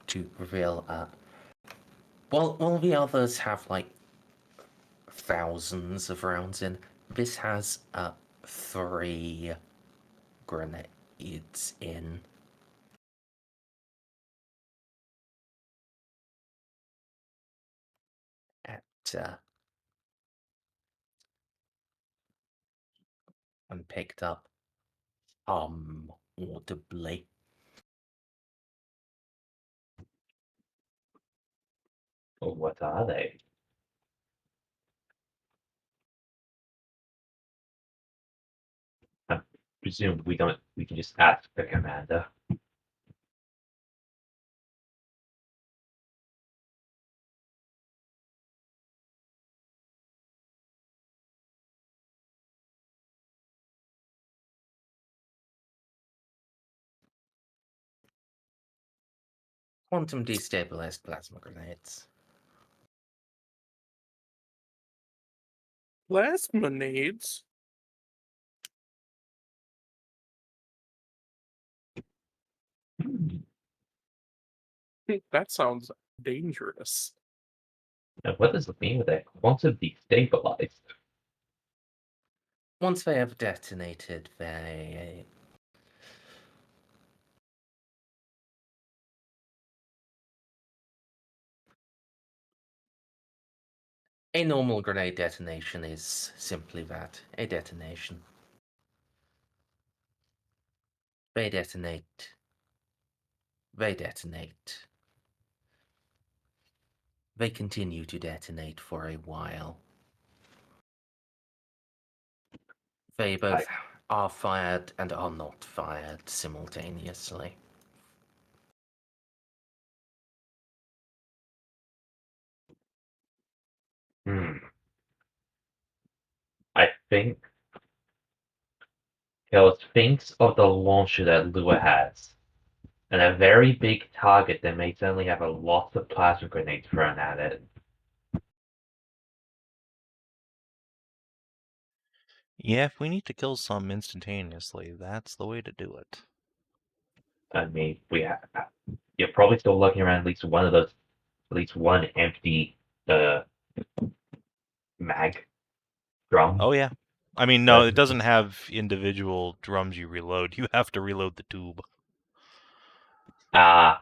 to reveal. While the others have like thousands of rounds in, this has 3 grenades in. At and picked up audibly. Well, what are they? I presume we can just ask the commander. Quantum destabilized plasma grenades. Plasminades? That sounds dangerous. Now, what does it mean with that quantum destabilized? Once they have detonated, they a normal grenade detonation is simply that, a detonation. They detonate. They detonate. They continue to detonate for a while. They both are fired and are not fired simultaneously. I think Kellas thinks of the launcher that Lua has, and a very big target that may suddenly have a lot of plasma grenades thrown at it. Yeah, if we need to kill some instantaneously, that's the way to do it. I mean, you're probably still looking around at least one of those, at least one empty mag drum. Oh yeah. I mean, no, it doesn't have individual drums you reload. You have to reload the tube. But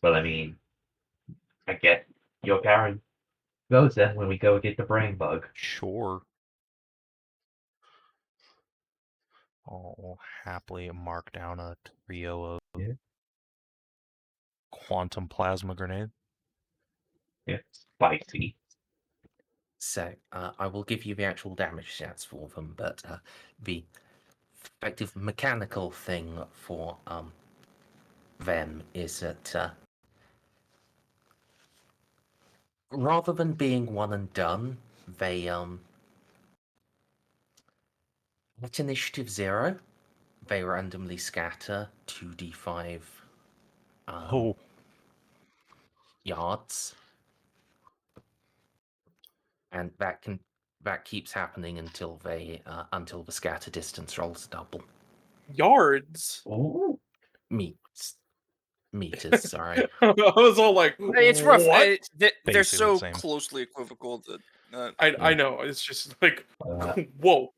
I mean, I guess your Karen goes then when we go get the brain bug. Sure. I'll happily mark down a trio of Yeah. quantum plasma grenade. Yeah, spicy. So I will give you the actual damage stats for them, but the effective mechanical thing for them is that rather than being one and done, they at initiative 0, they randomly scatter 2d5 Oh, yards, and that keeps happening until until the scatter distance rolls double. Yards. Ooh. Meters, sorry. I was all like, It's rough. What? They're Basically the so same. closely equivocal that I know. It's just like, Uh, whoa.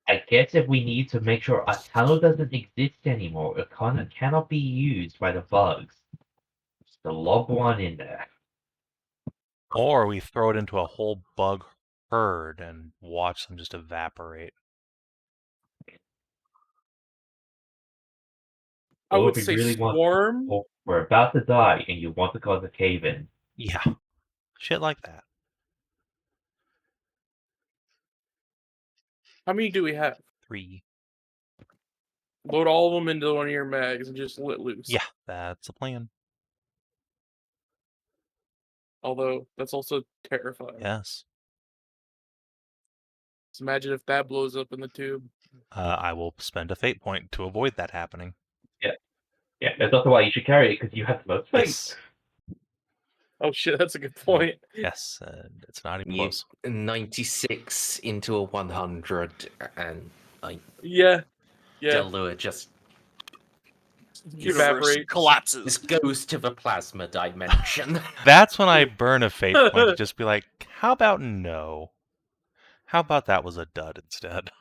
I guess if we need to make sure a tunnel doesn't exist anymore, it cannot be used by the bugs. Just to lob one in there. or we throw it into a whole bug herd and watch them just evaporate. I Or would if we say really want, swarm. or we're about to die and you want to cause a cave-in. Yeah, shit like that. How many do we have? 3. Load all of them into one of your mags and just let loose. Yeah, that's a plan. Although that's also terrifying. Yes. Just imagine if that blows up in the tube. I will spend a fate point to avoid that happening. Yeah, that's also why you should carry it, because you have the most faith. Yes. Oh shit, that's a good point. Yes, and it's not even You close. 96 into a 100, and like Yeah. Yeah. Delua just universe Evaporate. collapses. goes to the plasma dimension. That's when I burn a fate point to just be like, how about no? How about that was a dud instead?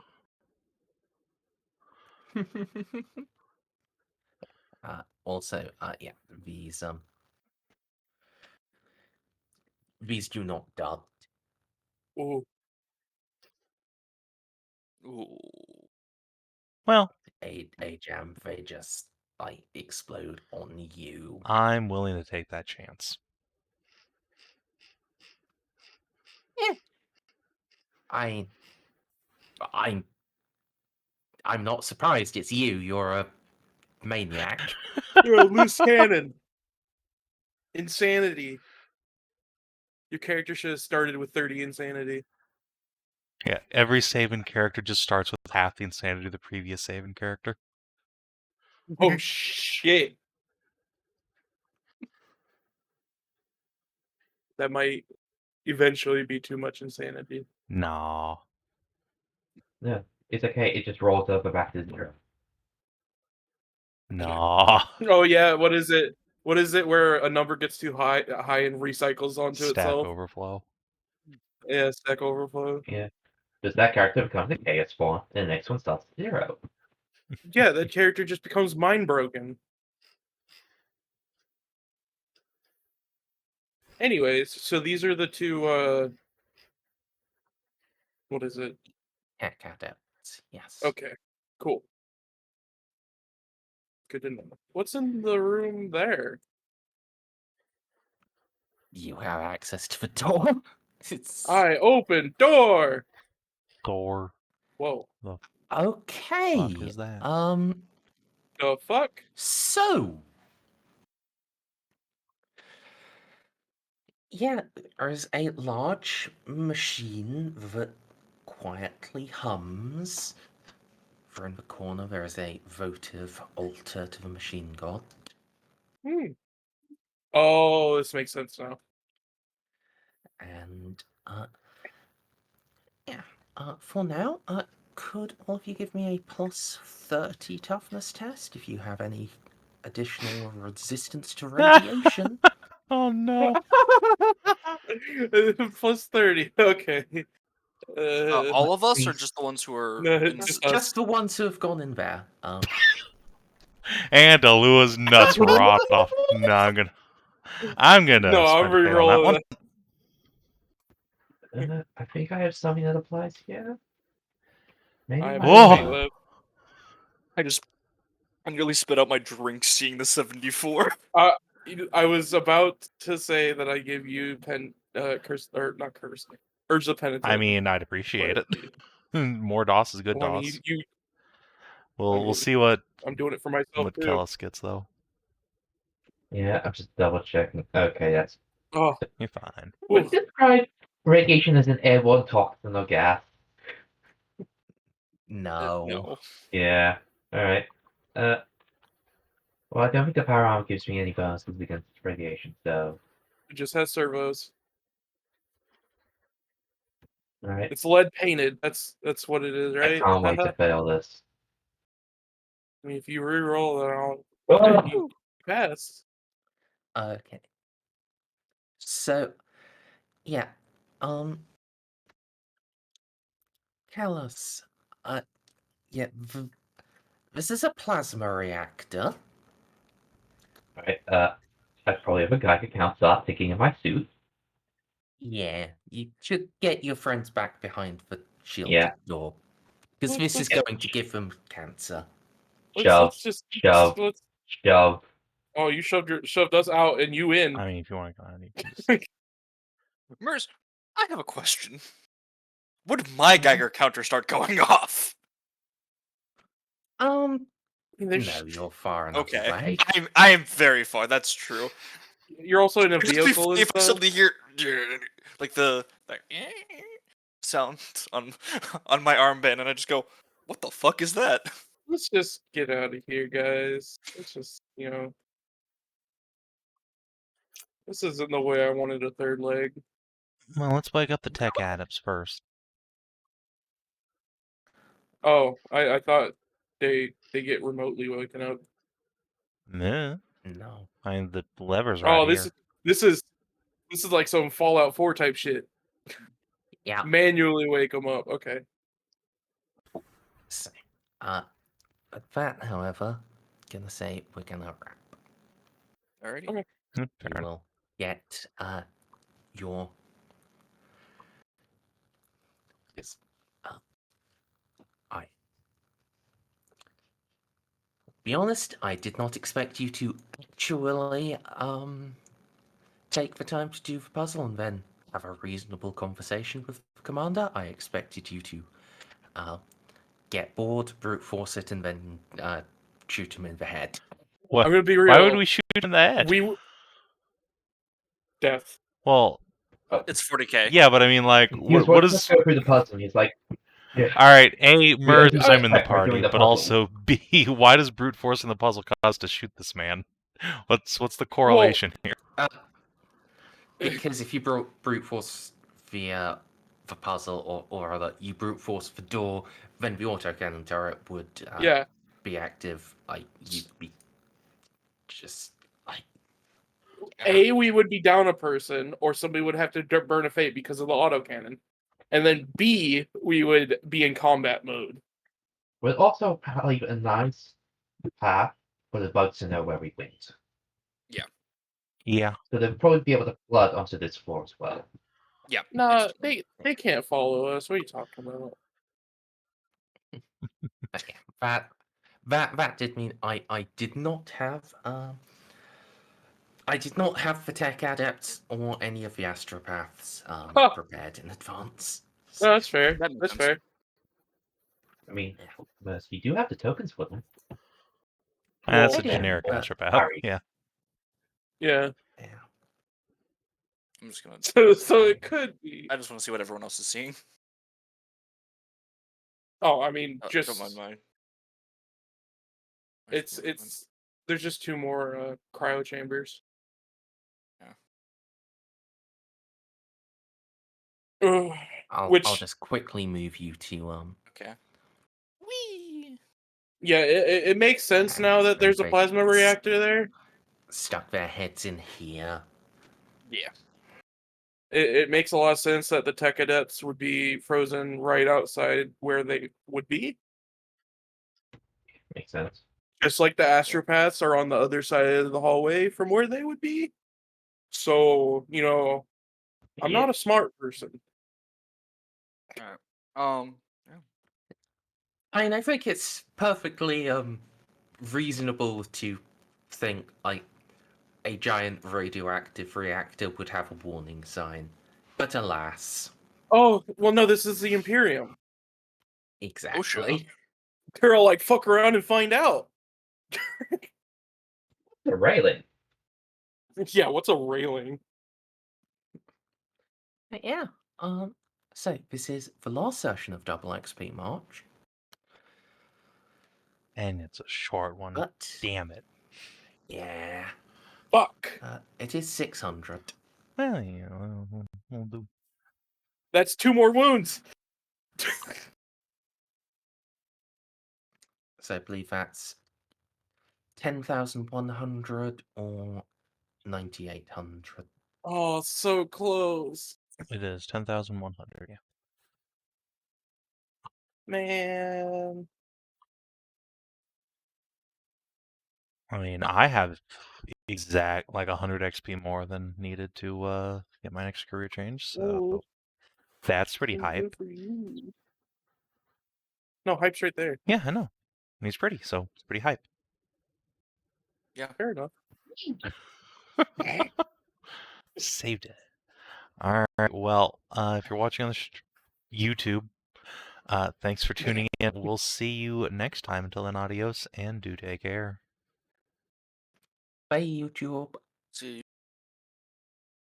Also, yeah, these do not dot Ooh. Ooh. Well, a jam. They just like explode on you. I'm willing to take that chance. I'm not surprised. It's you. You're a maniac. You're a loose cannon. Insanity. Your character should have started with 30 insanity. Yeah, every Savin character just starts with half the insanity of the previous Savin character. Oh shit. That might eventually be too much insanity. Nah. Yeah, it's okay. It just rolls over back to 0. Nah. Oh yeah, what is it? What is it where a number gets too high and recycles onto Stack itself? overflow. Yeah, stack overflow. Yeah. Does that character become the chaos spawn, and the next one starts at 0? Yeah, that character just becomes mind broken. Anyways, so these are the two what is it? Cat outs. Yes. Okay, cool. Good to know. What's in the room there? You have access to the door. It's I open door. Door. Whoa. The Okay. Fuck is that? The fuck? So, yeah, there's a large machine that quietly hums. For in the corner, there is a votive altar to the machine god. Hmm. Oh, this makes sense now. And, yeah, for now, could all of you give me a plus 30 toughness test if you have any additional resistance to radiation? Oh no. Plus 30. Okay. All of us, or Please. just the ones who are No, in just the... us. Just the ones who have gone in there. And Alua's nuts rot off. No, I'm gonna No, I'm spend a fate on that one. re-rolling. I think I have something that applies here. Maybe I have my Whoa. no fate armor. left. I nearly spit out my drink seeing the 74. I was about to say that I give you curse or not curse, urge the penitent. I mean, I'd appreciate it. More DOS is good Well, I mean, DOS. you We'll see what I'm doing it for myself too. Kellas gets though. Yeah, I'm just double checking. Okay, that's. Oh, You're fine. Would describe radiation as an airborne toxin or gas. No. No. Yeah. Alright. Well, I don't think the power armor gives me any bonuses against radiation, so. it just has servos. Alright. It's lead painted. That's what it is, I right? can't wait to fail this. I mean, if you re-roll, then I'll Oh! you pass. Okay. So, yeah. Kellas. Yeah, this is a plasma reactor. Alright, I probably have a Geiger count start ticking in my suit. Yeah, you should get your friends back behind the shielded Yeah. door. Because this is going to give them cancer. Shove, Let's just shove, let's. shove. Oh, you shoved us out and you in. I mean, if you want to go on, you can just... Merz, I have a question. Would my Geiger counter start going off? No, There's- you're far enough Okay. away. I am very far, that's true. You're also in a It'd just be vehicle funny and if I stuff. suddenly hear like the sound on my armband, and I just go, "What the fuck is that?" Let's just get out of here, guys. Let's just, this isn't the way I wanted a third leg. Well, let's wake up the tech adepts first. Oh, I thought they get remotely woken up. Nah. No. I mean, the lever's right Oh, here. this is like some Fallout 4 type shit. Yeah. Manually wake them up. Okay. So, but that, however, gonna say we're gonna wrap. Alrighty. Okay. You Fair enough. will get your. Yes. I. Be honest, I did not expect you to actually take the time to do the puzzle and then have a reasonable conversation with the commander. I expected you to get bored, brute force it, and then shoot him in the head. What? I'm gonna be real. Why would we shoot in the head? Death. Well, It's 40k. yeah, but I mean, like, He was what watching us is... go through the puzzle, and he's like, yeah. All right, A, Merz, do I'm in the expect we're doing party, the but puzzle. also B, why does brute forcing the puzzle cause to shoot this man? What's the correlation here? Because if you brute force the puzzle or rather you brute force the door, then the autocannon turret would be active. You'd be just like A, we would be down a person, or somebody would have to burn a fate because of the autocannon. And then B, we would be in combat mode. We'll also leave a nice path for the bugs to know where we went. Yeah. So they'll probably be able to flood onto this floor as well. Yeah. Nah, they can't follow us. What are you talking about? that did mean I did not have the tech adepts or any of the astropaths prepared in advance. No, that's fair. That makes That's sense. fair. I mean, you do have the tokens for them. That's Well, a generic yeah, astropath. sorry. Yeah. yeah. Yeah. I'm just gonna. So it could be. I just want to see what everyone else is seeing. Oh, I mean, Don't just mind my. it's there's just 2 more cryo chambers. Ugh, I'll which just quickly move you to Okay. Whee! yeah, it makes sense now that there's a Okay. plasma reactor there. stuck their heads in here. Yeah. It makes a lot of sense that the tech adepts would be frozen right outside where they would be. Makes sense. Just like the astropaths are on the other side of the hallway from where they would be. So, I'm Yeah. not a smart person. Alright. Yeah. I mean, I think it's perfectly reasonable to think like a giant radioactive reactor would have a warning sign, but alas, Oh, well, no, this is the Imperium. exactly. They're all like, fuck around and find out. The railing. Yeah, what's a railing? But yeah. So this is the last session of Double XP March, And it's a short one. but Damn it. yeah, Fuck. it is 600. Well, yeah, we'll do. That's 2 more wounds. So I believe that's 10,100 or 9,800. Oh, so close. It is 10,100. Yeah. Man. I mean, I have exact like 100 XP more than needed to get my next career change, so Ooh, that's pretty good hype. for you. No, hype's right there. Yeah, I know. And he's pretty, so it's pretty hype. Fair enough. Saved it. All right. Well, if you're watching on the YouTube, thanks for tuning in. We'll see you next time. Until then, adios and do take care. Bye, YouTube. See you.